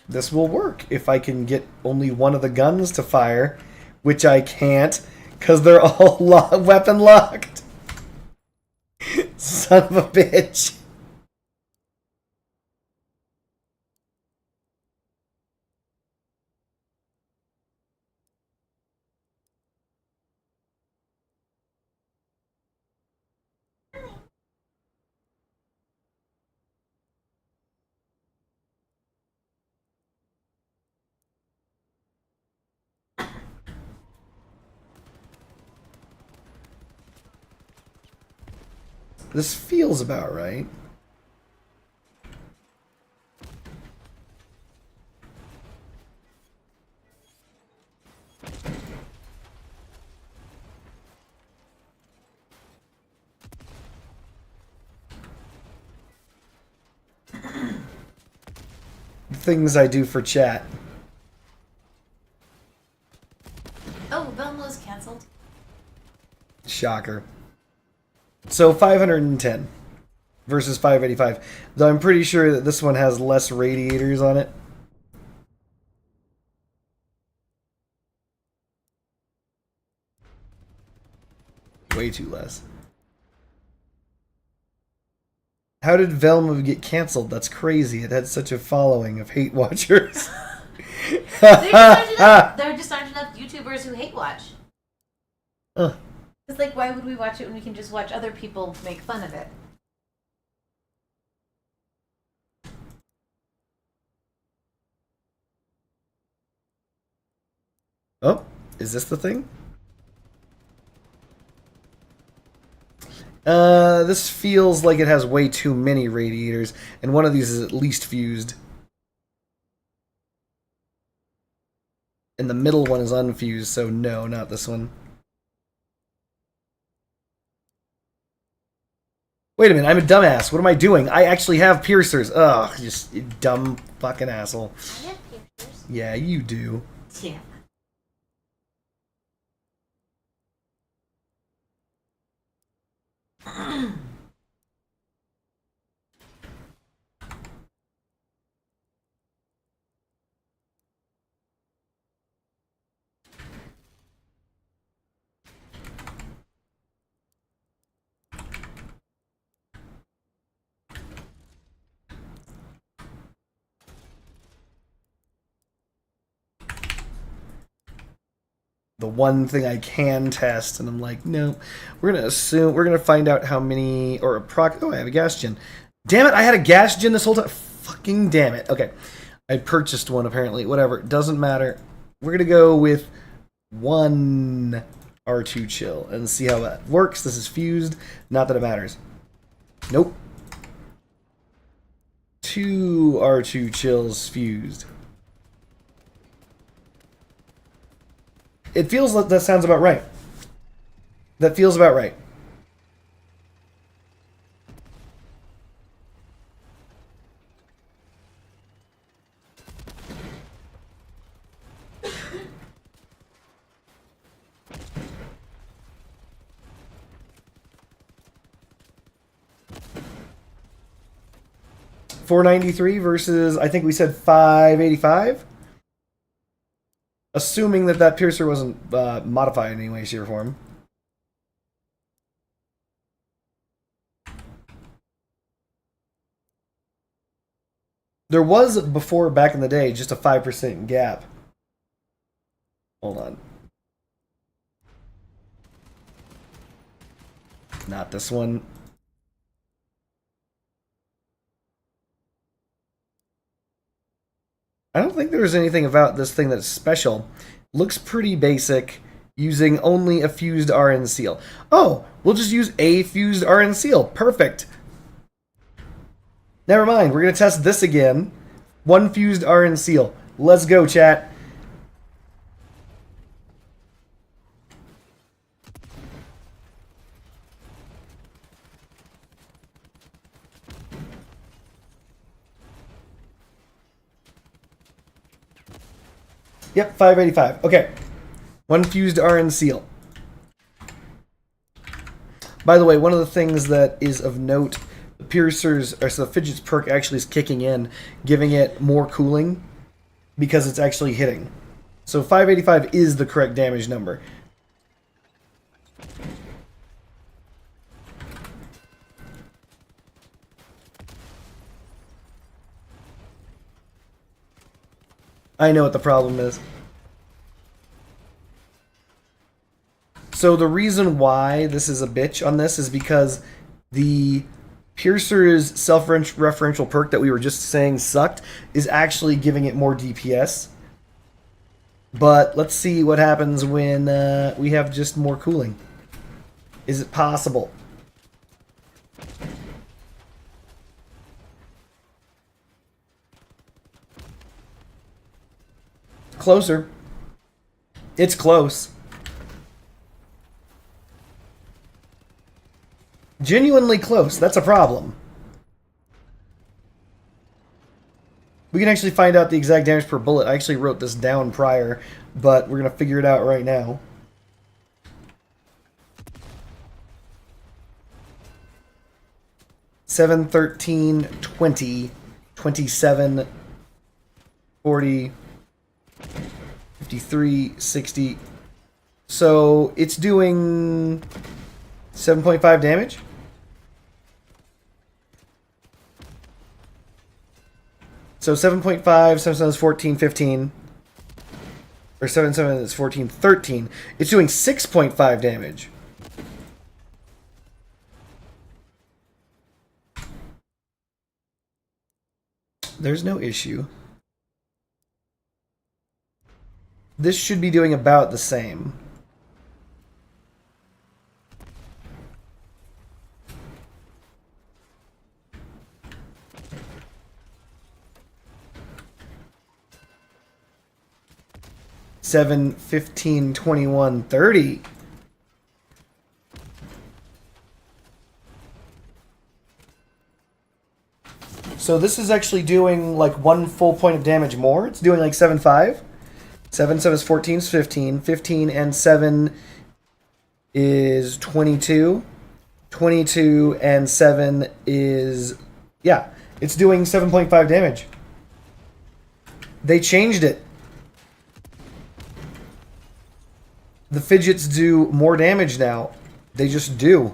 This will work if I can get only one of the guns to fire, which I can't, because they're all weapon locked. Son of a bitch. This feels about right. Things I do for chat. Oh, Velmo's canceled. Shocker. So 510 versus 585. Though I'm pretty sure that this one has less radiators on it. Way too less. How did Velma get canceled? That's crazy. It had such a following of hate watchers. There just aren't enough YouTubers who hate watch. It's like, why would we watch it when we can just watch other people make fun of it? Oh, is this the thing? This feels like it has way too many radiators, and one of these is at least fused. And the middle one is unfused, so no, not this one. Wait a minute, I'm a dumbass. What am I doing? I actually have piercers. Ugh, just dumb fucking asshole. I have piercers. Yeah, you do. Yeah. The one thing I can test, and I'm like, no. We're gonna find out how many, or oh, I have a gas gen. Damn it, I had a gas gen this whole time. Fucking damn it. Okay, I purchased one apparently. Whatever, it doesn't matter. We're gonna go with one R2 chill and see how that works. This is fused. Not that it matters. Nope. 2 R2 chills fused. It feels like that sounds about right. That feels about right. $493 versus, I think we said $585. Assuming that piercer wasn't modified in any way, shape, or form. There was before, back in the day, just a 5% gap. Hold on. Not this one. I don't think there's anything about this thing that's special. Looks pretty basic, using only a fused RN seal. Oh, we'll just use a fused RN seal. Perfect. Never mind, we're going to test this again. One fused RN seal. Let's go, chat. Yep, 585. Okay. One fused RN seal. By the way, one of the things that is of note, the piercers, or so the fidgets perk actually is kicking in, giving it more cooling because it's actually hitting. So 585 is the correct damage number. I know what the problem is. So the reason why this is a bitch on this is because the Piercer's self-referential perk that we were just saying sucked is actually giving it more DPS. But let's see what happens when we have just more cooling. Is it possible? Closer. It's close. Genuinely close. That's a problem. We can actually find out the exact damage per bullet. I actually wrote this down prior, but we're going to figure it out right now. Seven, 13, 20, 27, 40, 53, 60. So it's doing 7.5 damage. So 7.5, 7 is 14, 15. Or 7, 7 is 14, 13. It's doing 6.5 damage. There's no issue. This should be doing about the same. Seven, 15, 21, 30. So this is actually doing like 1 full point of damage more. It's doing like 7.5. 7, 7 is 14, is 15. 15 and 7 is 22. 22 and 7 is... Yeah, it's doing 7.5 damage. They changed it. The fidgets do more damage now. They just do.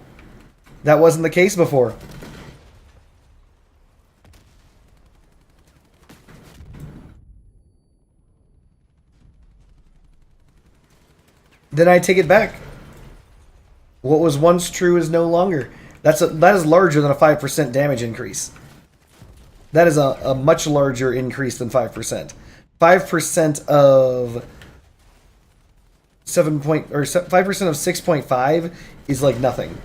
That wasn't the case before. Then I take it back. What was once true is no longer. That is larger than a 5% damage increase. That is a much larger increase than 5%. 5% of 5% of 6.5 is like nothing.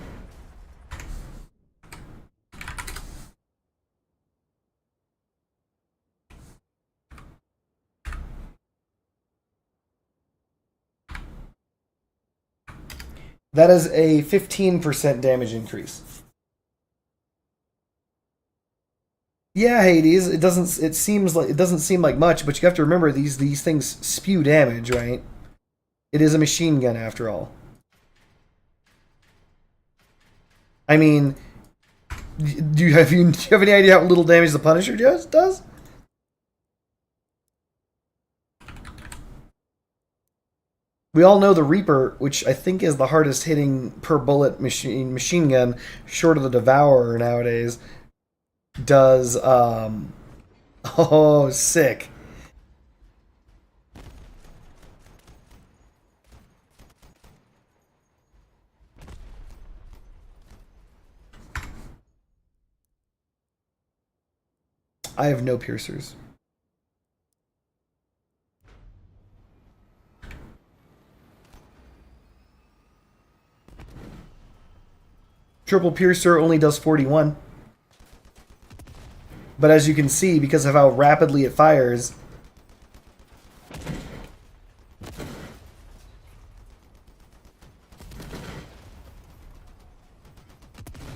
That is a 15% damage increase. Yeah, Hades, it doesn't seem like much, but you have to remember these things spew damage, right? It is a machine gun after all. I mean, do you have any idea how little damage the Punisher does? We all know the Reaper, which I think is the hardest hitting per bullet machine gun, short of the Devourer nowadays, does Oh, sick. I have no piercers. Triple piercer only does 41. But as you can see, because of how rapidly it fires,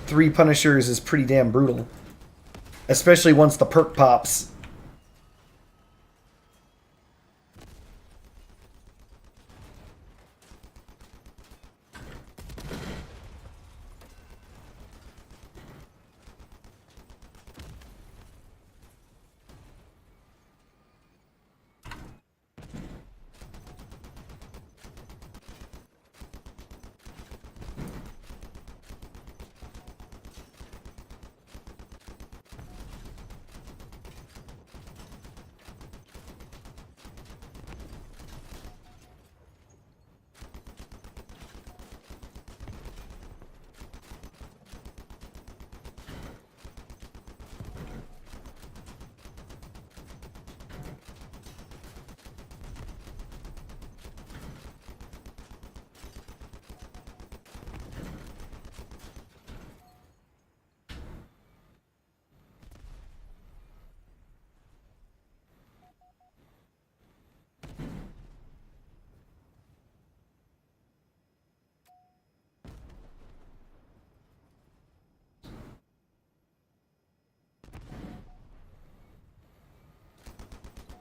three Punishers is pretty damn brutal. Especially once the perk pops.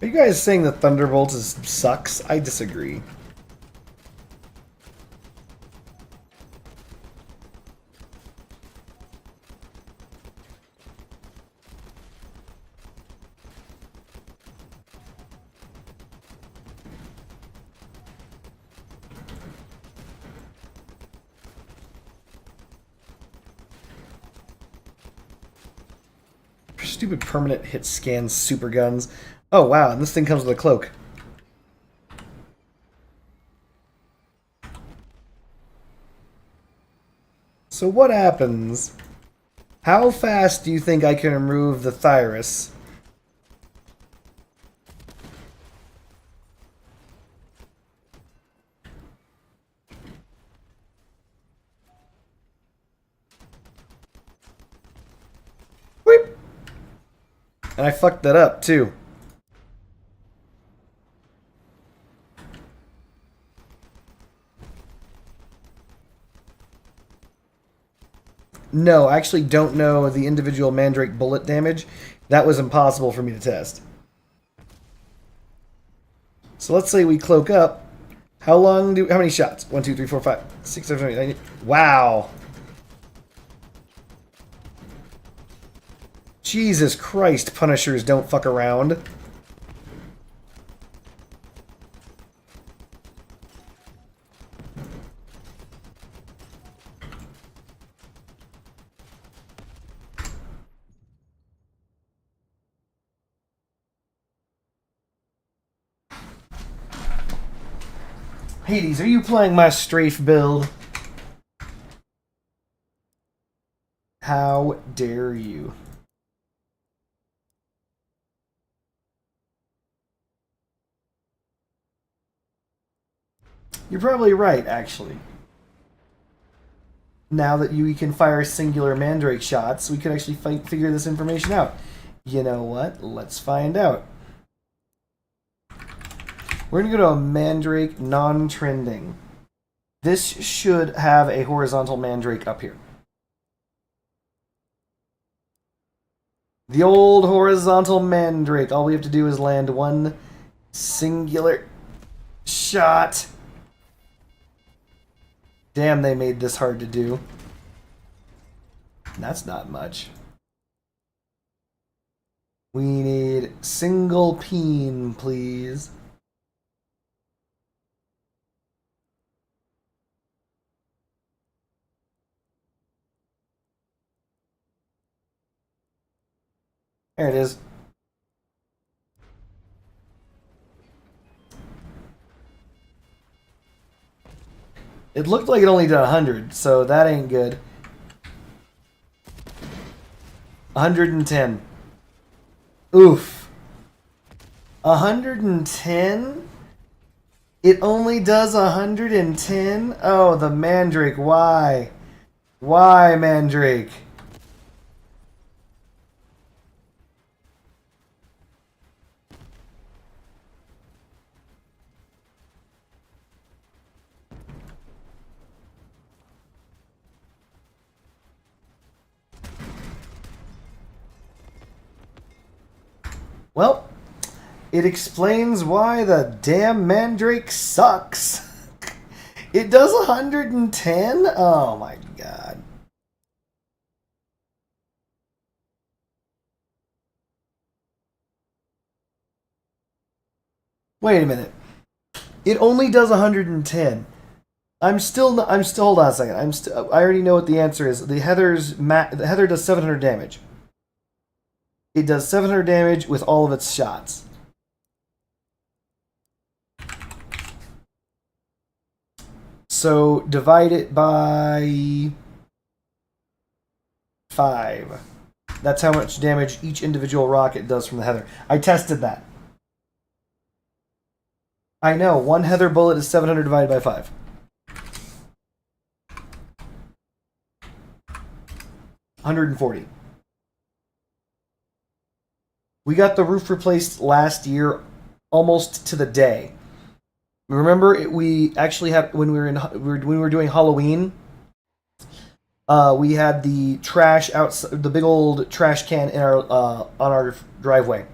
Are you guys saying that Thunderbolts sucks? I disagree. Stupid permanent hit scan super guns. Oh wow, and this thing comes with a cloak. So what happens? How fast do you think I can remove the Thyrus? Whip. And I fucked that up too. No, I actually don't know the individual Mandrake bullet damage. That was impossible for me to test. So let's say we cloak up. How many shots? 1, 2, 3, 4, 5, 6, 7, 8, 9. Wow. Jesus Christ, Punishers don't fuck around. Hades, are you playing my strafe build? How dare you? You're probably right, actually. Now that we can fire singular Mandrake shots, we could actually figure this information out. You know what? Let's find out. We're going to go to a Mandrake non-trending. This should have a horizontal Mandrake up here. The old horizontal Mandrake. All we have to do is land one singular shot. Damn, they made this hard to do. That's not much. We need single peen, please. There it is. It looked like it only did 100, so that ain't good. 110. Oof. 110? It only does 110? Oh, the Mandrake. Why? Why, Mandrake? Well, it explains why the damn Mandrake sucks. It does 110? Oh my god. Wait a minute. It only does 110. Hold on a second. I already know what the answer is. The Heather does 700 damage. It does 700 damage with all of its shots. So divide it by 5. That's how much damage each individual rocket does from the Heather. I tested that. I know, one Heather bullet is 700 divided by 5. $140. We got the roof replaced last year, almost to the day. Remember, we actually had when we were doing Halloween. We had the trash outside, the big old trash can in our on our driveway.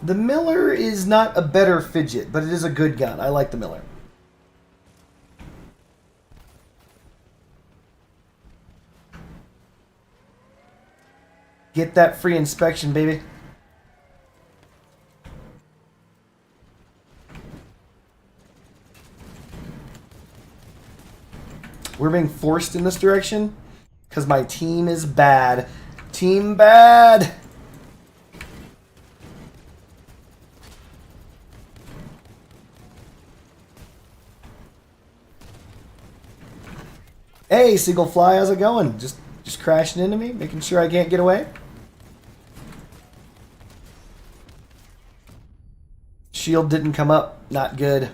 The Miller is not a better fidget, but it is a good gun. I like the Miller. Get that free inspection, baby. We're being forced in this direction because my team is bad. Team bad! Hey, Seagull Fly, how's it going? Just crashing into me, making sure I can't get away? Shield didn't come up. Not good.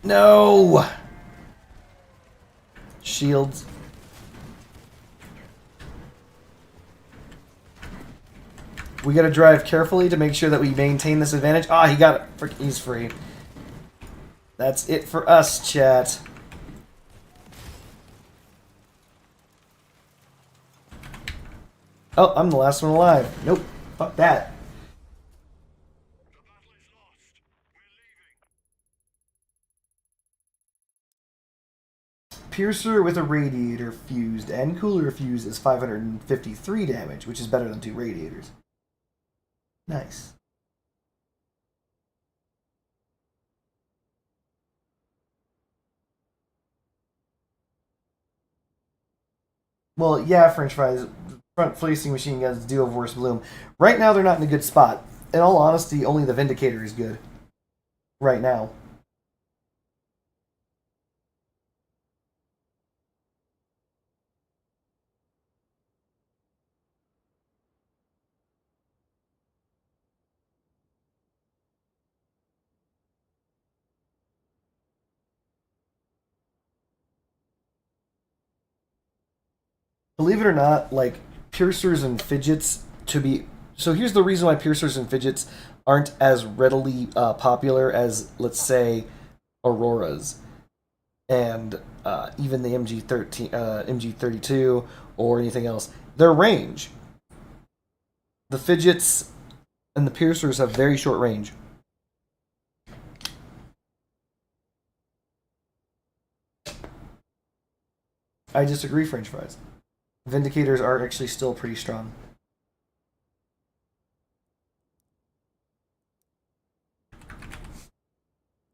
No! Shields. We gotta drive carefully to make sure that we maintain this advantage. Ah, he got it. He's free. That's it for us, chat. Oh, I'm the last one alive. Nope. Fuck that. Piercer with a radiator fused and cooler fuse is 553 damage, which is better than 2 radiators. Nice. Well, yeah, French fries. Front-facing machine guns do have worse bloom. Right now, they're not in a good spot. In all honesty, only the Vindicator is good. Right now. Believe it or not, like, piercers and fidgets to be... So here's the reason why piercers and fidgets aren't as readily popular as, let's say, Auroras. And even the MG32 or anything else. Their range. The fidgets and the piercers have very short range. I disagree, French fries. Vindicators are actually still pretty strong.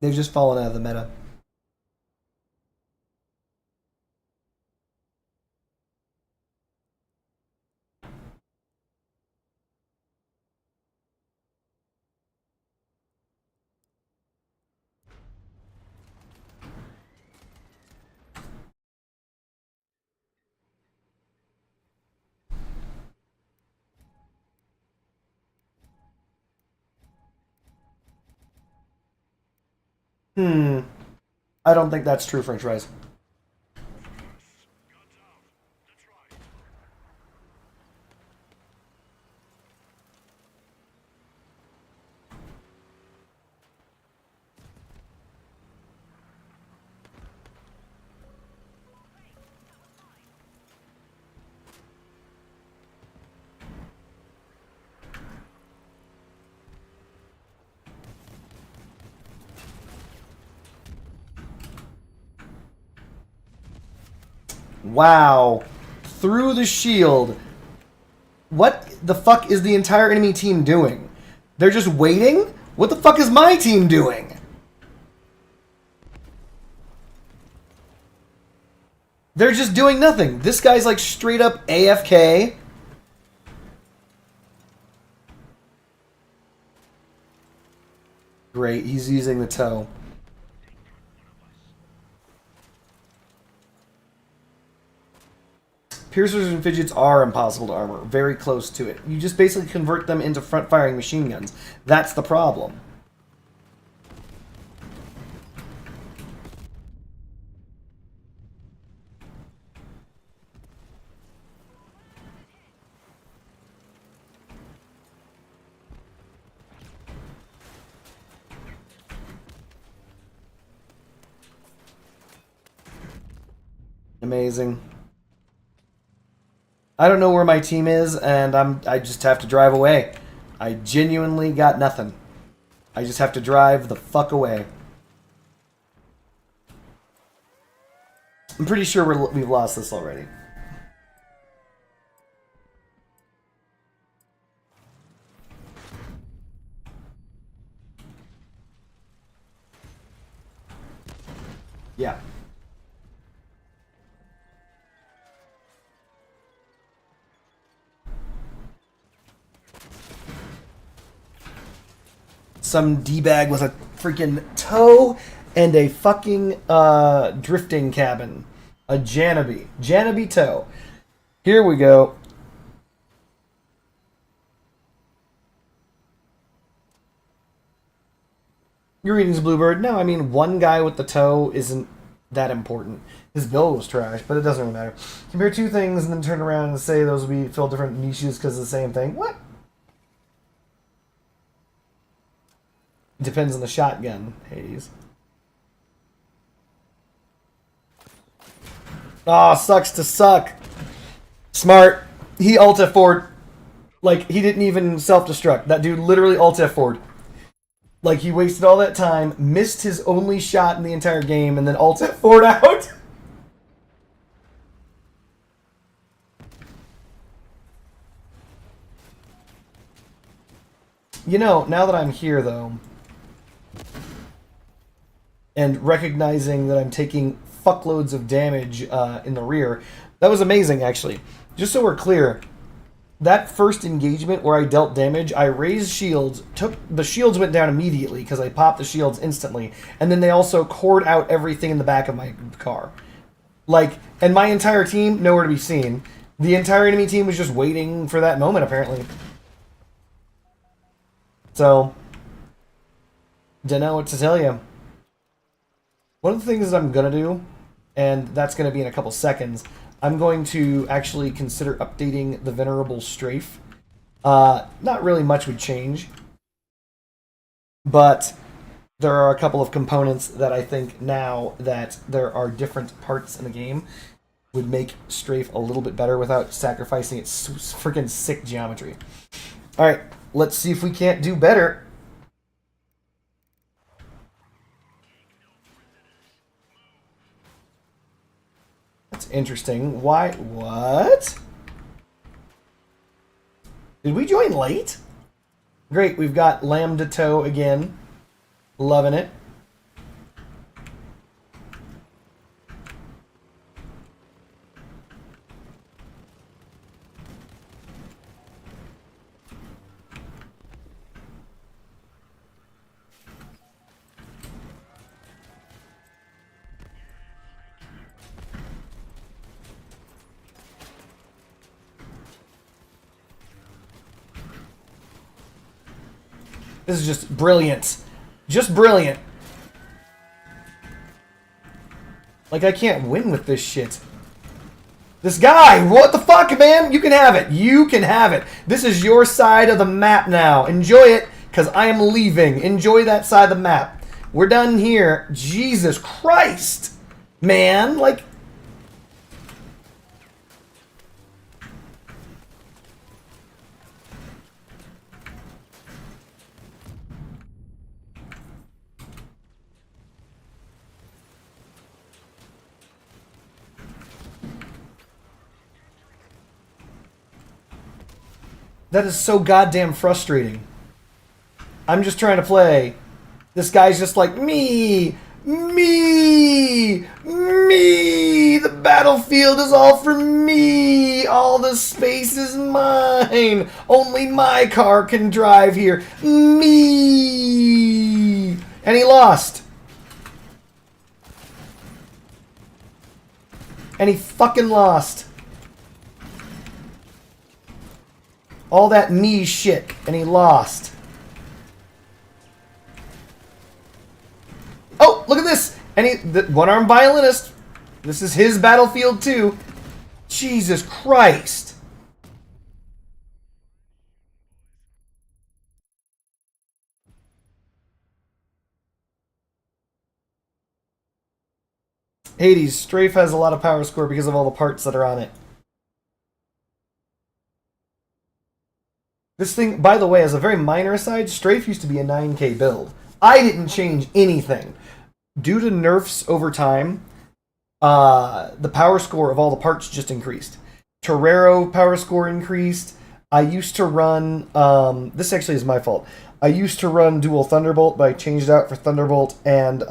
They've just fallen out of the meta. I don't think that's true, French fries. Wow. Through the shield. What the fuck is the entire enemy team doing? They're just waiting? What the fuck is my team doing? They're just doing nothing. This guy's like straight up AFK. Great, he's using the toe. Piercers and fidgets are impossible to armor. Very close to it. You just basically convert them into front-firing machine guns. That's the problem. Amazing. I don't know where my team is, and I just have to drive away. I genuinely got nothing. I just have to drive the fuck away. I'm pretty sure we've lost this already. Yeah. Some D-bag with a freaking toe and a fucking drifting cabin. A Janabi. Janabi toe. Here we go. Greetings, Bluebird. No, I mean, one guy with the toe isn't that important. His build was trash, but it doesn't really matter. Compare two things and then turn around and say those will fill different niches because of the same thing. What? Depends on the shotgun, Hades. Aw, sucks to suck. Smart. He alt F4'd. Like, he didn't even self-destruct. That dude literally alt F4'd. Like, he wasted all that time, missed his only shot in the entire game, and then alt F4'd out. You know, now that I'm here, though, and recognizing that I'm taking fuckloads of damage in the rear, that was amazing, actually. Just so we're clear, that first engagement where I dealt damage, I raised shields, the shields went down immediately because I popped the shields instantly, and then they also cored out everything in the back of my car. Like, and my entire team, nowhere to be seen. The entire enemy team was just waiting for that moment, apparently. So, don't know what to tell you. One of the things that I'm going to do, and that's going to be in a couple seconds, I'm going to actually consider updating the Venerable Strafe. Not really much would change, but there are a couple of components that I think now that there are different parts in the game would make Strafe a little bit better without sacrificing its freaking sick geometry. Alright, let's see if we can't do better. That's interesting. Why? What? Did we join late? Great, we've got Lambda Toe again. Loving it. This is just brilliant. Just brilliant. Like, I can't win with this shit. This guy! What the fuck, man? You can have it. You can have it. This is your side of the map now. Enjoy it, because I am leaving. Enjoy that side of the map. We're done here. Jesus Christ! Man, like... That is so goddamn frustrating. I'm just trying to play. This guy's just like, me! Me! Me! The battlefield is all for me! All the space is mine! Only my car can drive here! Me! And he lost. And he fucking lost. All that me shit, and he lost. Oh, look at this! And the one-armed violinist. This is his battlefield too. Jesus Christ! Hades, Strafe has a lot of power score because of all the parts that are on it. This thing, by the way, as a very minor aside, Strafe used to be a 9K build. I didn't change anything. Due to nerfs over time, the power score of all the parts just increased. Torero power score increased. I used to run... this actually is my fault. I used to run dual Thunderbolt, but I changed it out for Thunderbolt and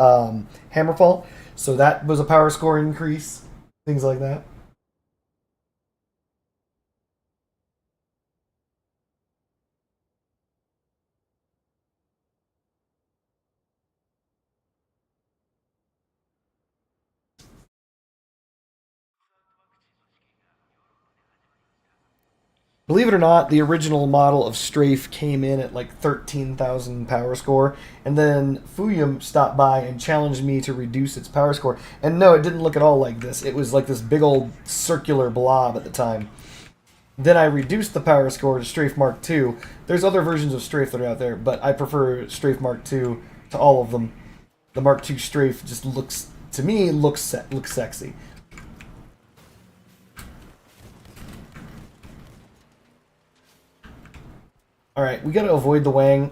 Hammerfall. So that was a power score increase. Things like that. Believe it or not, the original model of Strafe came in at like 13,000 power score, and then Fuyum stopped by and challenged me to reduce its power score. And no, it didn't look at all like this. It was like this big old circular blob at the time. Then I reduced the power score to Strafe Mark II. There's other versions of Strafe that are out there, but I prefer Strafe Mark II to all of them. The Mark II Strafe just looks, to me, looks sexy. Alright, we gotta avoid the Wang.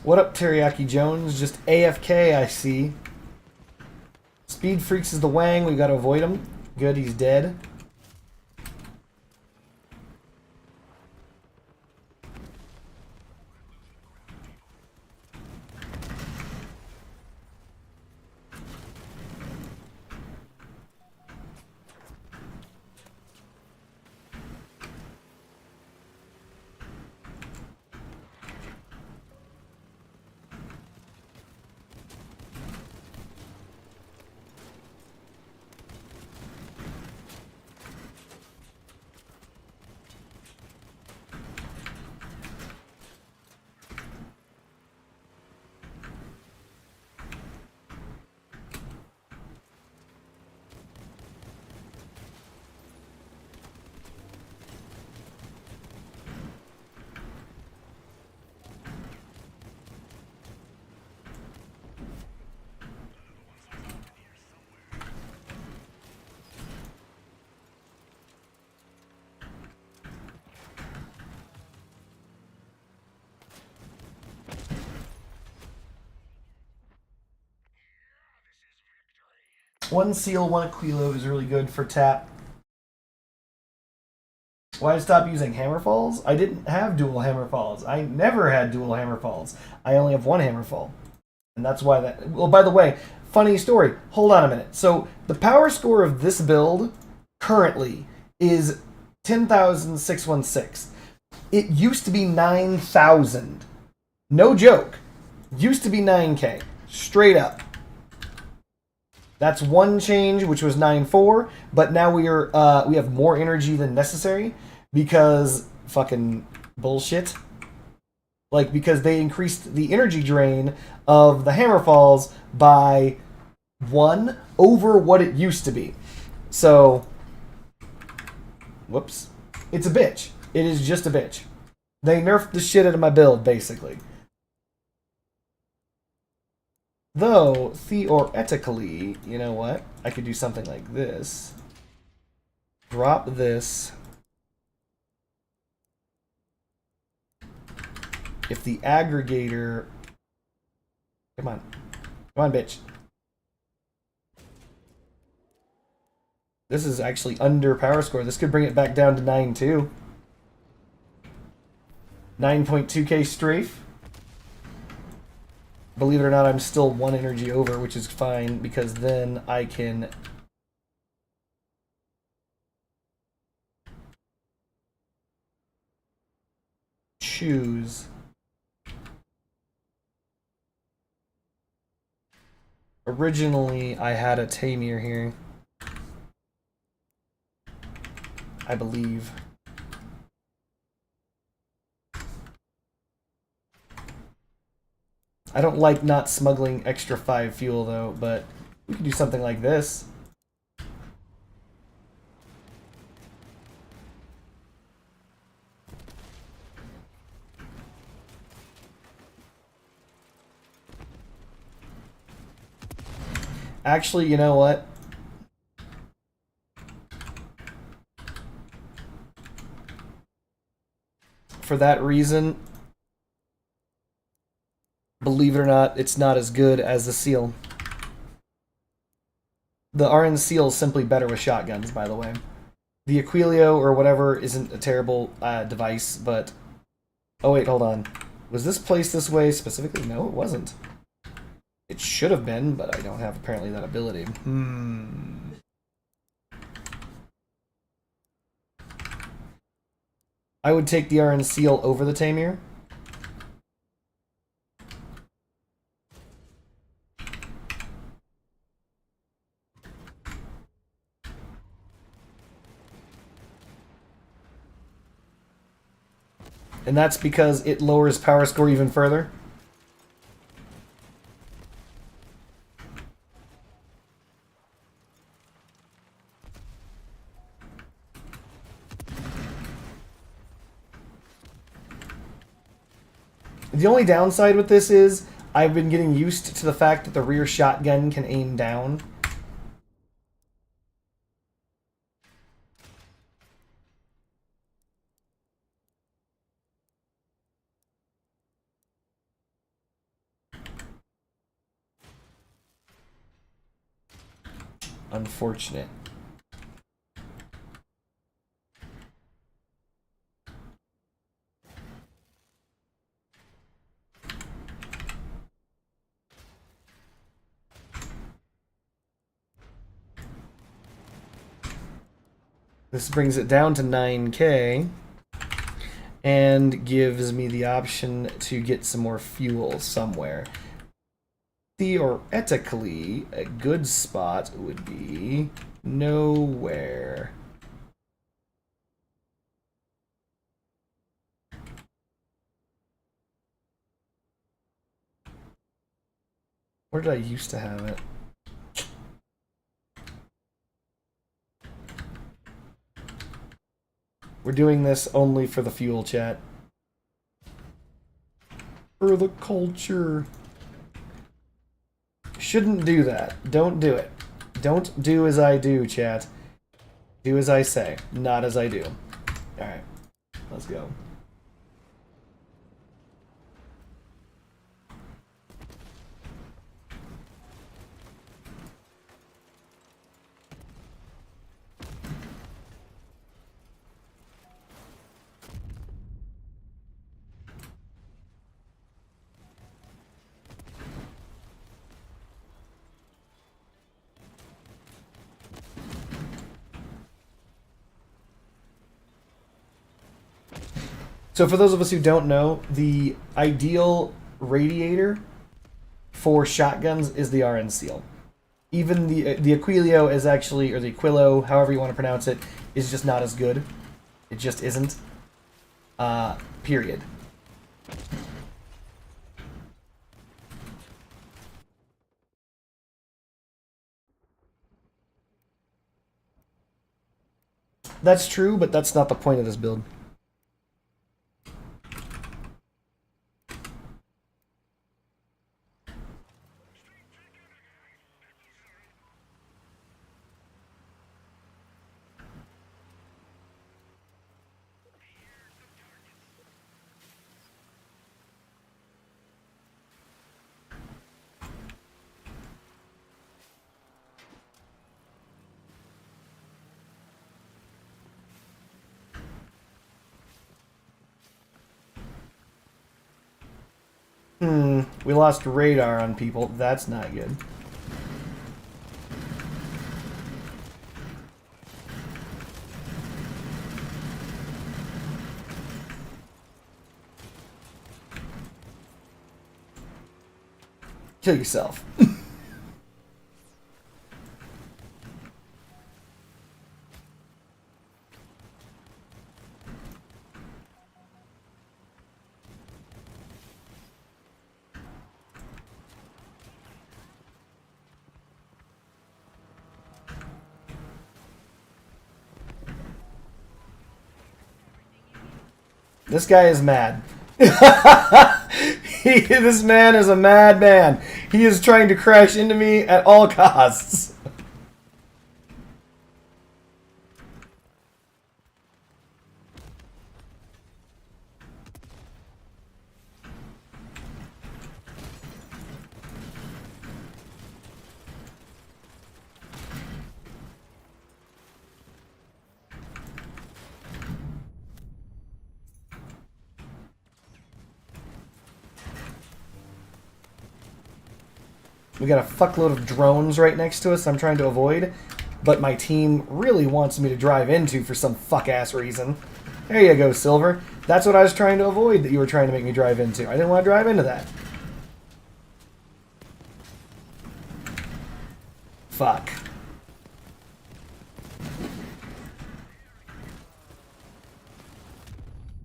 What up, Teriyaki Jones? Just AFK, I see. Speed Freaks is the Wang. We gotta avoid him. Good, he's dead. One seal, one Aquilo is really good for tap. Why stop using Hammerfalls? I didn't have dual Hammerfalls. I never had dual Hammerfalls. I only have one Hammerfall. And that's why that... Well, by the way, funny story. Hold on a minute. So, the power score of this build currently is 10,616. It used to be 9,000. No joke. Used to be 9K. Straight up. That's one change, which was 9.4, but now we have more energy than necessary because fucking bullshit. Like, because they increased the energy drain of the Hammerfalls by 1 over what it used to be. So, whoops. It's a bitch. It is just a bitch. They nerfed the shit out of my build, basically. Though, theoretically, you know what? I could do something like this. Drop this. If the aggregator... Come on. Come on, bitch. This is actually under power score. This could bring it back down to 9.2. 9.2k strafe. Believe it or not, I'm still 1 energy over, which is fine, because then I can... choose... Originally, I had a Tamir here. I believe. I don't like not smuggling extra 5 fuel, though, but we can do something like this. Actually, you know what? For that reason, believe it or not, it's not as good as the seal. The RN seal is simply better with shotguns, by the way. The Aquilio or whatever isn't a terrible device, but... Oh wait, hold on. Was this placed this way specifically? No, it wasn't. It should have been, but I don't have apparently that ability. I would take the RN seal over the Tamir. And that's because it lowers power score even further. The only downside with this is I've been getting used to the fact that the rear shotgun can aim down. Unfortunate. This brings it down to 9k and gives me the option to get some more fuel somewhere. Theoretically, a good spot would be nowhere. Where did I used to have it? We're doing this only for the fuel, chat. For the culture. Shouldn't do that. Don't do it. Don't do as I do, chat. Do as I say, not as I do. Alright. Let's go. So for those of us who don't know, the ideal radiator for shotguns is the RN Seal. Even the Aquilio is actually, or the Aquilo, however you want to pronounce it, is just not as good. It just isn't. Period. That's true, but that's not the point of this build. We lost radar on people. That's not good. Kill yourself. This guy is mad. This man is a mad man. He is trying to crash into me at all costs. We got a fuckload of drones right next to us I'm trying to avoid, but my team really wants me to drive into for some fuck-ass reason. There you go, Silver. That's what I was trying to avoid that you were trying to make me drive into. I didn't want to drive into that. Fuck.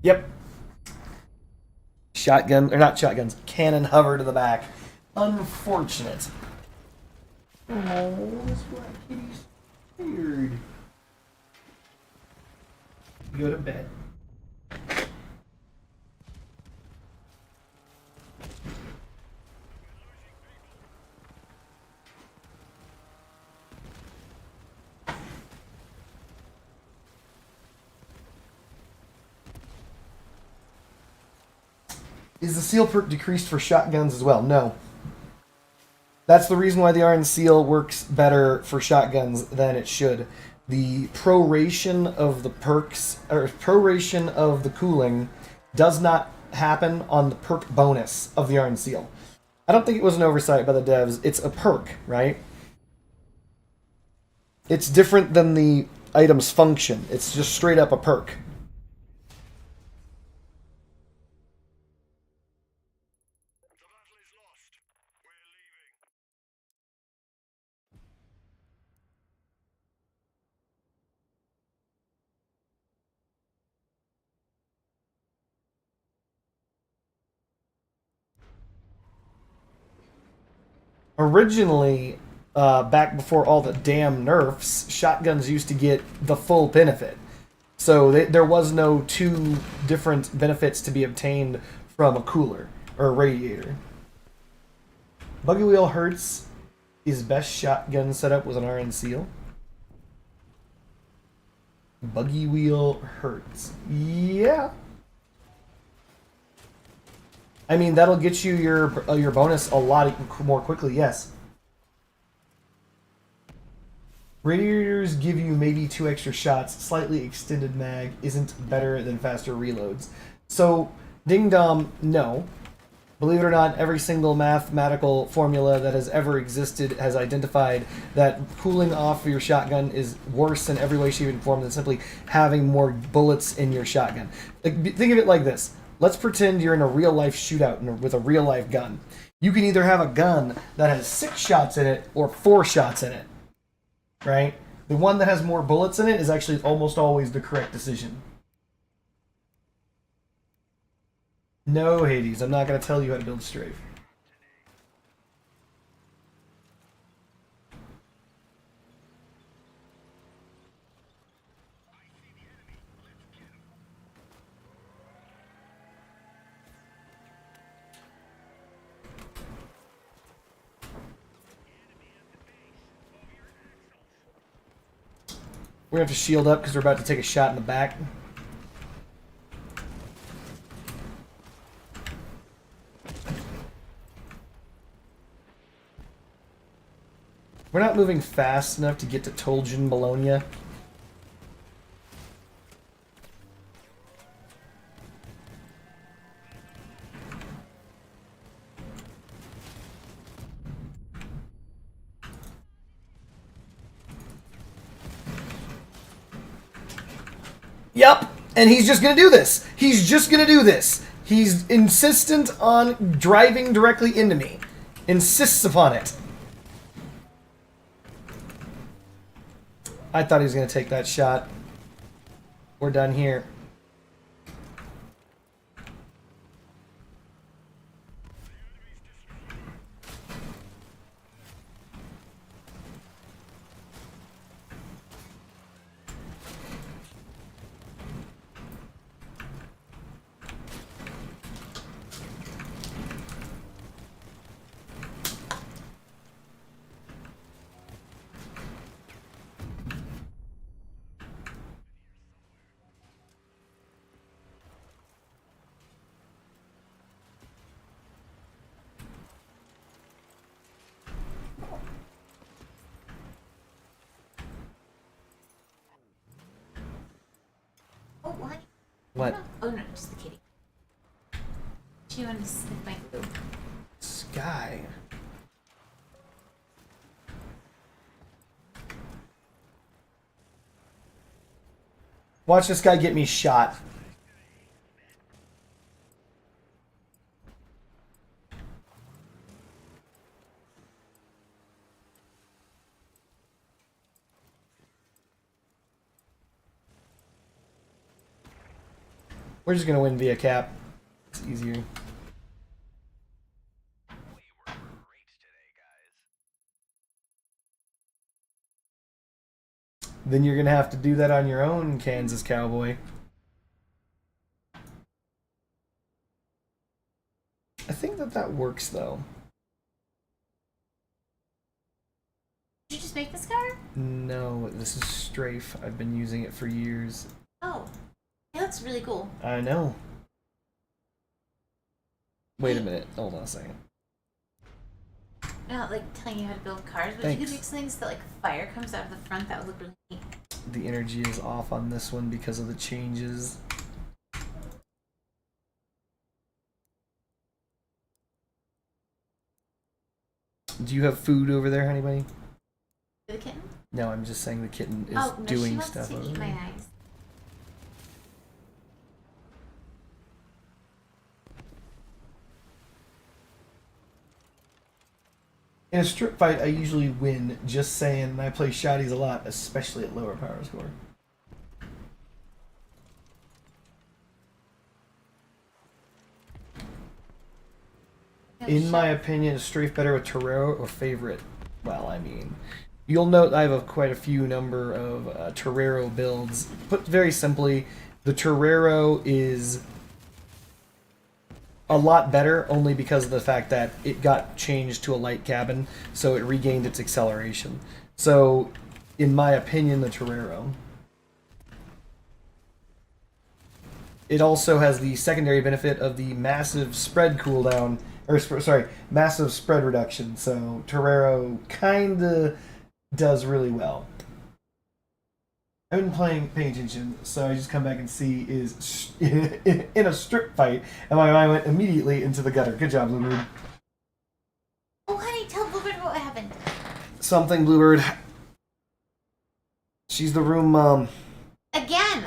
Yep. Shotgun, or not shotguns, cannon hover to the back. Unfortunate. Oh, this black kitty's weird. Go to bed. Is the seal perk decreased for shotguns as well? No. That's the reason why the Iron Seal works better for shotguns than it should. The proration of the perks, or proration of the cooling, does not happen on the perk bonus of the Iron Seal. I don't think it was an oversight by the devs. It's a perk, right? It's different than the item's function. It's just straight up a perk. Originally, back before all the damn nerfs, shotguns used to get the full benefit. So there was no two different benefits to be obtained from a cooler or a radiator. Buggy Wheel hurts. His best shotgun setup was an RN Seal. Buggy Wheel hurts. Yeah. I mean, that'll get you your bonus a lot more quickly, yes. Radiators give you maybe 2 extra shots. Slightly extended mag isn't better than faster reloads. So, ding dong, no. Believe it or not, every single mathematical formula that has ever existed has identified that cooling off your shotgun is worse in every way, shape, and form than simply having more bullets in your shotgun. Like, think of it like this. Let's pretend you're in a real-life shootout with a real-life gun. You can either have a gun that has 6 shots in it or 4 shots in it, right? The one that has more bullets in it is actually almost always the correct decision. No, Hades, I'm not going to tell you how to build strafe. We're going to have to shield up because we're about to take a shot in the back. We're not moving fast enough to get to Toljan, Bologna. Yep, and he's just going to do this. He's just going to do this. He's insistent on driving directly into me. Insists upon it. I thought he was going to take that shot. We're done here. Oh, what? What? Oh, no, just the kitty. She wanted to sniff my glue. Sky. Watch this guy get me shot. We're just gonna win via cap. It's easier. Then you're gonna have to do that on your own, Kansas Cowboy. I think that works though. Did you just make this car? No, this is strafe. I've been using it for years. Oh, it looks really cool. I know. Wait a minute. Hold on a second. I'm not like telling you how to build cars, but Thanks. if you could make something so that like fire comes out of the front, that would look really neat. The energy is off on this one because of the changes. Do you have food over there, honey bunny? For the kitten? No, I'm just saying the kitten is Oh, no, doing she wants stuff to over eat my there. eyes. In a strip fight, I usually win, just saying, and I play shotties a lot, especially at lower power score. In my opinion, is strafe better with Torero or favorite? Well, I mean, you'll note I have quite a few number of Torero builds. Put very simply, the Torero is a lot better only because of the fact that it got changed to a light cabin, so it regained its acceleration. So, in my opinion, the Torero. It also has the secondary benefit of the massive spread cooldown, or sorry, massive spread reduction. So Torero kinda does really well. I've been paying attention, so I just come back and see is in a strip fight, and my mind went immediately into the gutter. Good job, Bluebird. Oh, honey, tell Bluebird what happened. Something, Bluebird. She's the room mom. Again!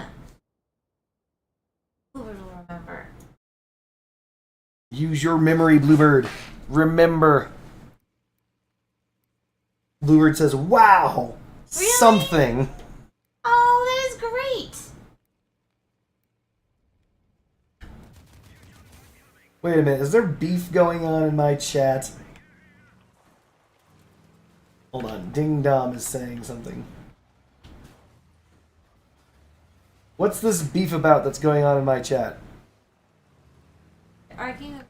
Bluebird will remember. Use your memory, Bluebird. Remember. Bluebird says, wow! Really? Something. Oh, that is great! Wait a minute, is there beef going on in my chat? Hold on, Ding Dom is saying something. What's this beef about that's going on in my chat? They're arguing about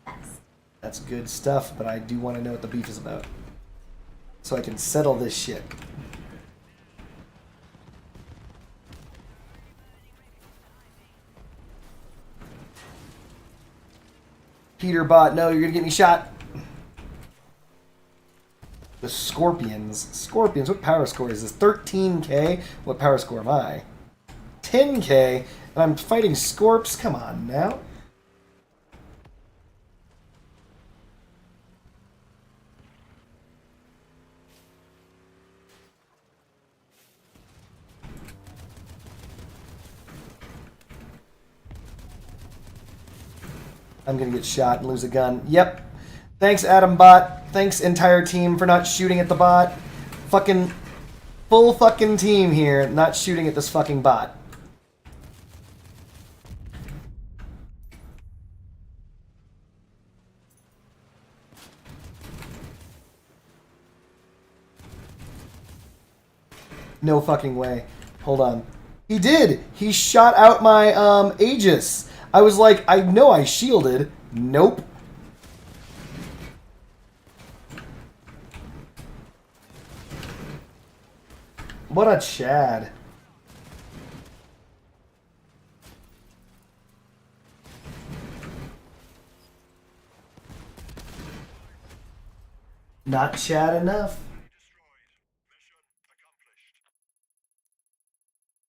sex. That's good stuff, but I do want to know what the beef is about. So I can settle this shit. Peterbot, no, you're gonna get me shot. The Scorpions. Scorpions, what power score is this? 13k? What power score am I? 10k? And I'm fighting Scorps? Come on now. I'm gonna get shot and lose a gun. Yep. Thanks, Adam Bot. Thanks, entire team, for not shooting at the bot. Fucking full fucking team here, not shooting at this fucking bot. No fucking way. Hold on. He did! He shot out my Aegis. I was like, I know I shielded. Nope. What a Chad. Not Chad enough.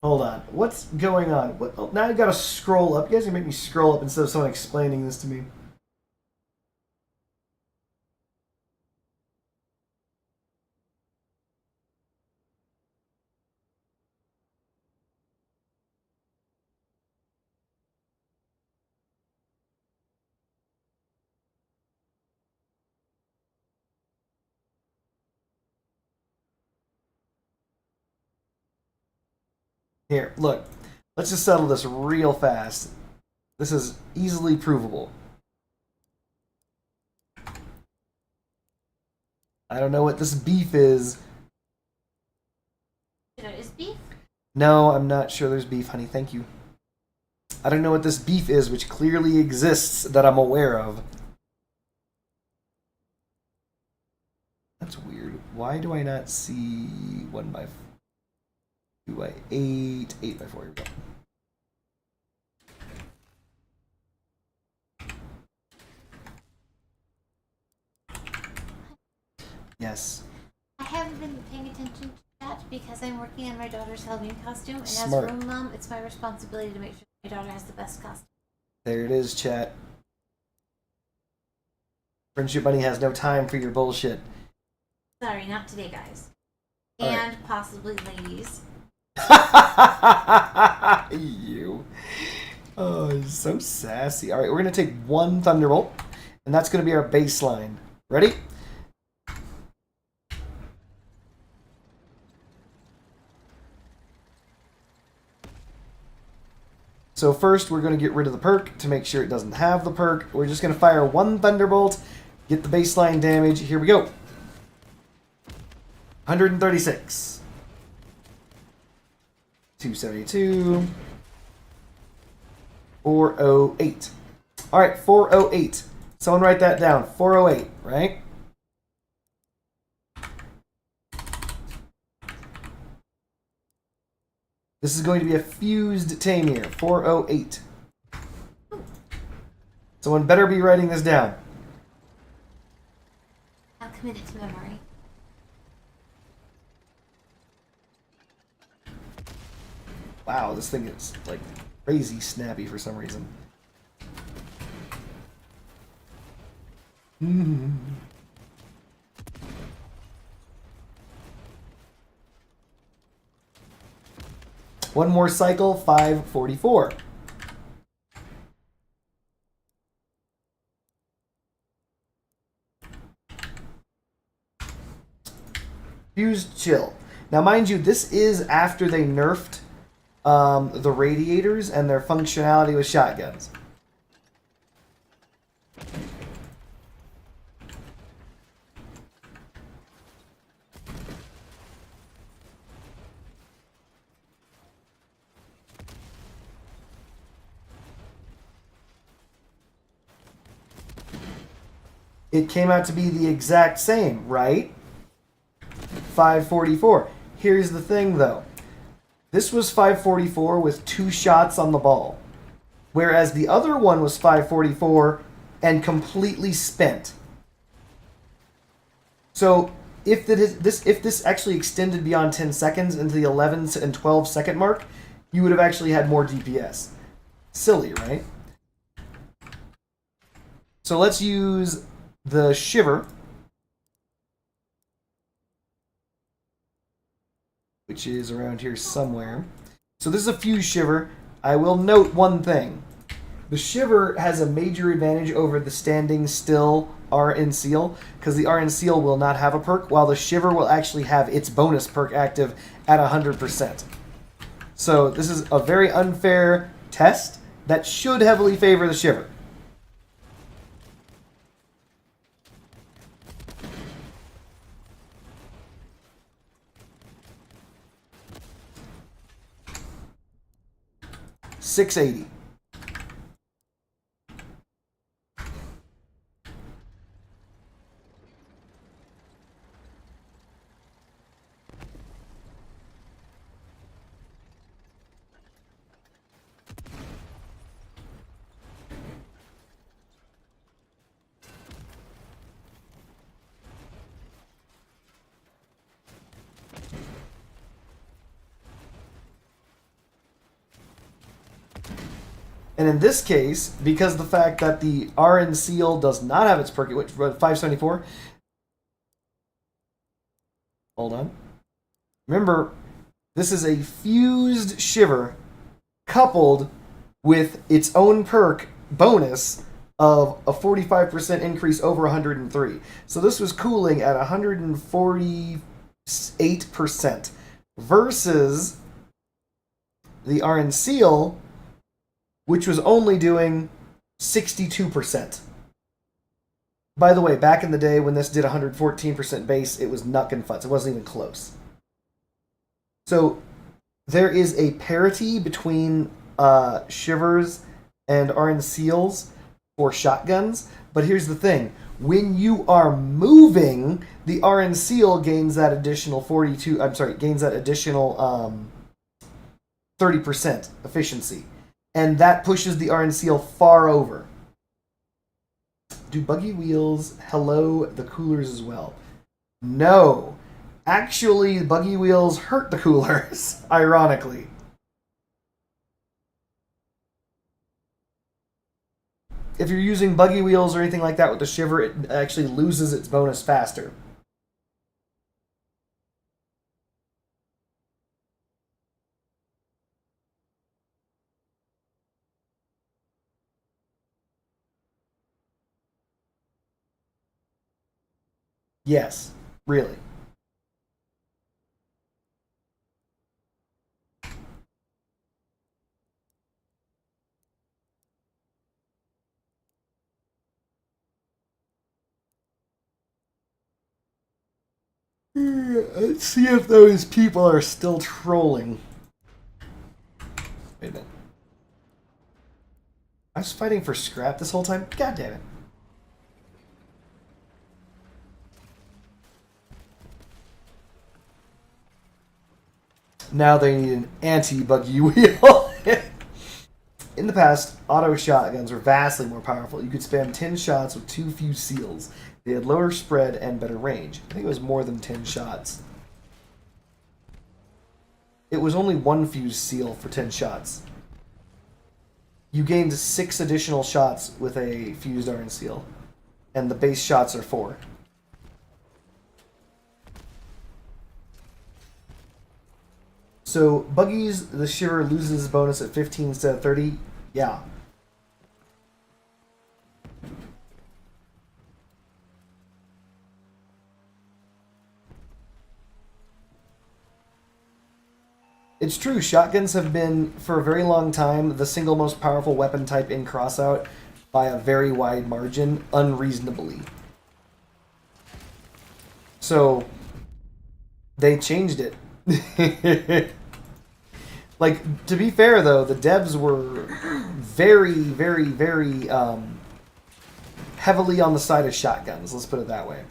Hold on. What's going on? What, oh, now I gotta scroll up. You guys are making me scroll up instead of someone explaining this to me. Here, look. Let's just settle this real fast. This is easily provable. I don't know what this beef is. Is beef? No, I'm not sure there's beef, honey. Thank you. I don't know what this beef is, which clearly exists that I'm aware of. That's weird. Why do I not see 1 by 2 by 8, 8 by 4? Here we go. Yes. I haven't been paying attention to that because I'm working on my daughter's Halloween costume, and Smart. as room mom, it's my responsibility to make sure my daughter has the best costume. There it is, chat. Friendship Bunny has no time for your bullshit. Sorry, not today, guys. All And possibly ladies. You. Oh, you're so sassy. All right, we're going to take 1 Thunderbolt, and that's going to be our baseline. Ready? So first, we're going to get rid of the perk to make sure it doesn't have the perk. We're just going to fire 1 Thunderbolt, get the baseline damage. Here we go. 136. 272. 408. All right, 408. Someone write that down. 408, right? This is going to be a fused Tamir. 408. Someone better be writing this down. I'll commit it to memory. Wow, this thing is like crazy snappy for some reason. One more cycle, 544. Fused chill. Now, mind you, this is after they nerfed the radiators and their functionality with shotguns. It came out to be the exact same, right? 544. Here's the thing, though. This was 544 with 2 shots on the ball, whereas the other one was 544 and completely spent. So if this actually extended beyond 10 seconds into the 11 and 12 second mark, you would have actually had more DPS. Silly, right? So let's use the Shiver, which is around here somewhere. So this is a Fuse Shiver. I will note one thing. The Shiver has a major advantage over the Standing Still RN Seal, because the RN Seal will not have a perk, while the Shiver will actually have its bonus perk active at 100%. So this is a very unfair test that should heavily favor the Shiver. $680. And in this case, because the fact that the RN Seal does not have its perk, which 574. Hold on. Remember, this is a fused Shiver coupled with its own perk bonus of a 45% increase over 103. So this was cooling at 148% versus the RN Seal, which was only doing 62%. By the way, back in the day when this did 114% base, it was knuckin' futz. It wasn't even close. So there is a parity between Shivers and RN Seals for shotguns, but here's the thing. When you are moving, the RN Seal gains that additional 30% efficiency. And that pushes the RN Seal far over. Do buggy wheels hello the coolers as well? No. Actually, buggy wheels hurt the coolers, ironically. If you're using buggy wheels or anything like that with the Shiver, it actually loses its bonus faster. Yes, really. Let's see if those people are still trolling. Wait a minute. I was fighting for scrap this whole time? God damn it. Now they need an anti-buggy wheel. In the past, auto shotguns were vastly more powerful. You could spam 10 shots with 2 fused seals. They had lower spread and better range. I think it was more than 10 shots. it was only one fused seal for 10 shots. You gained 6 additional shots with a fused iron seal, and the base shots are 4. So, Buggy's the Shiver loses bonus at 15 instead of 30? Yeah. It's true, shotguns have been, for a very long time, the single most powerful weapon type in Crossout by a very wide margin, unreasonably. So, they changed it. Like, to be fair, though, the devs were very, very, very heavily on the side of shotguns, let's put it that way.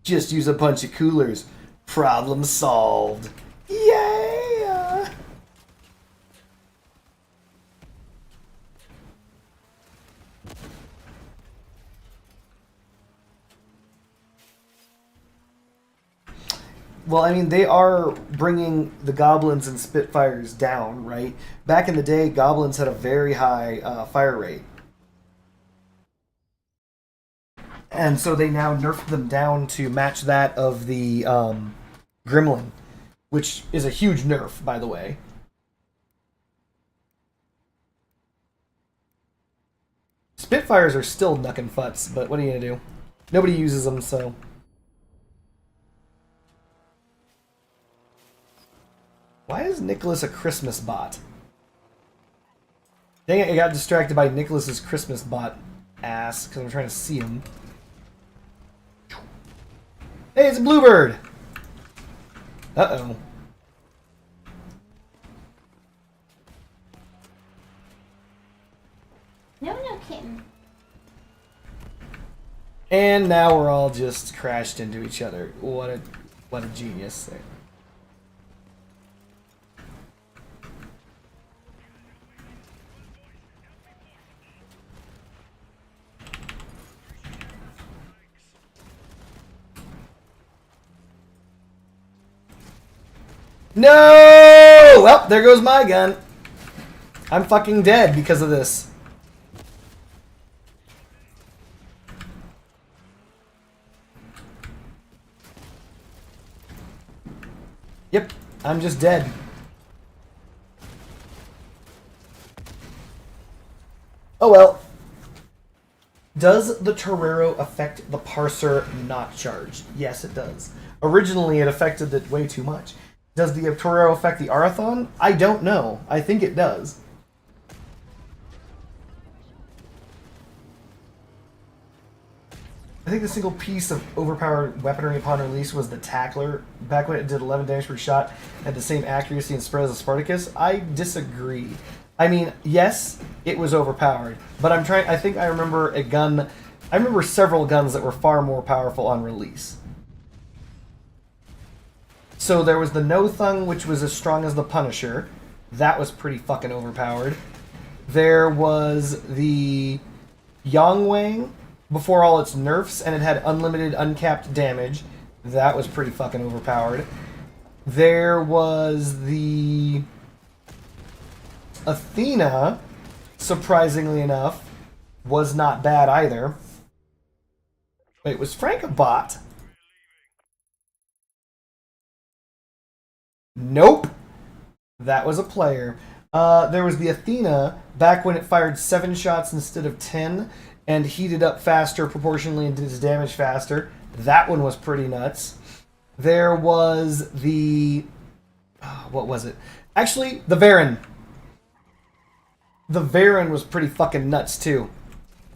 Just use a bunch of coolers. Problem solved. Yeah! Well, I mean, they are bringing the goblins and Spitfires down, right? Back in the day, goblins had a very high fire rate. And so they now nerfed them down to match that of the Gremlin, which is a huge nerf, by the way. Spitfires are still knuckin' futz, but what are you gonna do? Nobody uses them, so... Why is Nicholas a Christmas bot? Dang it, I got distracted by Nicholas's Christmas bot ass, because I'm trying to see him. Hey, it's a bluebird! Uh-oh. No, kitten. And now we're all just crashed into each other. What a genius there. No! Well, there goes my gun. I'm fucking dead because of this. Yep, I'm just dead. Oh well. Does the Torero affect the parser not charged? Yes, it does. Originally, it affected it way too much. Does the Torero affect the Arathon? I don't know. I think it does. I think the single piece of overpowered weaponry upon release was the Tackler. Back when it did 11 damage per shot, had the same accuracy and spread as the Spartacus. I disagree. I mean, yes, it was overpowered, but I think I remember a gun. I remember several guns that were far more powerful on release. So there was the No Thung, which was as strong as the Punisher. That was pretty fucking overpowered. There was the Yongwang before all its nerfs, and it had unlimited uncapped damage. That was pretty fucking overpowered. There was the Athena, surprisingly enough, was not bad either. Wait, was Frank a bot? Nope. That was a player. There was the Athena, back when it fired 7 shots instead of 10, and heated up faster proportionally and did its damage faster. That one was pretty nuts. There was the... what was it? Actually, the Varan. The Varan was pretty fucking nuts, too.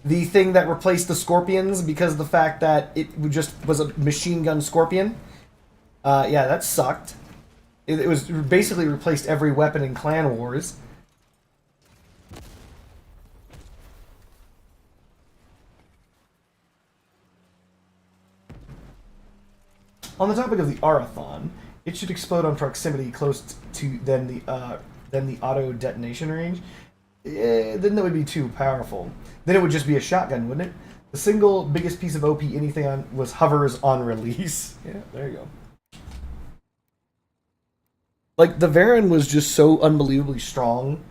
The thing that replaced the Scorpions because of the fact that it just was a machine gun Scorpion. Yeah, that sucked. It was basically replaced every weapon in Clan Wars. On the topic of the Arathon, it should explode on proximity close to than the auto detonation range. Then that would be too powerful. Then it would just be a shotgun, wouldn't it? The single biggest piece of OP anything on was hovers on release. Yeah, there you go. Like, the Varen was just so unbelievably strong.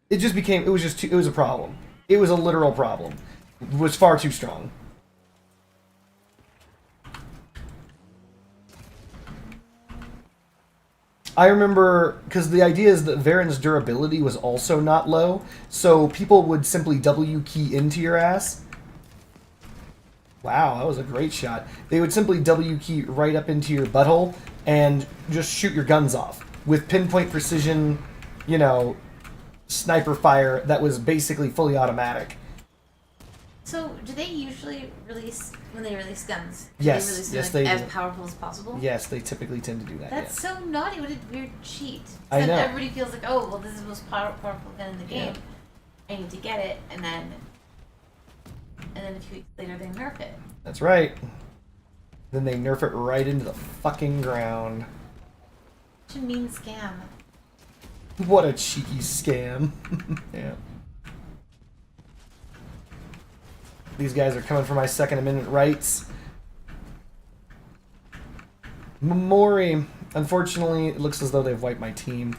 It just became, it was a problem. It was a literal problem. It was far too strong. I remember, because the idea is that Varen's durability was also not low, so people would simply W key into your ass. Wow, that was a great shot. They would simply W key right up into your butthole and just shoot your guns off with pinpoint precision, you know, sniper fire that was basically fully automatic. So, do they usually release, when they release guns? Yes, they release yes, them, they as do. powerful as possible? Yes, they typically tend to do that. That's so naughty. What a weird cheat. I So know. everybody feels like, oh, well, this is the most powerful gun in the game. I need to get it, and then a few weeks later they nerf it. That's right. Then they nerf it right into the fucking ground. Such a mean scam. What a cheeky scam. Yeah. These guys are coming for my Second Amendment rights. Mori. Unfortunately, it looks as though they've wiped my team.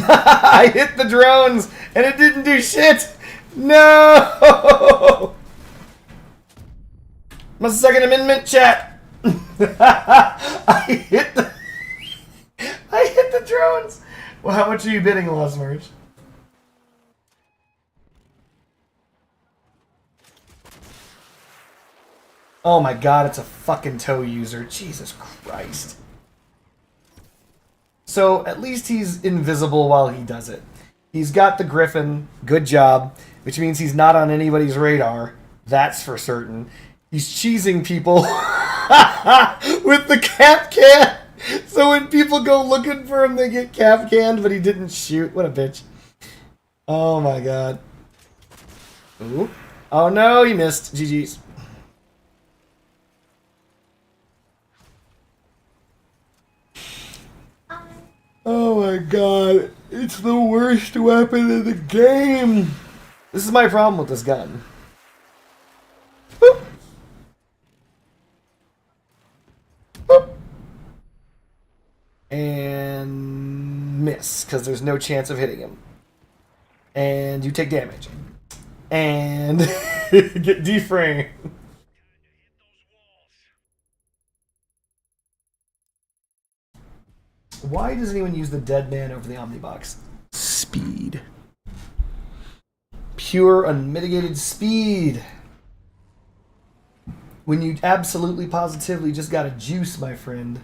I hit the drones and it didn't do shit. No. My Second Amendment chat. I hit the drones. Well, how much are you bidding, Lost Merch? Oh my god, it's a fucking toe user. Jesus Christ. So, at least he's invisible while he does it. He's got the Griffin. Good job. Which means he's not on anybody's radar. That's for certain. He's cheesing people with the cap can. So when people go looking for him, they get cap canned, but he didn't shoot. What a bitch. Oh my god. Ooh. Oh no, he missed. GG's. Oh my god, it's the worst weapon in the game. This is my problem with this gun. Boop. Boop. And miss, because there's no chance of hitting him. And you take damage. And get deframed. Why does anyone use the dead man over the Omnibox? Speed. Pure, unmitigated speed. When you absolutely positively just got a juice, my friend.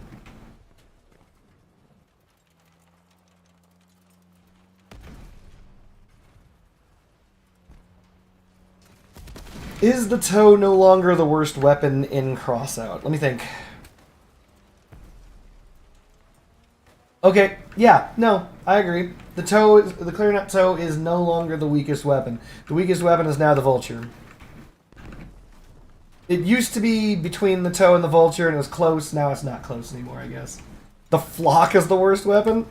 Is the toe no longer the worst weapon in Crossout? Let me think. Okay, yeah, no, I agree. The clarinet toe is no longer the weakest weapon. The weakest weapon is now the vulture. It used to be between the toe and the vulture, and it was close. Now it's not close anymore, I guess. The flock is the worst weapon?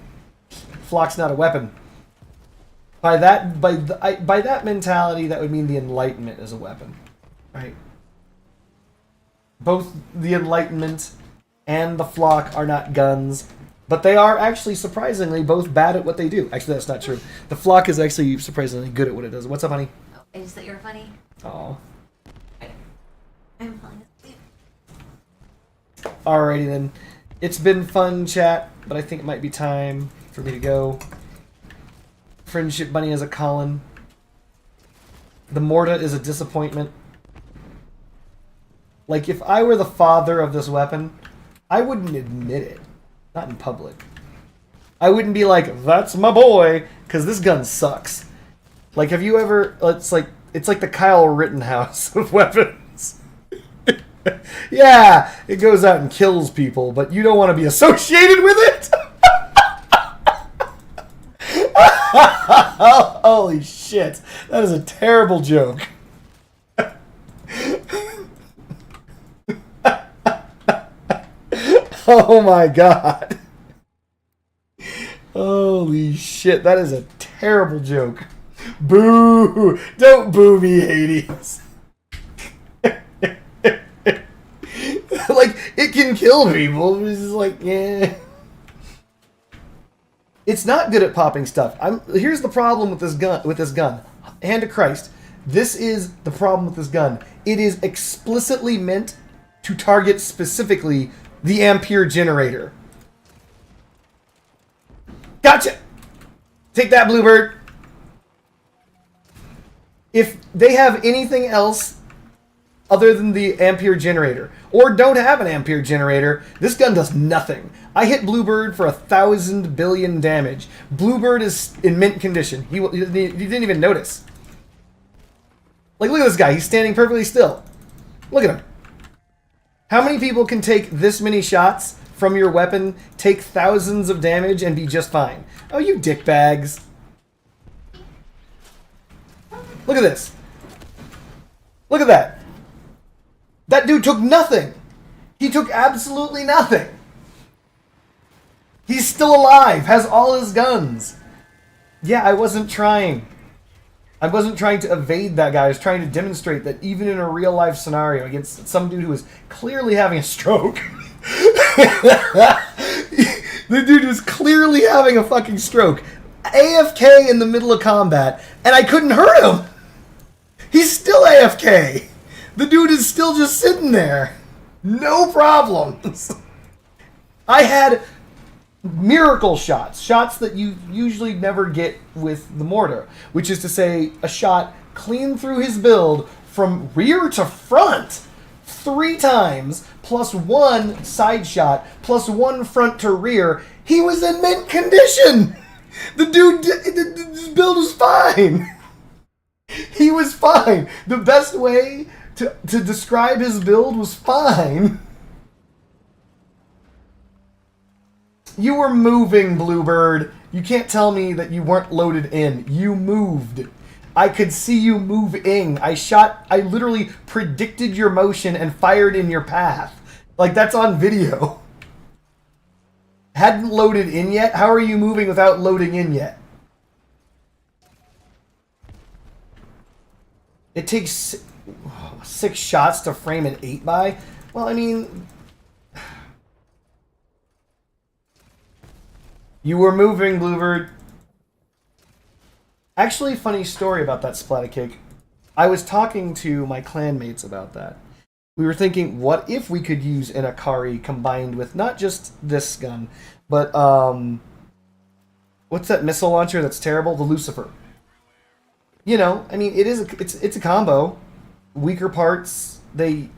Flock's not a weapon. By that mentality, that would mean the Enlightenment is a weapon, right? Both the Enlightenment and the flock are not guns. But they are actually surprisingly both bad at what they do. Actually, that's not true. The flock is actually surprisingly good at what it does. What's up, honey? Oh, I just thought you were funny. Oh. I'm falling asleep. Alrighty then. It's been fun, chat, but I think it might be time for me to go. Friendship Bunny is a Colin. The Morta is a disappointment. Like, if I were the father of this weapon, I wouldn't admit it. Not in public. I wouldn't be like, that's my boy, because this gun sucks. Like, have you ever... It's like the Kyle Rittenhouse of weapons. Yeah, it goes out and kills people, but you don't want to be associated with it? Holy shit. That is a terrible joke. Oh my god. Holy shit, that is a terrible joke. Boo! Don't boo me, Hades. Like, it can kill people. It's just like, yeah. It's not good at popping stuff. Here's the problem with this gun. Hand of Christ. This is the problem with this gun. It is explicitly meant to target specifically the Ampere generator. Gotcha! Take that, Bluebird. If they have anything else other than the Ampere generator, or don't have an Ampere generator, this gun does nothing. I hit Bluebird for 1,000 billion damage. Bluebird is in mint condition. He didn't even notice. Like, look at this guy. He's standing perfectly still. Look at him. How many people can take this many shots from your weapon, take thousands of damage, and be just fine? Oh, you dickbags. Look at this. Look at that. That dude took nothing. He took absolutely nothing. He's still alive, has all his guns. Yeah, I wasn't trying. I wasn't trying to evade that guy. I was trying to demonstrate that even in a real-life scenario against some dude who was clearly having a stroke. The dude was clearly having a fucking stroke. AFK in the middle of combat, and I couldn't hurt him. He's still AFK. The dude is still just sitting there. No problems. I had miracle shots. Shots that you usually never get with the mortar. Which is to say, a shot clean through his build from rear to front 3 times, plus 1 side shot, plus 1 front to rear. He was in mint condition. The dude, his build was fine. He was fine. The best way to describe his build was fine. You were moving, Bluebird. You can't tell me that you weren't loaded in. You moved. I could see you moving. I literally predicted your motion and fired in your path. Like, that's on video. Hadn't loaded in yet? How are you moving without loading in yet? It takes 6 shots to frame an 8x? Well, I mean... You were moving, Bluebird. Actually, funny story about that splatter cake. I was talking to my clanmates about that. We were thinking, what if we could use an Akari combined with not just this gun, but, what's that missile launcher that's terrible? The Lucifer. You know, I mean, it's a combo. Weaker parts, the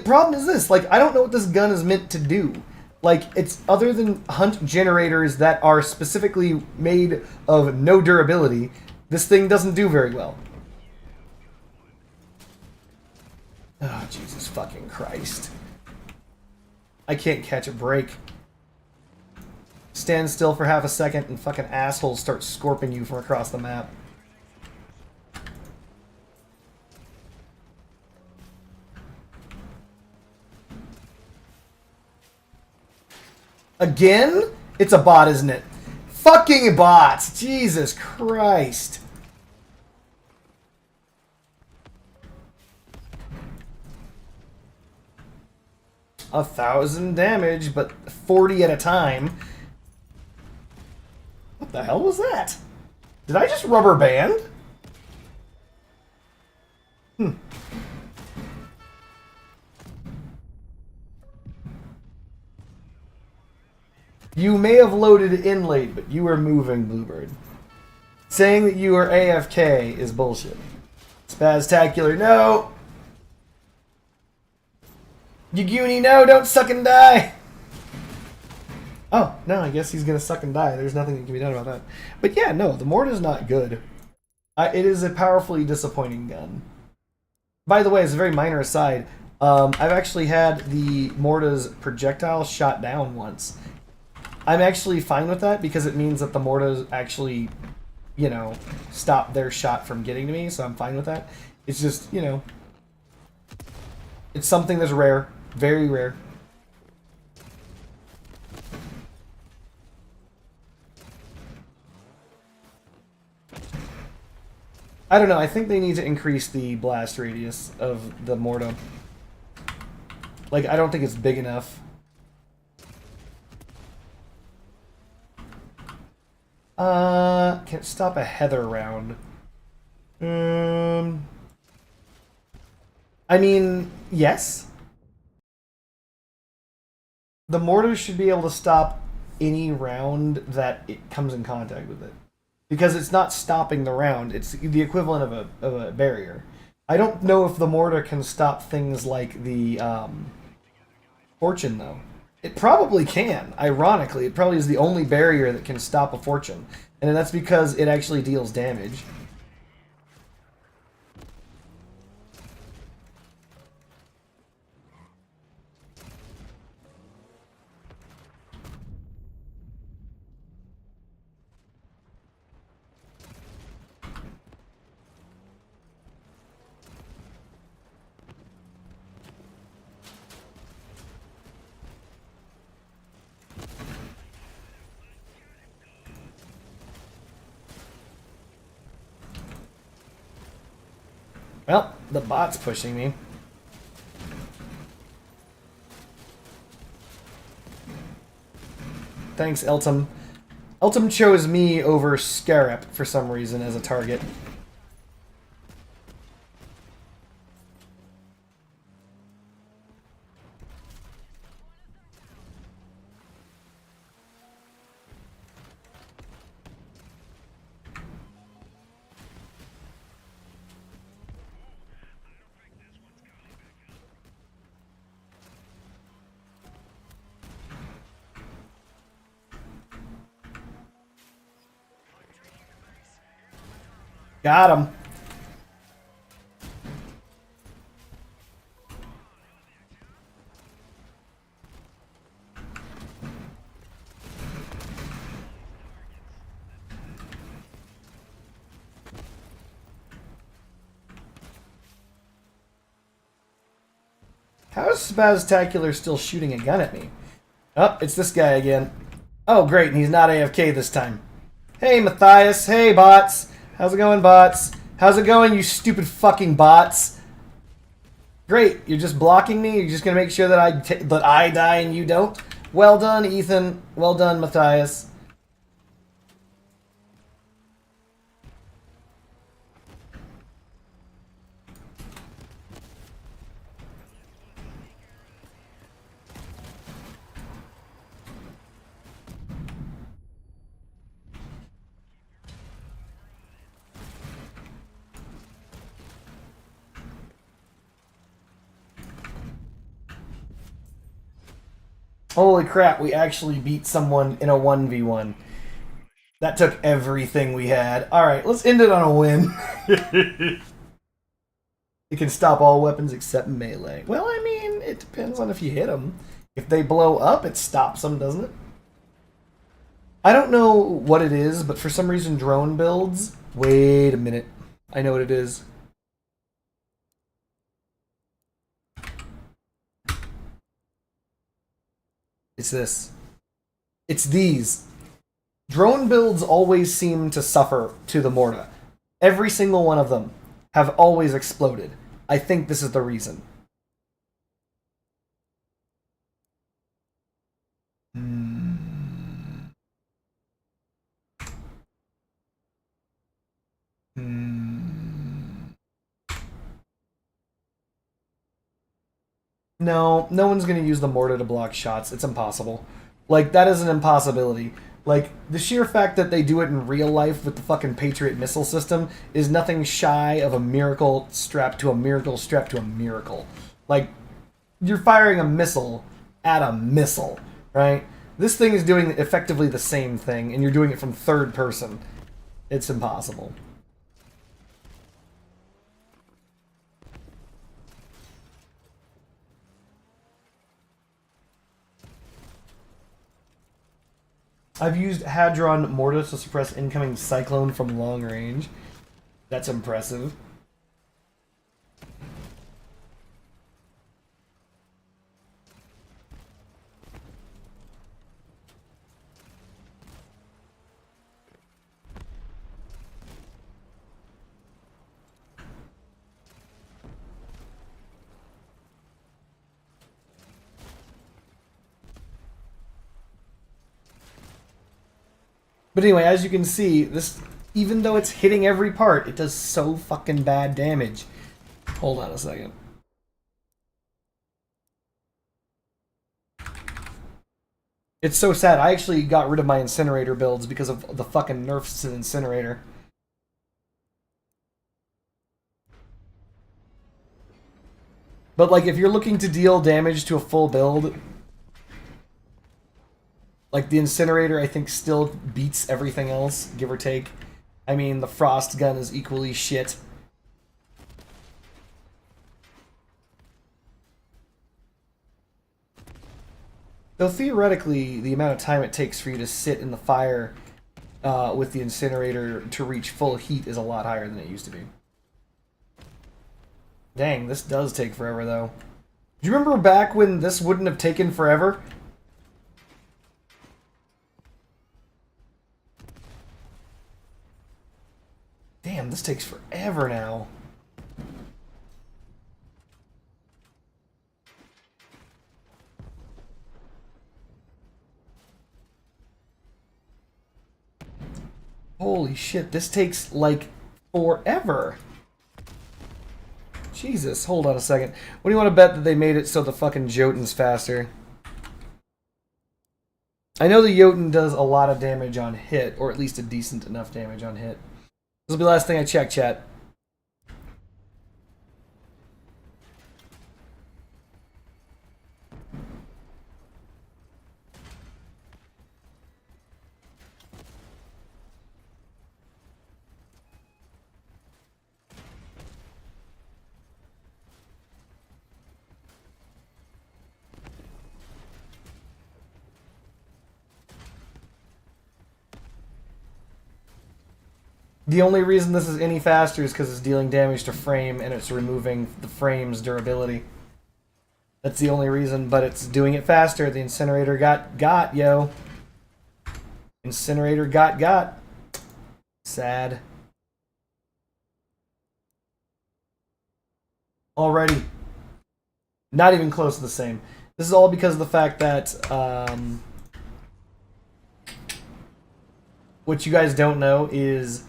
problem is this, like, I don't know what this gun is meant to do. Like, it's other than hunt generators that are specifically made of no durability, this thing doesn't do very well. Oh, Jesus fucking Christ. I can't catch a break. Stand still for half a second and fucking assholes start scorping you from across the map. Again? It's a bot, isn't it? Fucking bots! Jesus Christ. A 1,000 damage, but 40 at a time. What the hell was that? Did I just rubber band? You may have loaded in late, but you were moving, Bluebird. Saying that you were AFK is bullshit. Spaztacular, no! Yaguni, no, don't suck and die! Oh, no, I guess he's gonna suck and die. There's nothing that can be done about that. But yeah, no, the mortar's not good. It is a powerfully disappointing gun. By the way, as a very minor aside, I've actually had the mortar's projectile shot down once. I'm actually fine with that because it means that the mortars actually, you know, stop their shot from getting to me, so I'm fine with that. It's just, you know, it's something that's rare. Very rare. I don't know, I think they need to increase the blast radius of the mortar. Like, I don't think it's big enough. Can it stop a Heather round? I mean, yes. The mortar should be able to stop any round that it comes in contact with it. Because it's not stopping the round, it's the equivalent of a barrier. I don't know if the mortar can stop things like the fortune, though. It probably can, ironically. It probably is the only barrier that can stop a fortune. And that's because it actually deals damage. Well, the bot's pushing me. Thanks, Eltum. Eltum chose me over Scarab for some reason as a target. Got him. How is Spaztacular still shooting a gun at me? Oh, it's this guy again. Oh, great, and he's not AFK this time. Hey, Matthias. Hey, bots. How's it going, bots? How's it going, you stupid fucking bots? Great, you're just blocking me? You're just gonna make sure that I die and you don't? Well done, Ethan. Well done, Matthias. Holy crap, we actually beat someone in a 1v1. That took everything we had. Alright, let's end it on a win. It can stop all weapons except melee. Well, I mean, it depends on if you hit them. If they blow up, it stops them, doesn't it? I don't know what it is, but for some reason drone builds... Wait a minute. I know what it is. It's this. It's these. Drone builds always seem to suffer to the mortar. Every single one of them have always exploded. I think this is the reason. No, no one's going to use the mortar to block shots. It's impossible. Like, that is an impossibility. Like, the sheer fact that they do it in real life with the fucking Patriot missile system is nothing shy of a miracle strapped to a miracle strapped to a miracle. Like, you're firing a missile at a missile, right? This thing is doing effectively the same thing, and you're doing it from third person. It's impossible. I've used Hadron Mortar to suppress incoming Cyclone from long range. That's impressive. But anyway, as you can see, this, even though it's hitting every part, it does so fucking bad damage. Hold on a second. It's so sad. I actually got rid of my incinerator builds because of the fucking nerfs to the incinerator. But like, if you're looking to deal damage to a full build, like, the incinerator, I think, still beats everything else, give or take. I mean, the frost gun is equally shit. Though, theoretically, the amount of time it takes for you to sit in the fire with the incinerator to reach full heat is a lot higher than it used to be. Dang, this does take forever, though. Do you remember back when this wouldn't have taken forever? Damn, this takes forever now. Holy shit, this takes, like, forever. Jesus, hold on a second. What do you want to bet that they made it so the fucking Jotun's faster? I know the Jotun does a lot of damage on hit, or at least a decent enough damage on hit. This will be the last thing I check, chat. The only reason this is any faster is because it's dealing damage to frame and it's removing the frame's durability. That's the only reason, but it's doing it faster. The incinerator got, yo. Incinerator got. Sad. Already. Not even close to the same. This is all because of the fact that, what you guys don't know is,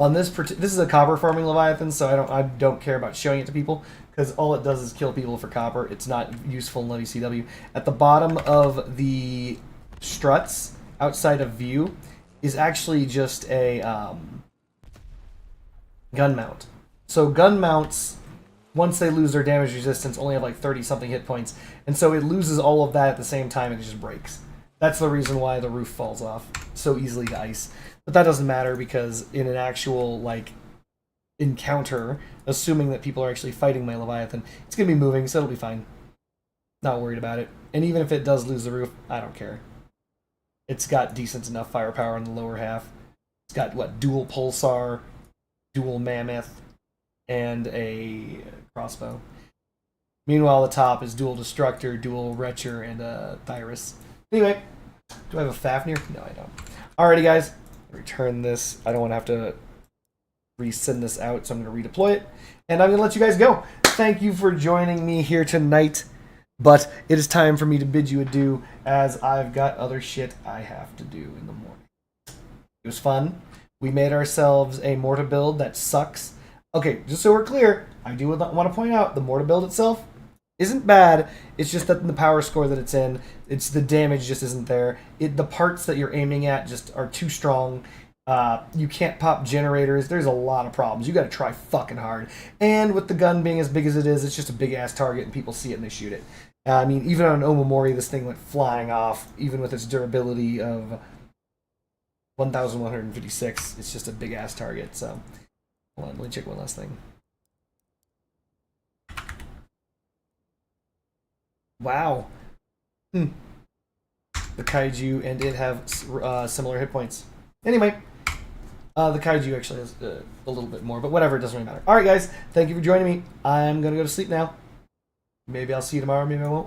on this is a copper farming Leviathan, so I don't care about showing it to people, because all it does is kill people for copper. It's not useful in WCW. At the bottom of the struts, outside of view, is actually just a gun mount. So gun mounts, once they lose their damage resistance, only have like 30-something hit points, and so it loses all of that at the same time and it just breaks. That's the reason why the roof falls off so easily to ice. But that doesn't matter, because in an actual, like, encounter, assuming that people are actually fighting my Leviathan, it's going to be moving, so it'll be fine. Not worried about it. And even if it does lose the roof, I don't care. It's got decent enough firepower on the lower half. It's got, what, dual pulsar, dual mammoth, and a crossbow. Meanwhile, the top is dual destructor, dual retcher, and a Thyrus. Anyway, do I have a Fafnir? No, I don't. Alrighty, guys. Return this. I don't want to have to resend this out, so I'm going to redeploy it. And I'm going to let you guys go. Thank you for joining me here tonight. But it is time for me to bid you adieu, as I've got other shit I have to do in the morning. It was fun. We made ourselves a mortar build that sucks. Okay, just so we're clear, I do want to point out the mortar build itself isn't bad. It's just that in the power score that it's in, it's the damage just isn't there. The parts that you're aiming at just are too strong. You can't pop generators. There's a lot of problems. You got to try fucking hard. And with the gun being as big as it is, it's just a big ass target, and people see it and they shoot it. I mean, even on an Omamori, this thing went flying off, even with its durability of 1,156. It's just a big ass target. So, hold on, let me check one last thing. Wow. The kaiju and it have similar hit points. Anyway, the kaiju actually has a little bit more, but whatever, it doesn't really matter. Alright, guys, thank you for joining me. I'm going to go to sleep now. Maybe I'll see you tomorrow, maybe I won't.